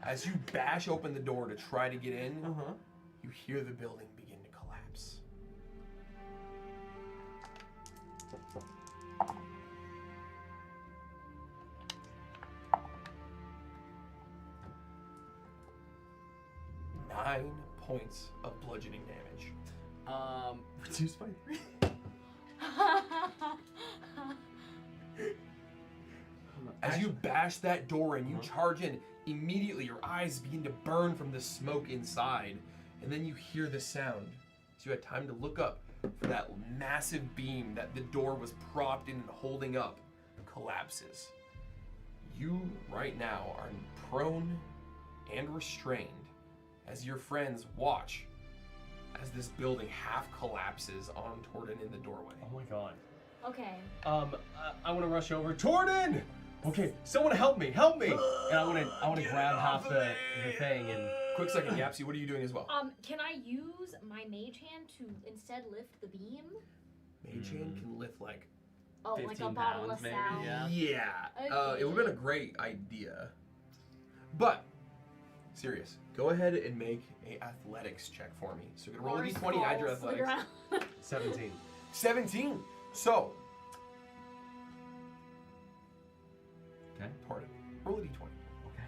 As you bash open the door to try to get in, Uh-huh. you hear the building begin to collapse. Nine points of bludgeoning damage. Reduced by 3. As you bash that door and you charge in, immediately your eyes begin to burn from the smoke inside, and then you hear the sound. So you had time to look up for that massive beam that the door was propped in and holding up collapses. You right now are prone and restrained as your friends watch as this building half collapses on Torden in the doorway. Oh my god. Okay. I want to rush over. Torden! Okay, someone help me! Help me! And I want to grab half the thing and. Quick second, Yapsy, what are you doing as well? Can I use my Mage Hand to instead lift the beam? Mage Hand can lift like Oh, like a 15 bottle pounds, of maybe, salve. yeah. It would have been a great idea. But, serious, go ahead and make a athletics check for me. So you're gonna roll a Forest d20, add your falls, slid athletics. around. 17. 17. So, Okay. Torden, roll a d20. Okay.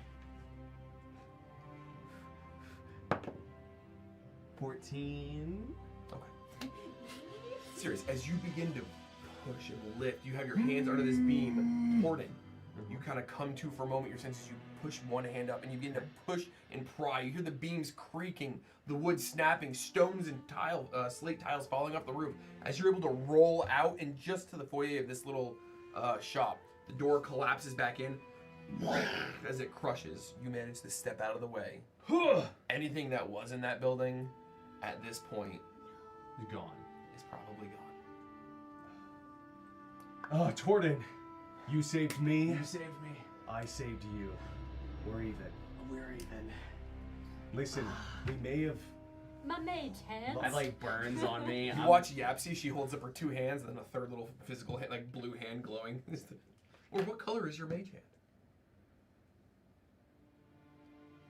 14. Okay. Serious, as you begin to push and lift, you have your hands under this beam, Torden. You kind of come to for a moment, your senses, you push one hand up and you begin to push and pry. You hear the beams creaking, the wood snapping, stones and slate tiles falling off the roof. As you're able to roll out and just to the foyer of this little shop, the door collapses back in. As it crushes, you manage to step out of the way. Anything that was in that building at this point It's gone. is probably gone. Oh, Torden, you saved me. You saved me. I saved you. We're even. We're even. Listen, we may have. My Mage Hand. I have like burns on me. You watch Yapsy, she holds up her two hands and then a third little physical hand, like blue hand glowing. Or what color is your mage hand?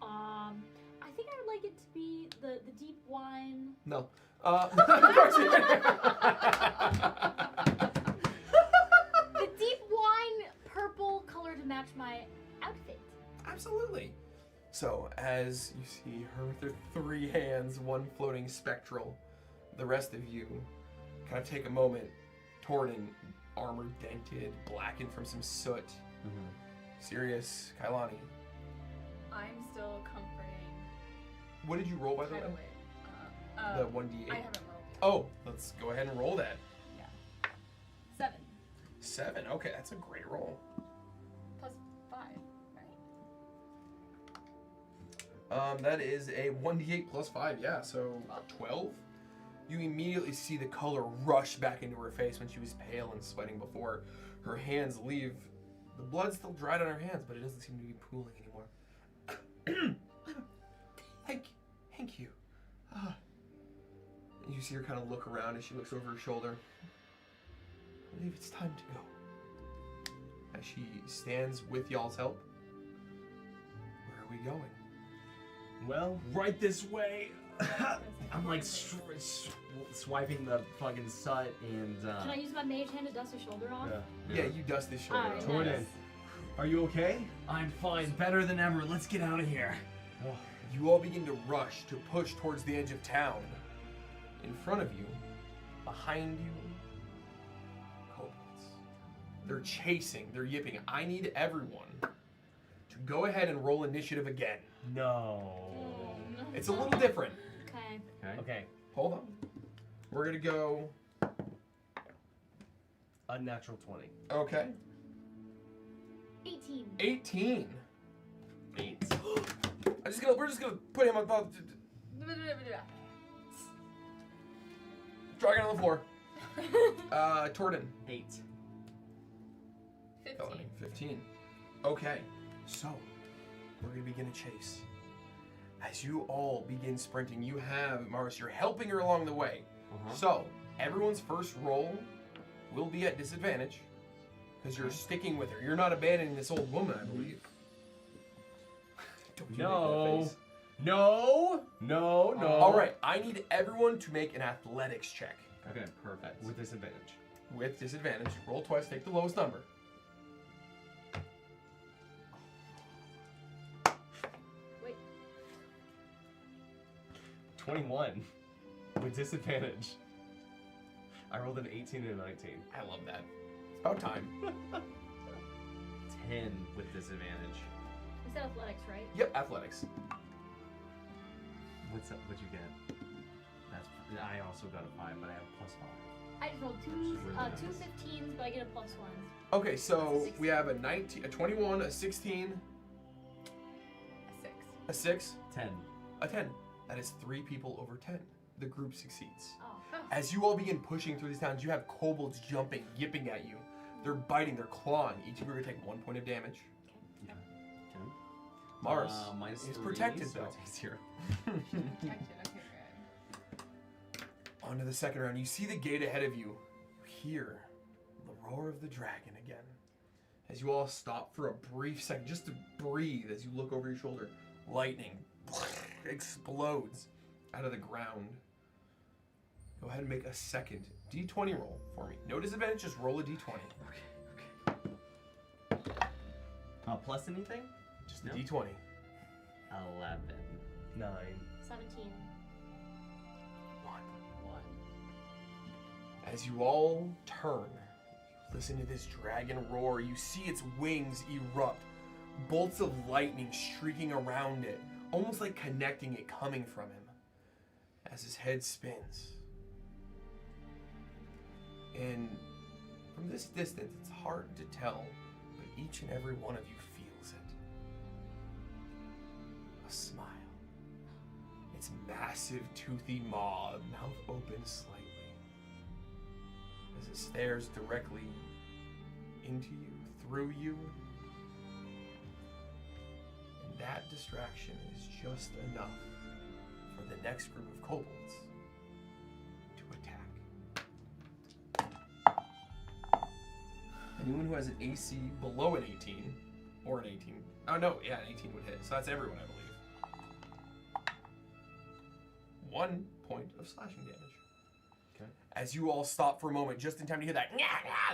I think I would like it to be the deep wine. No. The deep wine purple color to match my outfit. Absolutely. So, as you see her with her three hands, one floating spectral, the rest of you kind of take a moment. Torden, armor dented, blackened from some soot. Sirius, Kailani. I'm still comforting What did you roll, by the way? Hideaway. The 1d8. I haven't rolled yet. Oh, let's go ahead and roll that. 7 7. Okay, that's a great roll. plus 5, right? That is a 1d8 plus 5, yeah, so 12. you immediately see the color rush back into her face when she was pale and sweating before. Her hands leave. The blood's still dried on her hands, but it doesn't seem to be pooling anymore. Thank you. And you see her kind of look around as she looks over her shoulder. I believe it's time to go. As she stands with y'all's help, where are we going? Well, right this way. I'm like swiping the fucking sut and. Can I use my mage hand to dust her shoulder off? Yeah, you dust this shoulder Alright, off. Jordan, are you okay? I'm fine, better than ever. Let's get out of here. Oh, You all begin to rush to push towards the edge of town. In front of you, behind you, kobolds. They're chasing, they're yipping. I need everyone to go ahead and roll initiative again. no. It's a little different. Okay. Okay. Okay. Hold on. We're gonna go. Unnatural 20. Okay. 18. 18. 8. We're just gonna put him above. Dragon on the floor. Torden. 8. 15. 15. Okay, so we're gonna begin a chase. As you all begin sprinting, you have Morris. You're helping her along the way. So everyone's first roll will be at disadvantage because you're sticking with her. You're not abandoning this old woman, I believe. Don't you make that face. No. All right, I need everyone to make an athletics check Okay, perfect. With disadvantage. with disadvantage. Roll twice, take the lowest number. Wait. 21. With disadvantage. I rolled an 18 and a 19. I love that. It's about time. 10 with disadvantage. We said athletics, right? Yep, athletics. What'd you get? I also got a 5, but I have +5. I just rolled two 15s, but I get a +1. Okay, so we have a 19, a 21, a 16, A 6. a 6, 10. a 10. That is 3 people over 10. The group succeeds. Oh. As you all begin pushing through these towns, you have kobolds jumping, yipping at you. They're biting, they're clawing. Each of you are going to take 1 point of damage. 10. Mars Minus is 3, protected, so though. it takes 0. Protected. Okay, good. On to the second round. You see the gate ahead of you. You hear the roar of the dragon again. As you all stop for a brief second, just to breathe as you look over your shoulder, lightning explodes out of the ground. Go ahead and make a second D20 roll for me. No disadvantage, just roll a D20. Plus anything? Just a No. D20. 11. 9. 17. 1. 1. As you all turn, you listen to this dragon roar. You see its wings erupt, bolts of lightning streaking around it, almost like connecting it coming from him. As his head spins. And from this distance, it's hard to tell, but each and every one of you feels it. A smile. Its massive, toothy maw, mouth open slightly, as it stares directly into you, through you. And that distraction is just enough for the next group of kobolds to attack. Anyone who has an AC below an 18, or an 18, oh no, yeah, an 18 would hit, so that's everyone, I believe. 1 point of slashing damage. Okay. As you all stop for a moment, just in time to hear that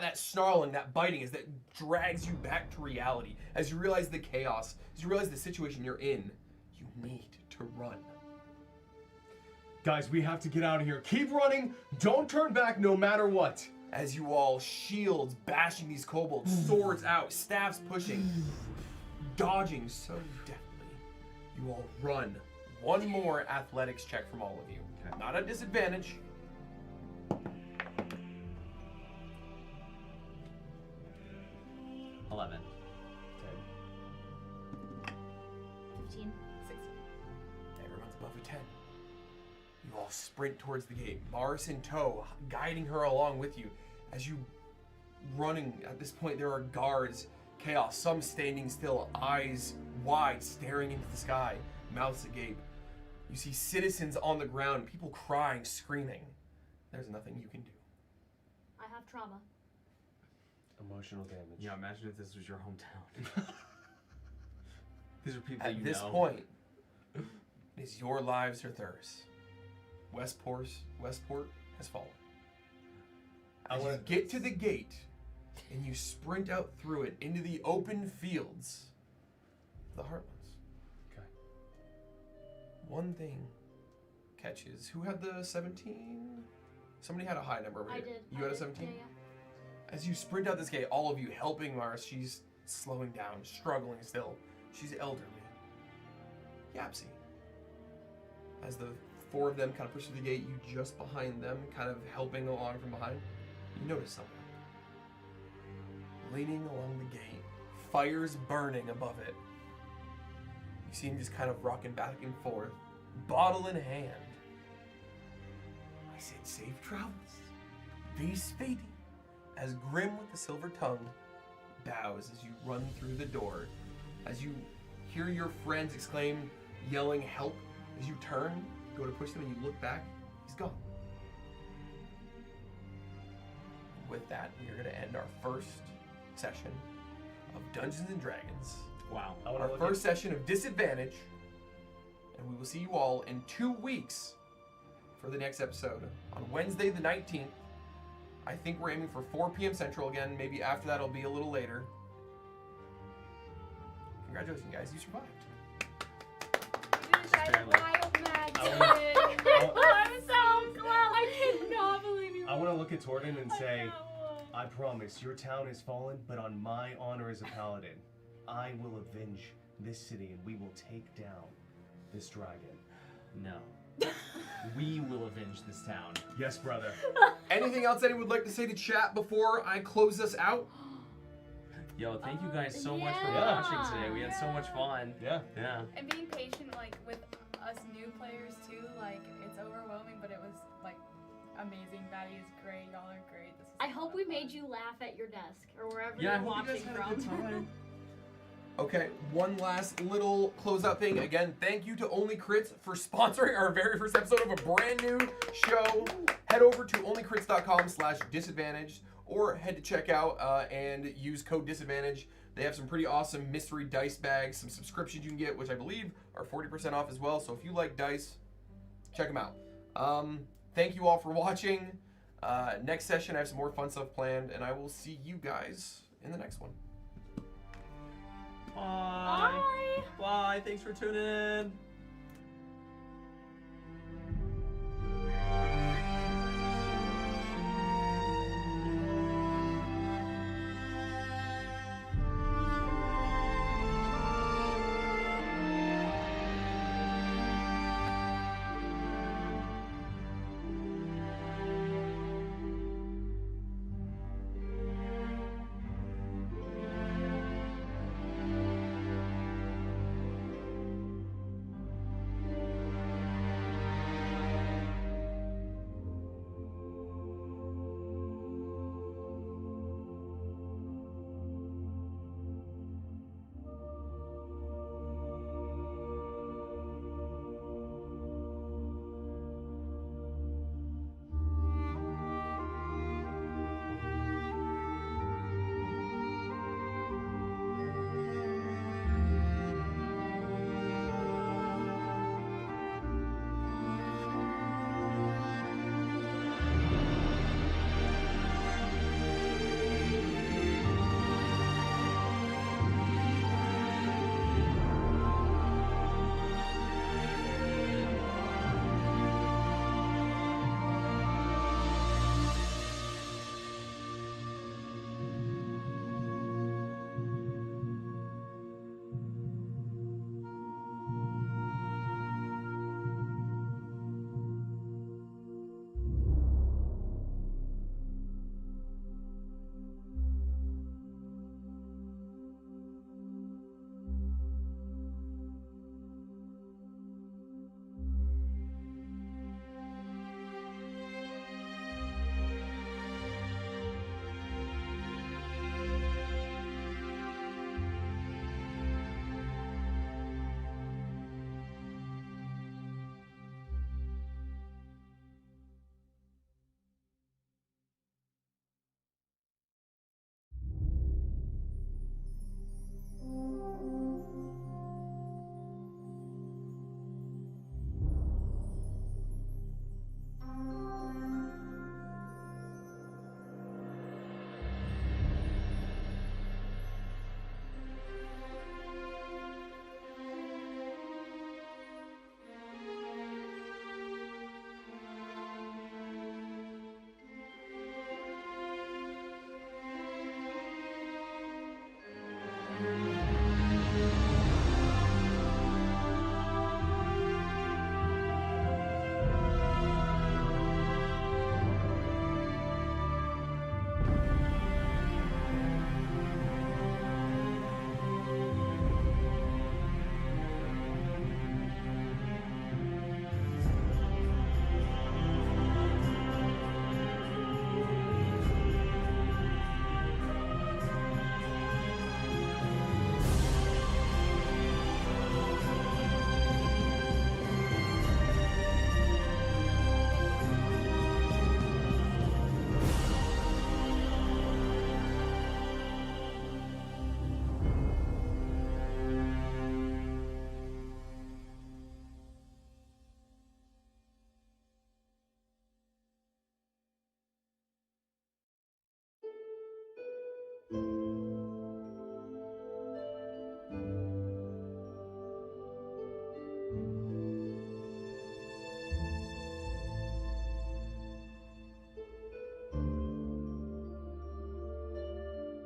that snarling, that biting, as that drags you back to reality. As you realize the chaos, as you realize the situation you're in, you need to run. Guys, we have to get out of here. Keep running. Don't turn back no matter what. As you all, shields bashing these kobolds, swords out, staffs pushing, dodging so deftly, you all run. 1 more athletics check from all of you. Okay. Not a disadvantage. $11. 15. 16. Everyone's above a 10. You all sprint towards the gate. Mars in tow, guiding her along with you. As you running, at this point there are guards, chaos, some standing still, eyes wide, staring into the sky, mouths agape. You see citizens on the ground, people crying, screaming. There's nothing you can do. I have trauma. Emotional damage. Yeah, imagine if this was your hometown. These are people that you At this know. point, it is your lives or theirs. Westport has fallen. As you get to the gate, and you sprint out through it into the open fields of the Heartlands. Okay. One thing catches. Who had the 17? Somebody had a high number over I here. did. You I had a did. 17? Yeah, yeah. As you sprint out this gate, all of you helping Mars, she's slowing down, struggling still. She's elderly. Yapsy. As the four of them kind of push through the gate, you just behind them, kind of helping along from behind, you notice someone. Leaning along the gate, fires burning above it. You see him just kind of rocking back and forth, bottle in hand. I said safe travels. Be speedy. As Grim with the silver tongue bows as you run through the door, as you hear your friends exclaim, yelling help, as you turn, go to push them, and you look back, he's gone. With that, we are going to end our first session of Dungeons and Dragons. Wow. Our first session of Disadvantage. And we will see you all in 2 weeks for the next episode. On Wednesday the 19th. I think we're aiming for 4 p.m. Central again. Maybe after that it'll be a little later. Congratulations, guys. You survived. You guys Barely. wild magic. I'm so glad. I cannot believe you. I want to look at Torden and say, know. I promise, your town has fallen, but on my honor as a paladin, I will avenge this city and we will take down this dragon. No. We will avenge this town. Yes, brother. Anything else anyone would like to say to chat before I close us out? Yo, thank you guys so much for Yeah. watching today. We had so much fun. Yeah. Yeah. And being patient, like, with us new players, too, like, it's overwhelming, but it was, like, amazing. Batty is great. Y'all are great. This was I a hope lot we of made fun. you laugh at your desk or wherever Yeah, I you're hope you watching guys had a good from. time. Okay, one last little closeout thing. Again, thank you to Only Crits for sponsoring our very first episode of a brand new show. Head over to onlycrits.com/disadvantage or head to checkout and use code disadvantage. They have some pretty awesome mystery dice bags, some subscriptions you can get, which I believe are 40% off as well. So if you like dice, check them out. Thank you all for watching. Next session, I have some more fun stuff planned, and I will see you guys in the next one. Bye. Bye. Bye. Thanks for tuning in.